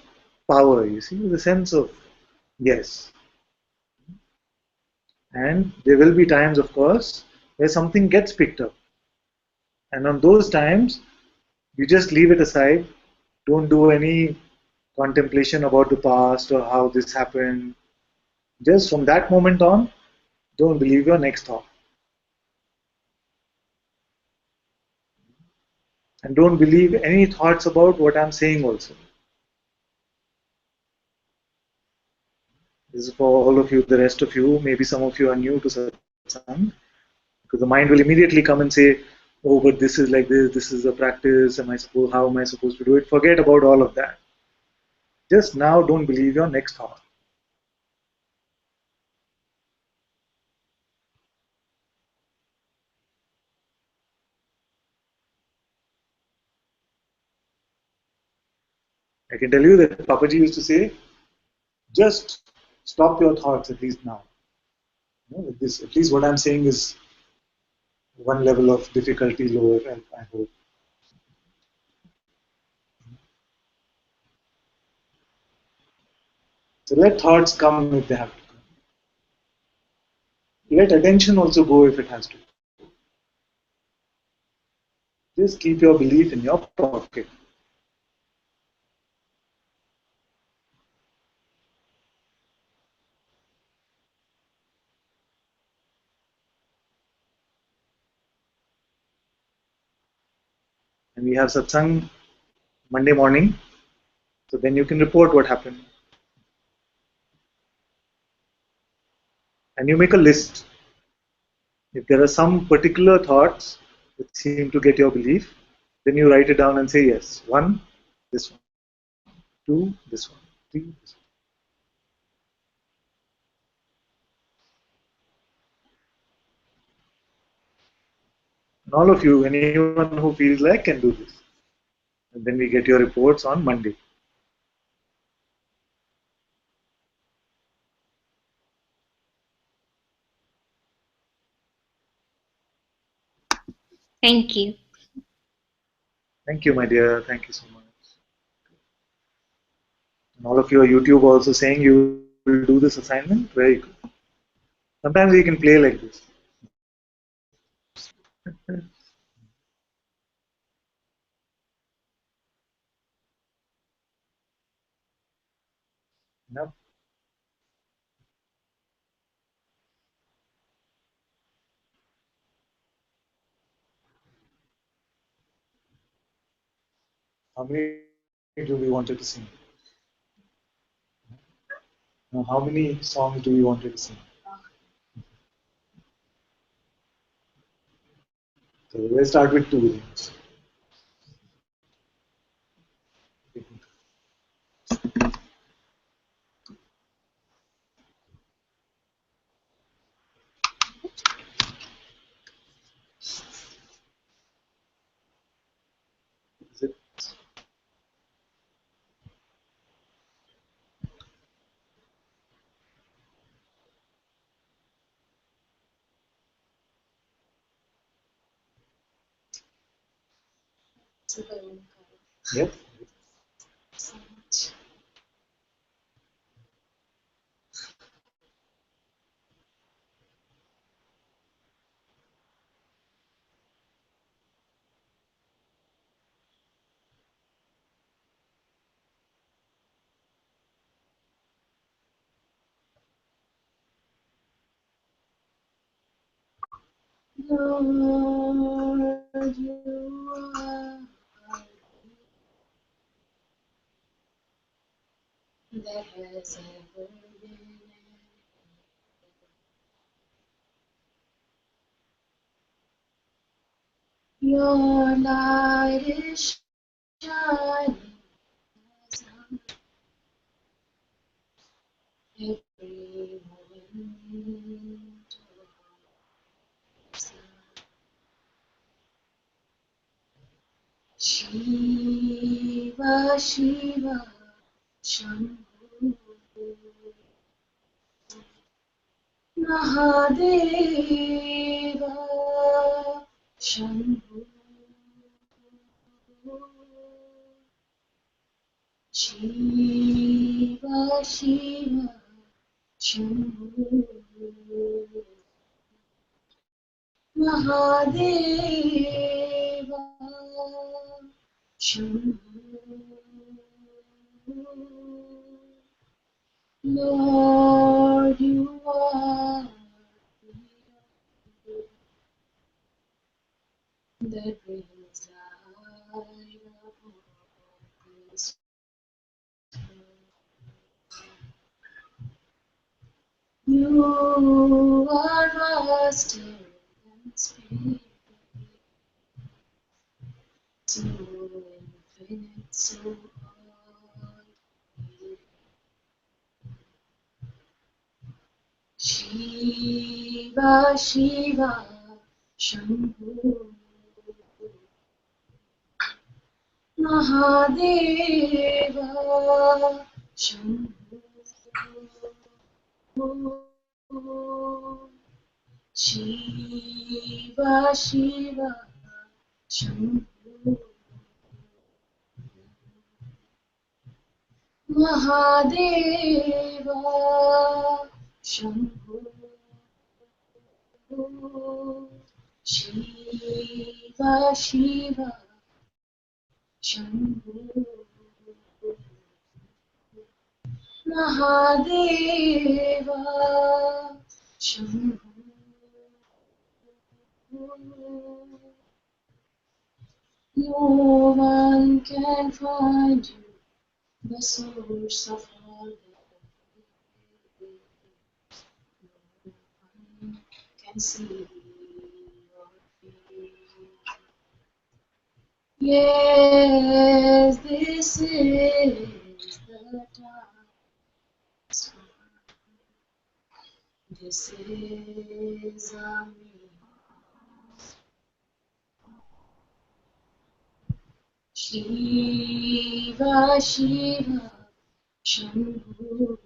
Speaker 3: power, you see, with a sense of yes. And there will be times, of course, where something gets picked up. And on those times, you just leave it aside. Don't do any contemplation about the past or how this happened. Just from that moment on, don't believe your next thought. And don't believe any thoughts about what I'm saying also. This is for all of you, the rest of you. Maybe some of you are new to satsang, because the mind will immediately come and say, oh, but this is like this is a practice, how am I supposed to do it? Forget about all of that. Just now don't believe your next thought. I can tell you that Papaji used to say, just stop your thoughts at least now. Like this, at least what I'm saying is one level of difficulty lower, I hope. So let thoughts come if they have to come. Let attention also go if it has to. Just keep your belief in your pocket. And we have satsang Monday morning, so then you can report what happened. And you make a list. If there are some particular thoughts that seem to get your belief, then you write it down and say, yes, one, this one, two, this one, three, this one. And all of you, anyone who feels like, can do this. And then we get your reports on Monday.
Speaker 6: Thank you.
Speaker 3: Thank you, my dear. Thank you so much. And all of you are YouTube also saying you will do this assignment. Very good. Sometimes we can play like this. No? How many do we wanted to sing? Now, how many songs do we wanted to sing? So let's start with two. Is it? Yep.
Speaker 1: So much. Lord, you are that has ever been.
Speaker 5: Your light is shining as every moment of Shiva, Shiva, Shambhu, Mahadeva, Shambhu, Shiva, Shiva, Shambhu, Mahadeva, Shambhu. Lord, you are that brings light upon this world. You are vaster than space, so infinite, so wide. Shiva, Shiva, Shambhu, Mahadeva, Shambhu, Shiva, Shiva, Shambhu, Mahadeva, Shambhu, Shiva, Shiva, Shambhu, Mahadeva, Shambhu. No one can find you, the source of all that. No one can see or feel. Yes, this is the time. This is a me. Shiva, Shiva, Shambhu,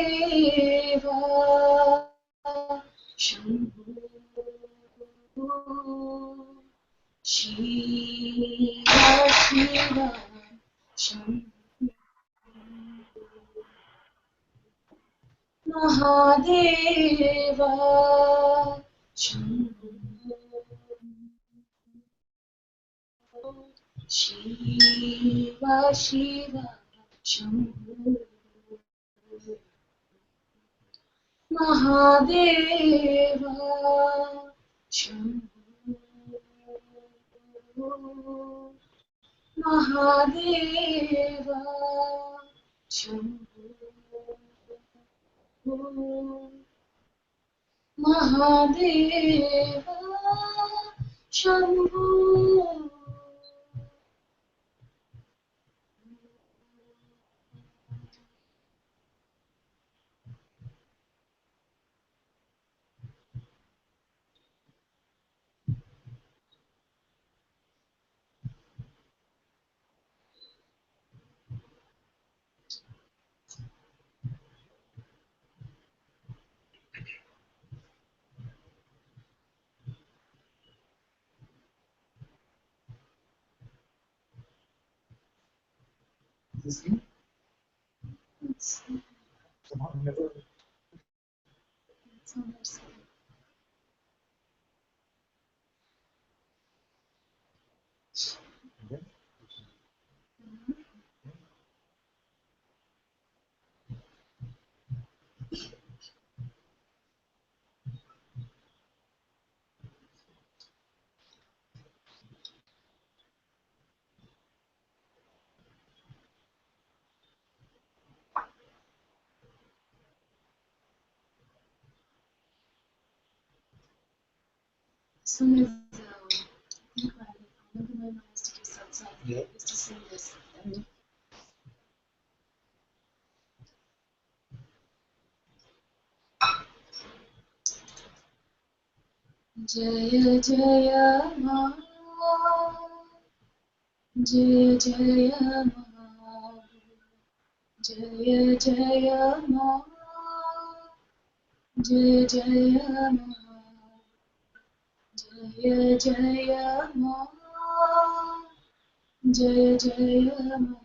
Speaker 5: Mahadeva, Shambhu, Shiva, Shiva, Shambhu, Mahadeva, Shambhu, Shiva, Shiva, Shambhu, Mahadeva, Shambhu, Mahadeva, Shambhu, Mahadeva, Shambhu.
Speaker 3: This thing,
Speaker 5: It's
Speaker 3: somehow never.
Speaker 5: on their side.
Speaker 3: Okay.
Speaker 5: As soon as I think when Ananda has to do Satsang,
Speaker 3: Yeah.
Speaker 5: used to sing this. And Jaya Jaya Ma, Jaya Jaya Ma, Jaya Jaya Ma, Jaya Jaya Ma, Jaya Jaya Ma, Jaya Jaya Ma,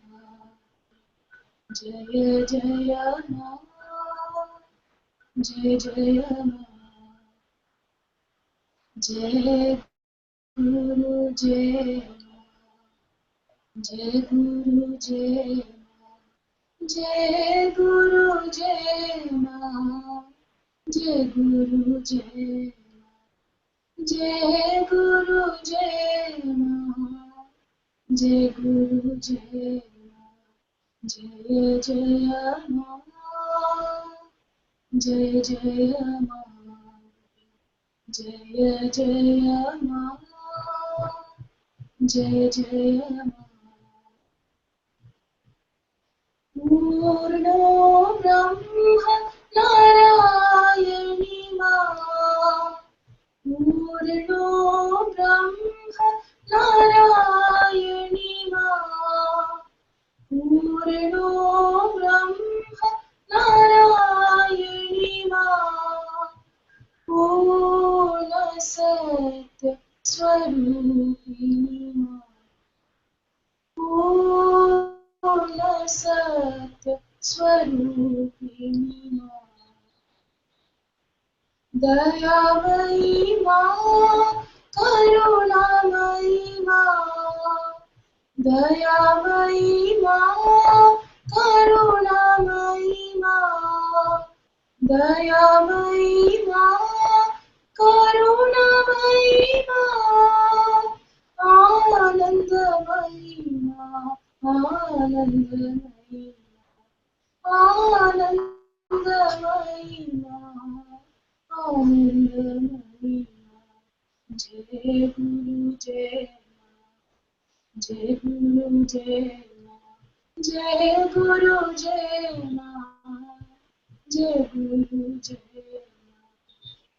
Speaker 5: Jaya Jaya Ma, Jaya Jaya Ma, Jai Guru Jai Ma, Jai Guru Jai Ma, Jai Guru Jai Ma, Jai Guru Jai Ma, Jai Guru Jai Ma, Jai Guru Jai Ma, Jaya Jaya Ma, Jaya Jaya Ma, Jaya Jaya Ma, Jaya Jaya Ma. Purno Brahma Narayani Ma, Purno Brahma Narayani Ma, Purno Brahma Narayani Ma, Purna Satya Swarupini Ma, Purna Satya Swarupini Ma, Dayamayi Ma, Karunamayi Ma, Dayamayi Ma, Karunamayi Ma, Dayamayi Ma, Karunamayi Ma, Anandamayi Ma, Anandamayi Ma, Anandamayi Ma, Anandamayi Ma, Jai Guru Jai Ma, Jai Guru Jai Ma, Jai Guru Jai Ma, Jai Guru Jai Ma,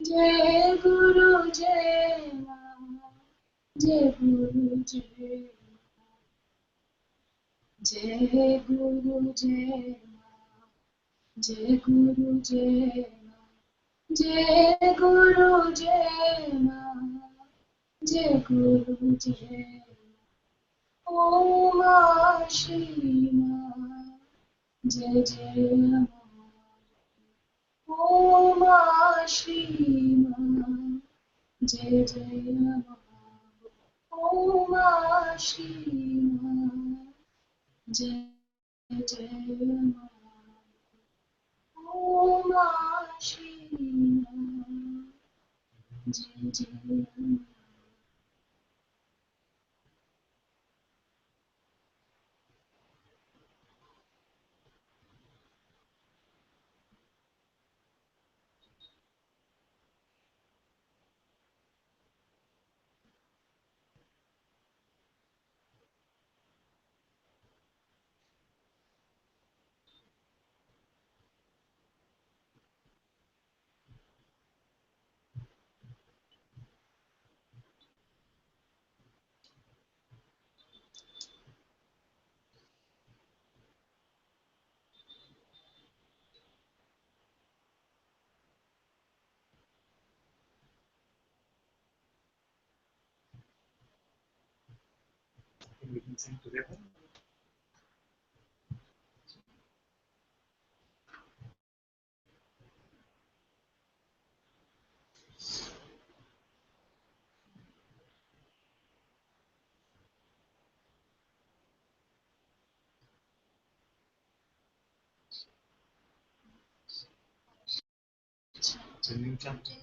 Speaker 5: Jai Guru Jai Ma, Jai Guru Jai Ma, Jai Guru Jai Ma, Jai Guru Jai Ma, Jai Guru Jai Ma, Jai Guru Jai Ma, Om Shri Ma, Jai Jai Ma, Om Shri Ma, Jai Jai Ma, Om Shri Ma, Jai Jai Ma, Om Shri Ma, Jai Jai Ma.
Speaker 3: We can sing together. It's a new chapter.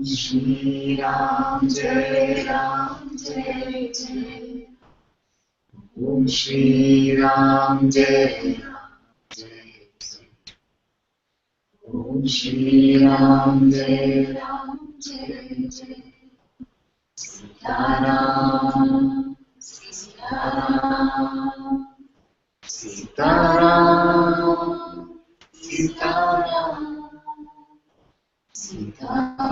Speaker 1: Shri Ram Jai Ram Jai Jai,
Speaker 7: Om Shri Ram Jai Jai Jai. Om Shri Ram Jai Ram Jai Jai. Sitaram, Sitaram, Sitaram, Sitaram, Sitaram,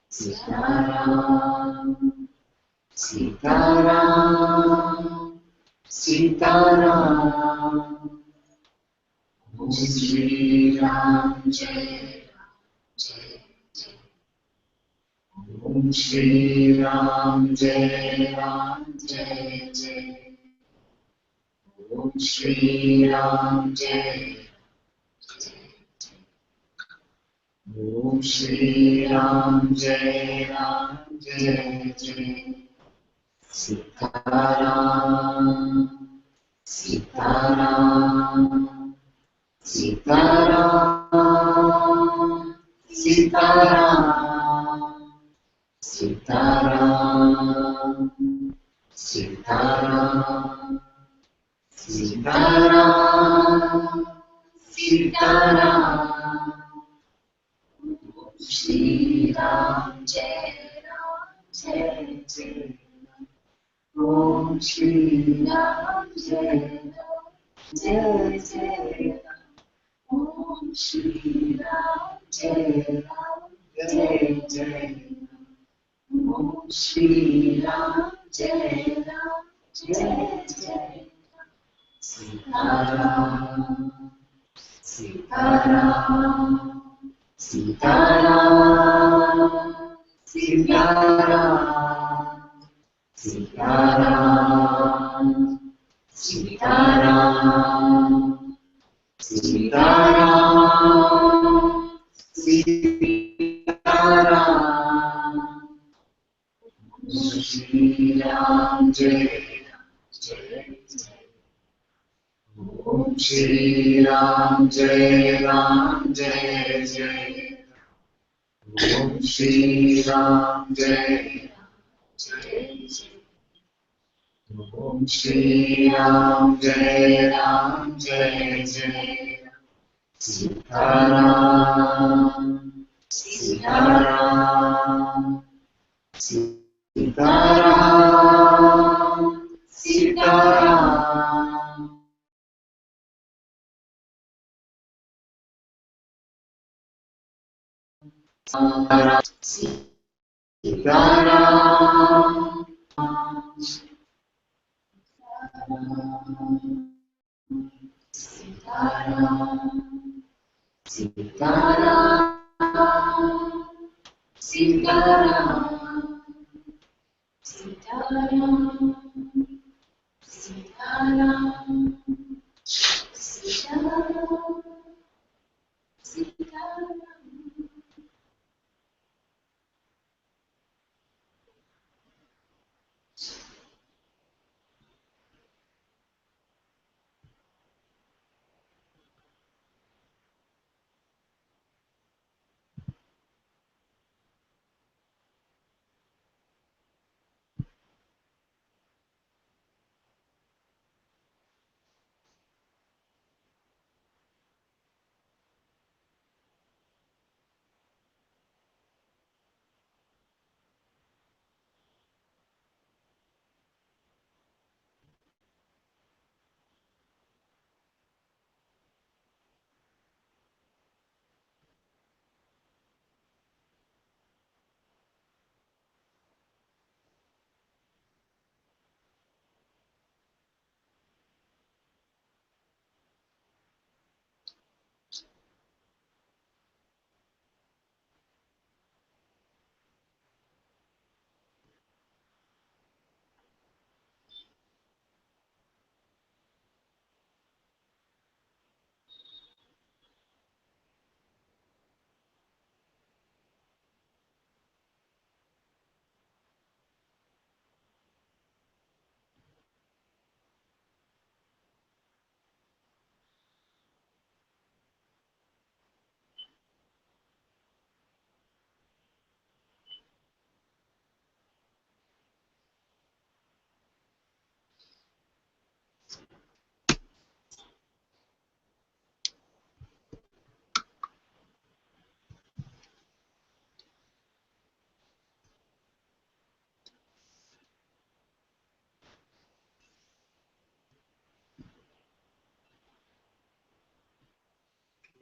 Speaker 7: Sitaram, Sitaram, Sitaram. Om Shri Ram Jai Jai Jai. Om Shri Ram Jai Ram Jai Jai. Om Shri Ram Jai Jai Jai. Om Shri Ram Jai Ram Jai Jai. Sitaram, Sitaram, Sitaram, Sitaram, Sitaram, Sitaram, Sitaram, Sitaram. Shri Ram Jai Ram Jai Jai. Om Shri Ram Jai Ram Jai Jai. Om Shri Ram Jai Ram Jai Jai. Om Shri Ram Jai Ram Jai Jai. Sitaram, Sitaram, Sitaram, Sitaram, Sitaram, Sitaram, Sitaram, Sitaram. Shri Ram Jai Jai Jai. Om Shri Ram Jai Ram Jai Jai. Om Shri Ram Jai Jai Jai. Om Shri Ram Jai Ram Jai Jai. Sitaram, Sitaram, Sitaram, Sitaram. Sitaram, Sitaram, Sitaram, Sitaram, Sitaram, Sitaram, Sitaram, Sitaram.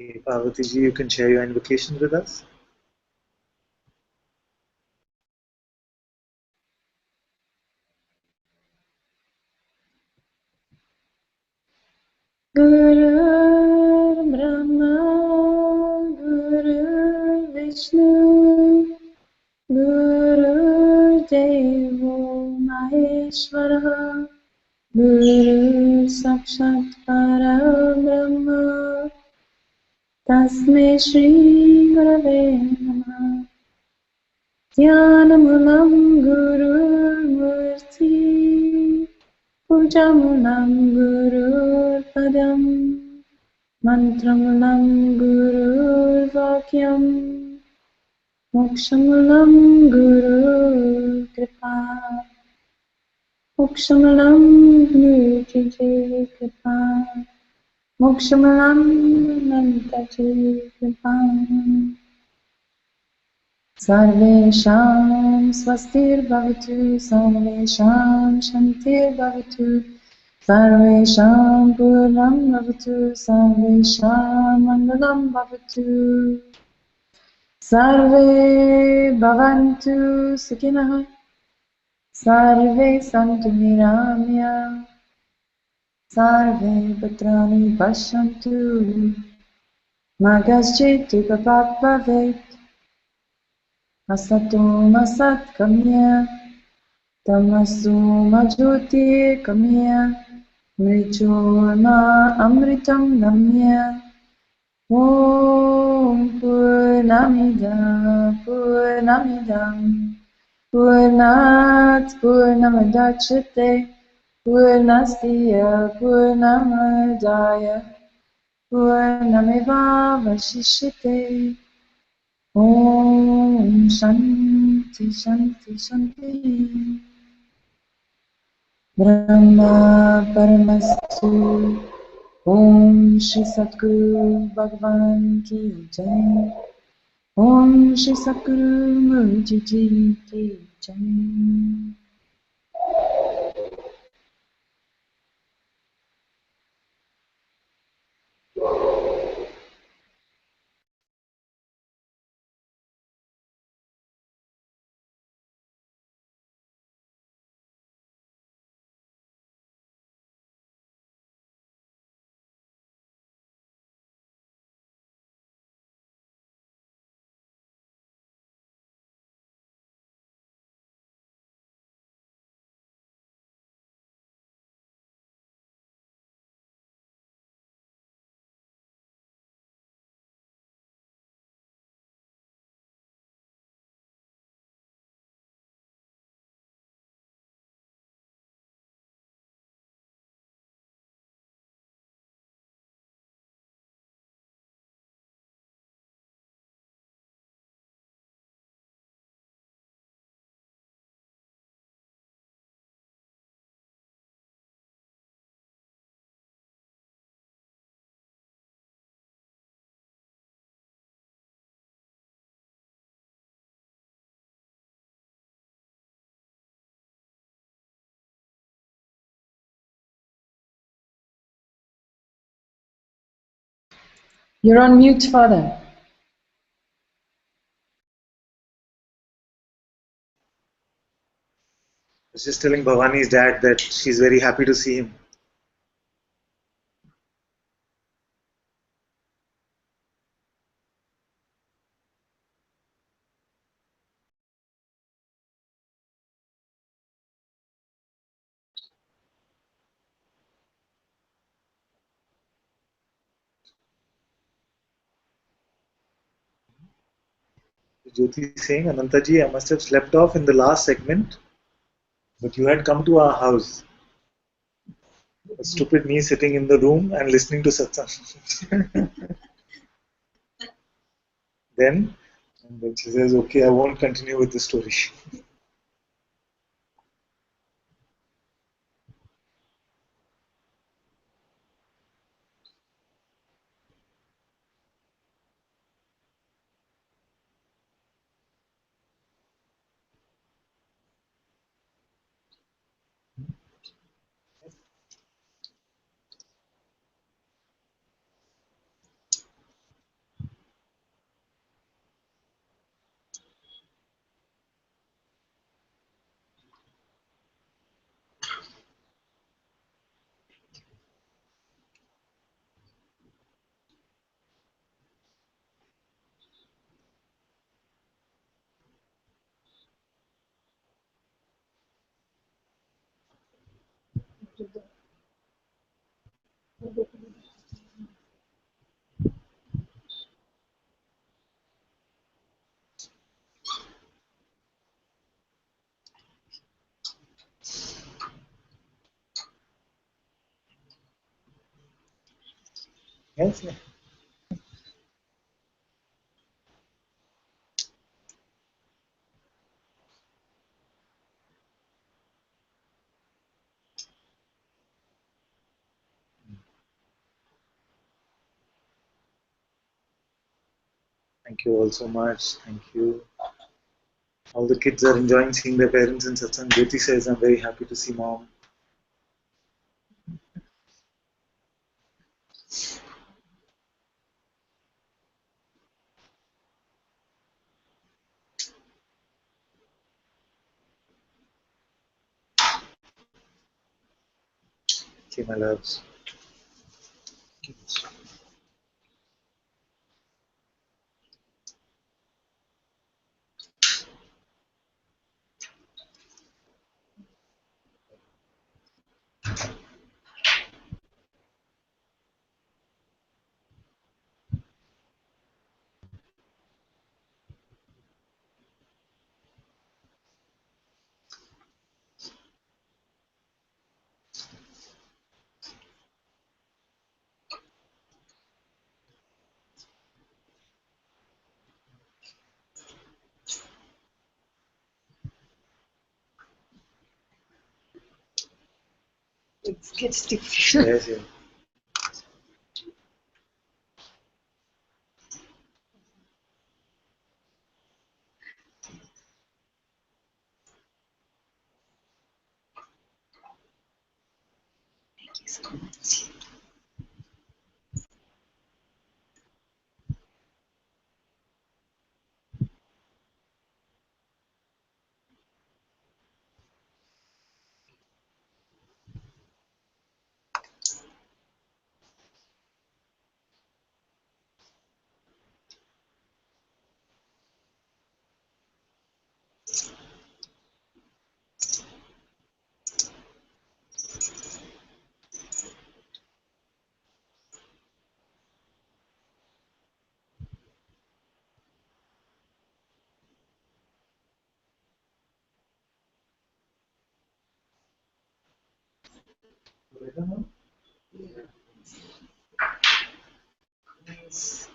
Speaker 3: Okay, Parvati ji, you can share your invocations with us.
Speaker 2: Guru Brahma, Guru Vishnu, Guru Devo Maheshwara, Guru Sakshat Parabrahma, Tasmai Shri Gurave Namah. Dhyanamalam Guru Murti, Pujamulam Guru Padam, Mantramulam Guru Vakyam, Mokshamulam Guru Kripa, Mokshamulam Guru Kripa, Mokshamulam Ananta Kripa. Sarvesham swastir bhavatu, sarvesham shantir bhavatu, sarvesham purnam bhavatu, sarvesham mangalam bhavatu, sarve bhavantu sukhinah, sarve santu niramya, sarve bhadrani pashantu, magaschit upapat bhavet, asato masat kamya. Tamasu majoti kamya, mrichurma amritam namya. Om Purnamida Purnamidam Purnat Purnamadachate Purnasya Purnamadaya Purnameva Vashishyate. Om Shanti Shanti Shanti. Brahma Paramastu. Om Shri Satguru Bhagavan Ki Jai. Om Shri Satguru Murti Ji Ki Jai. You're on mute, Father.
Speaker 3: I was just telling Bhavani's dad that she's very happy to see him. Jyoti is saying, Anantaji, I must have slept off in the last segment, but you had come to our house. A stupid me sitting in the room and listening to satsang. then, and then she says, okay, I won't continue with the story. Yes, yeah. Thank you all so much. Thank you. All the kids are enjoying seeing their parents in satsang. Jyoti says, I'm very happy to see mom. Okay, my loves.
Speaker 1: It gets difficult.
Speaker 3: Yes, yes.
Speaker 1: Thank you so much. Nice.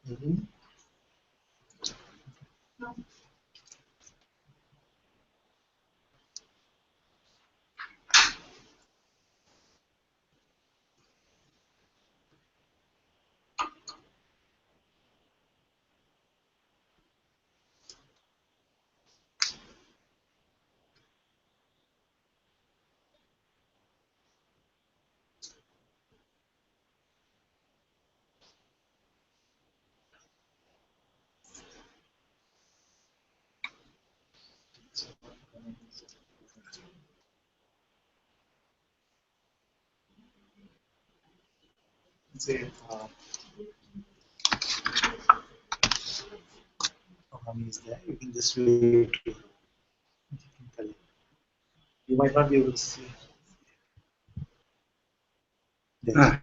Speaker 3: Mhm. Say, mommy is there. You can just wave to her. You can tell her. You might not be able to see her. There.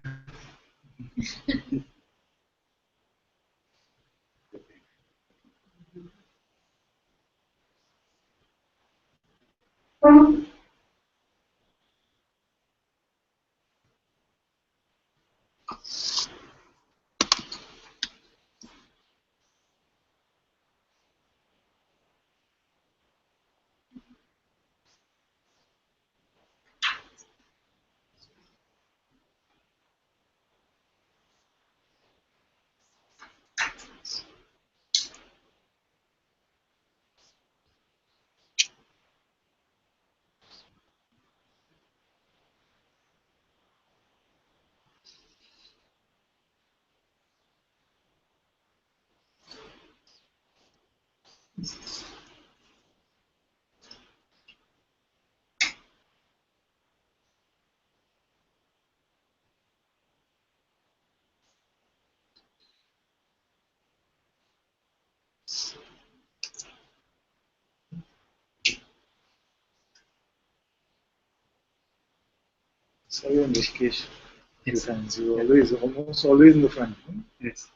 Speaker 3: Saw you in Rishikesh a few times. You were always, almost always in the front. Hmm?
Speaker 4: Yes.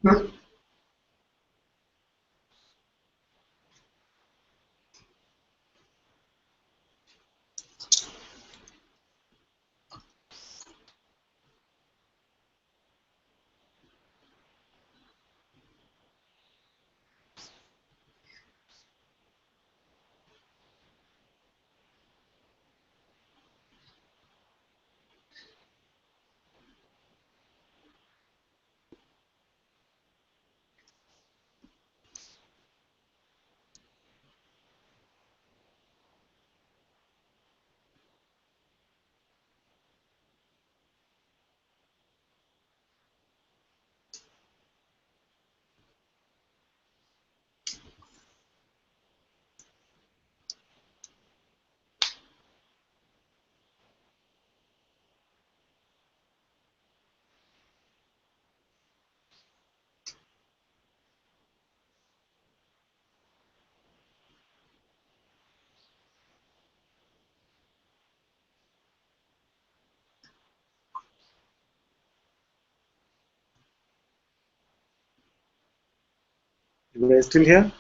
Speaker 3: You guys still here?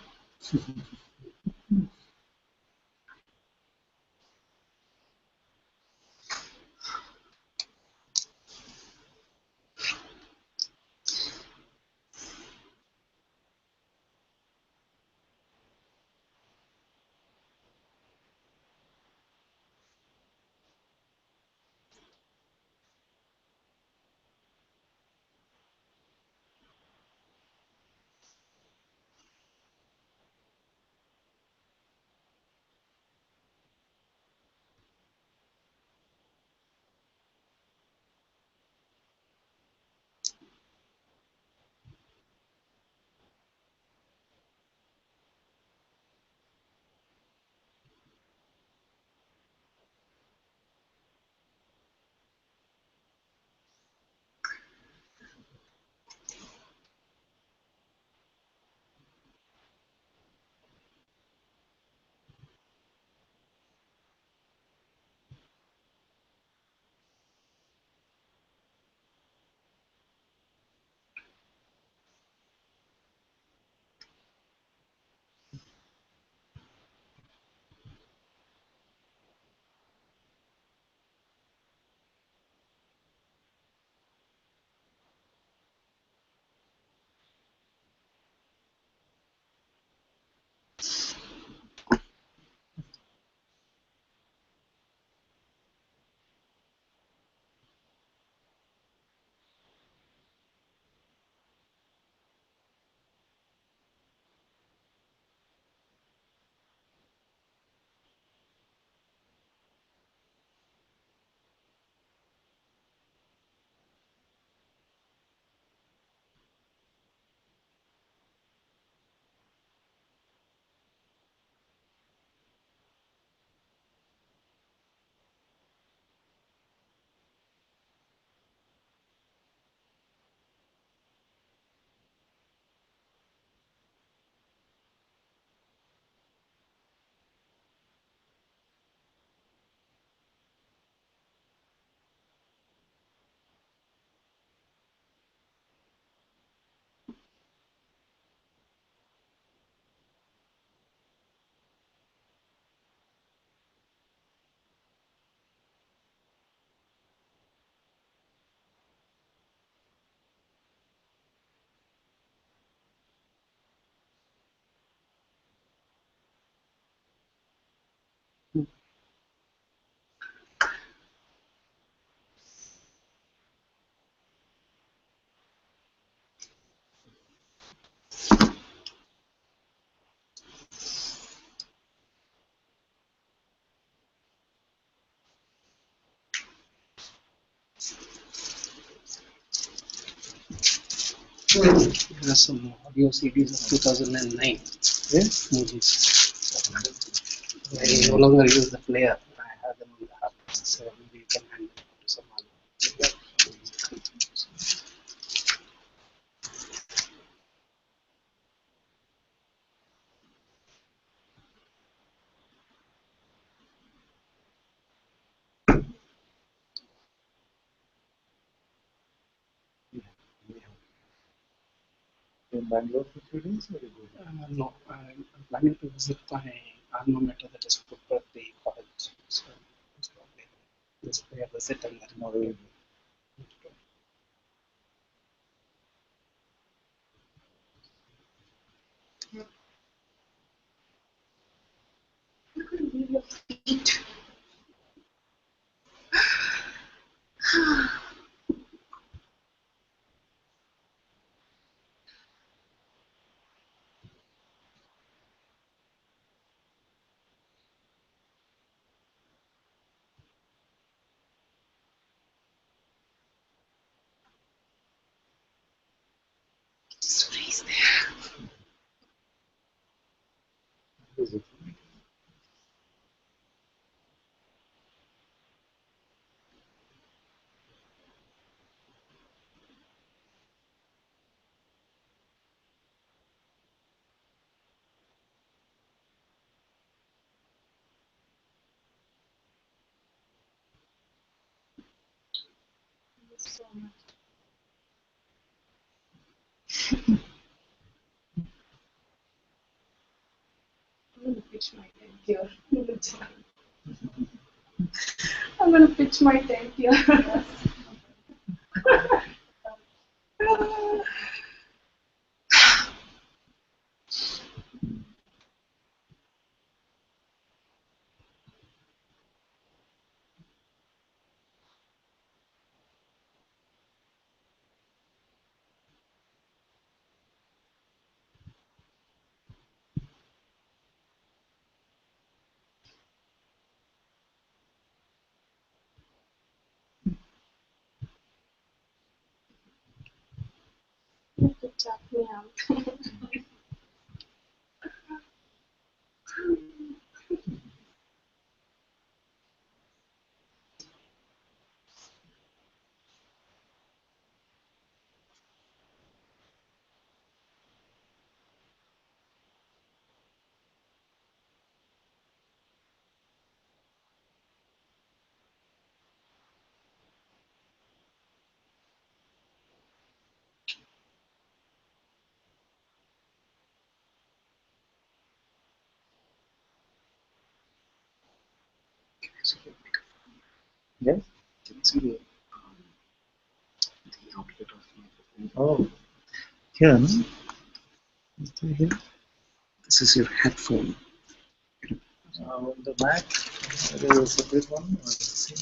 Speaker 8: There are some audio CDs of 2009 movies. I no longer use the player. I have them on the hub, so maybe you can hand them to someone.
Speaker 3: In Bangalore for a few days or you go?
Speaker 8: No, I'm planning to visit my alma mater, that is Puttaparthi College. So it's probably just pay a visit and then
Speaker 3: No, really.
Speaker 5: You could leave your feet. Just freeze there.
Speaker 3: Is it?
Speaker 5: So much. I'm gonna pitch my tent here. I'm gonna pitch my tent here. You could tap me out.
Speaker 3: Yes?
Speaker 8: can you see the outlet of my
Speaker 3: Oh, here, no? Is there here?
Speaker 8: This is your headphone.
Speaker 3: On the back, there is a separate one. Or the same?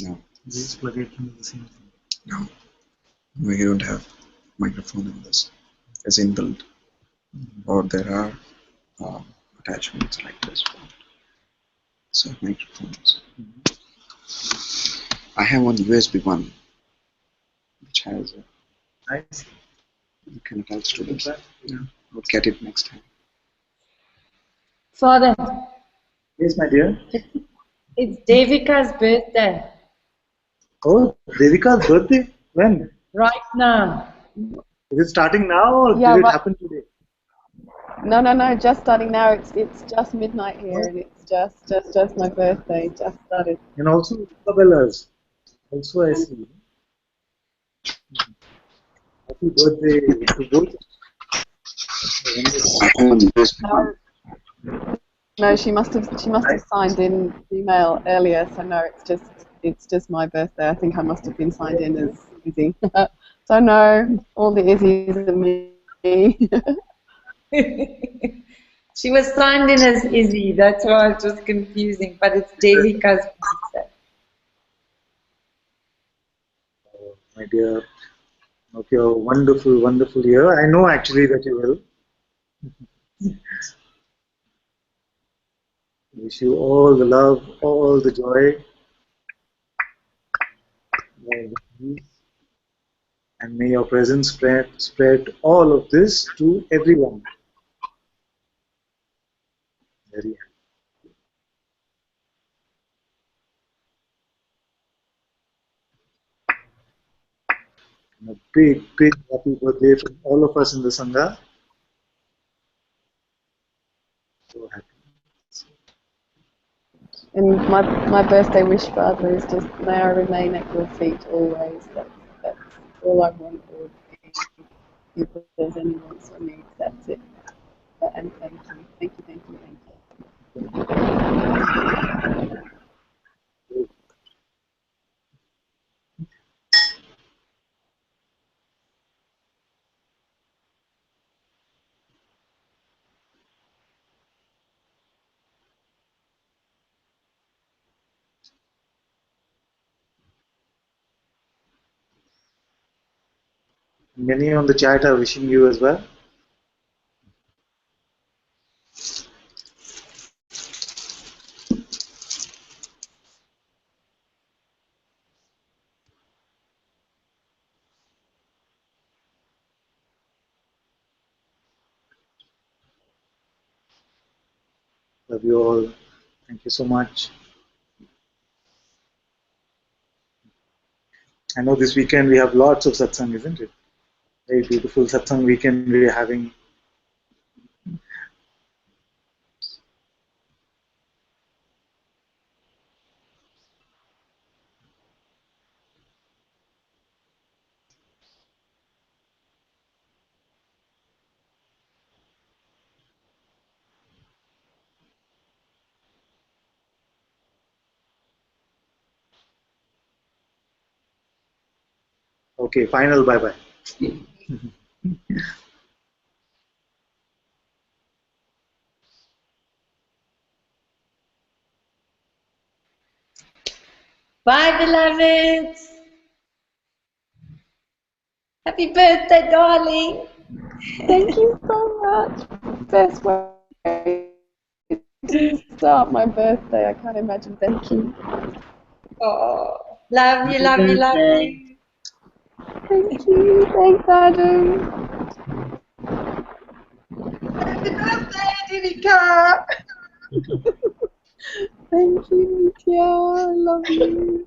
Speaker 8: No,
Speaker 3: Just plug it into the same thing.
Speaker 8: no, we don't have microphone in this. It's inbuilt, or there are attachments like this one. So microphones. I have one USB one, which has
Speaker 3: Nice.
Speaker 8: you can attach to this.
Speaker 3: That.
Speaker 8: Yeah, we'll get it next time.
Speaker 2: Father,
Speaker 3: Yes, my dear.
Speaker 2: it's Devika's birthday
Speaker 3: Oh, Devika's birthday? When?
Speaker 2: right now.
Speaker 3: Is it starting now or
Speaker 9: Yeah,
Speaker 3: did it
Speaker 9: right.
Speaker 3: happen today?
Speaker 9: No. Just starting now. It's just midnight here, and it's just my birthday. Just started.
Speaker 3: And also Isabella's. Also I see. Happy birthday to both.
Speaker 8: I have one USB one.
Speaker 9: No, she must have signed in email earlier. So no, it's just my birthday. I think I must have been signed in as Izzy. So no, all the Izzy's are me.
Speaker 2: She was signed in as Izzy, that's why it was confusing, but it's Devika's birthday.
Speaker 3: My dear, okay, a wonderful, wonderful year. I know actually that you will. Wish you all the love, all the joy, all the peace, and may your presence spread all of this to everyone. Very happy. And a big, big happy birthday from all of us in the Sangha. So happy.
Speaker 9: And my birthday wish, Father, is just may I remain at your feet always. That's all I want. Or if there's any wants or needs, that's it. And thank you, thank you, thank you, thank you.
Speaker 3: Many on the chat are wishing you as well. Love you all. Thank you so much. I know this weekend we have lots of satsang, isn't it? Very beautiful satsang weekend we are having. Okay, final bye bye.
Speaker 2: Bye, beloveds. Happy birthday, darling.
Speaker 9: Thank you so much. Best way to start my birthday. I can't imagine. Thank you.
Speaker 2: Oh, love you, love you, love you.
Speaker 9: Thank you. Thanks, Adam.
Speaker 2: Happy birthday, Divika.
Speaker 9: Thank you, Nitya. I love you.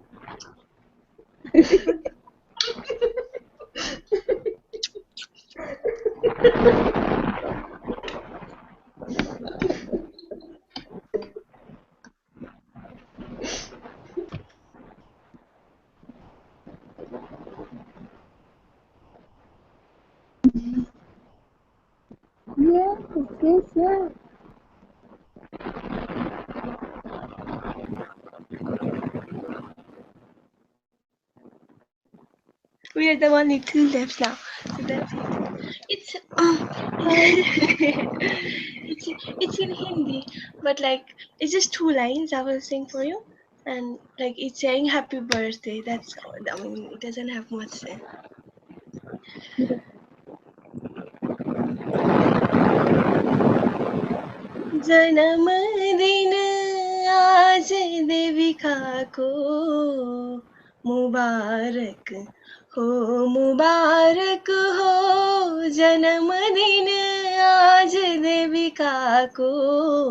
Speaker 9: Yes, yes, yes.
Speaker 10: We are the one little left now. So that's it. It's it's in Hindi, but like it's just 2 lines I will sing for you, and like it's saying happy birthday. That's all. I mean, it doesn't have much say. जन्मदिन आज देविका को मुबारक मुबारक हो जन्मदिन आज देविका को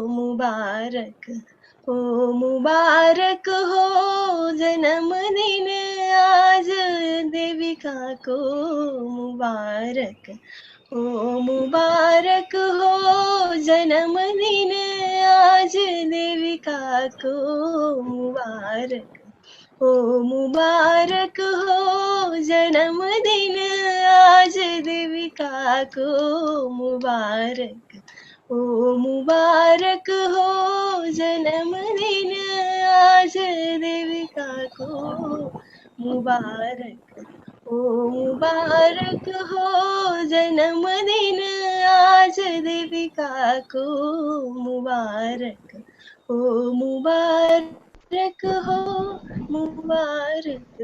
Speaker 10: मुबारक मुबारक हो जन्मदिन आज देविका को मुबारक मुबारक हो जन्मदिन आज देविका को मुबारक मुबारक हो जन्मदिन आज देविका को मुबारक मुबारक हो जन्मदिन आज देविका को मुबारक मुबारक हो जन्मदिन आज देविका को मुबारक मुबारक हो मुबारक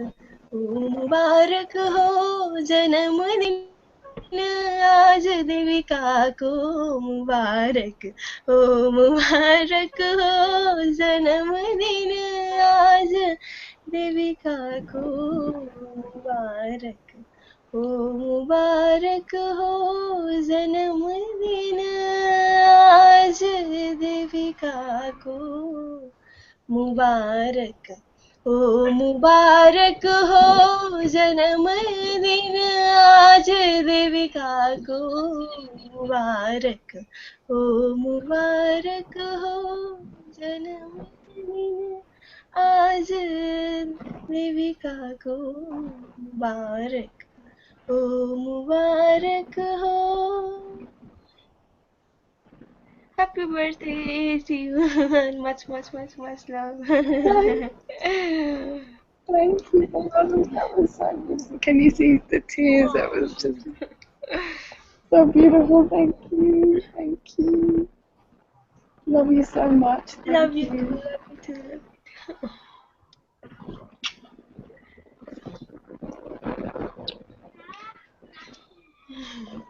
Speaker 10: मुबारक हो जन्मदिन आज देविका को मुबारक मुबारक हो जन्मदिन आज देविका को मुबारक मुबारक हो जन्मदिन आज देविका को मुबारक मुबारक हो जन्मदिन आज देविका को मुबारक मुबारक हो जन्मदिन आज देविका को मुबारक हो happy birthday to you and much love.
Speaker 9: Thank you, darling. That was so beautiful. Can you see the tears? That was just so beautiful. Thank you. Thank you. Love you so much. Thank
Speaker 10: Love you
Speaker 9: you.
Speaker 10: too, love you too, love you too.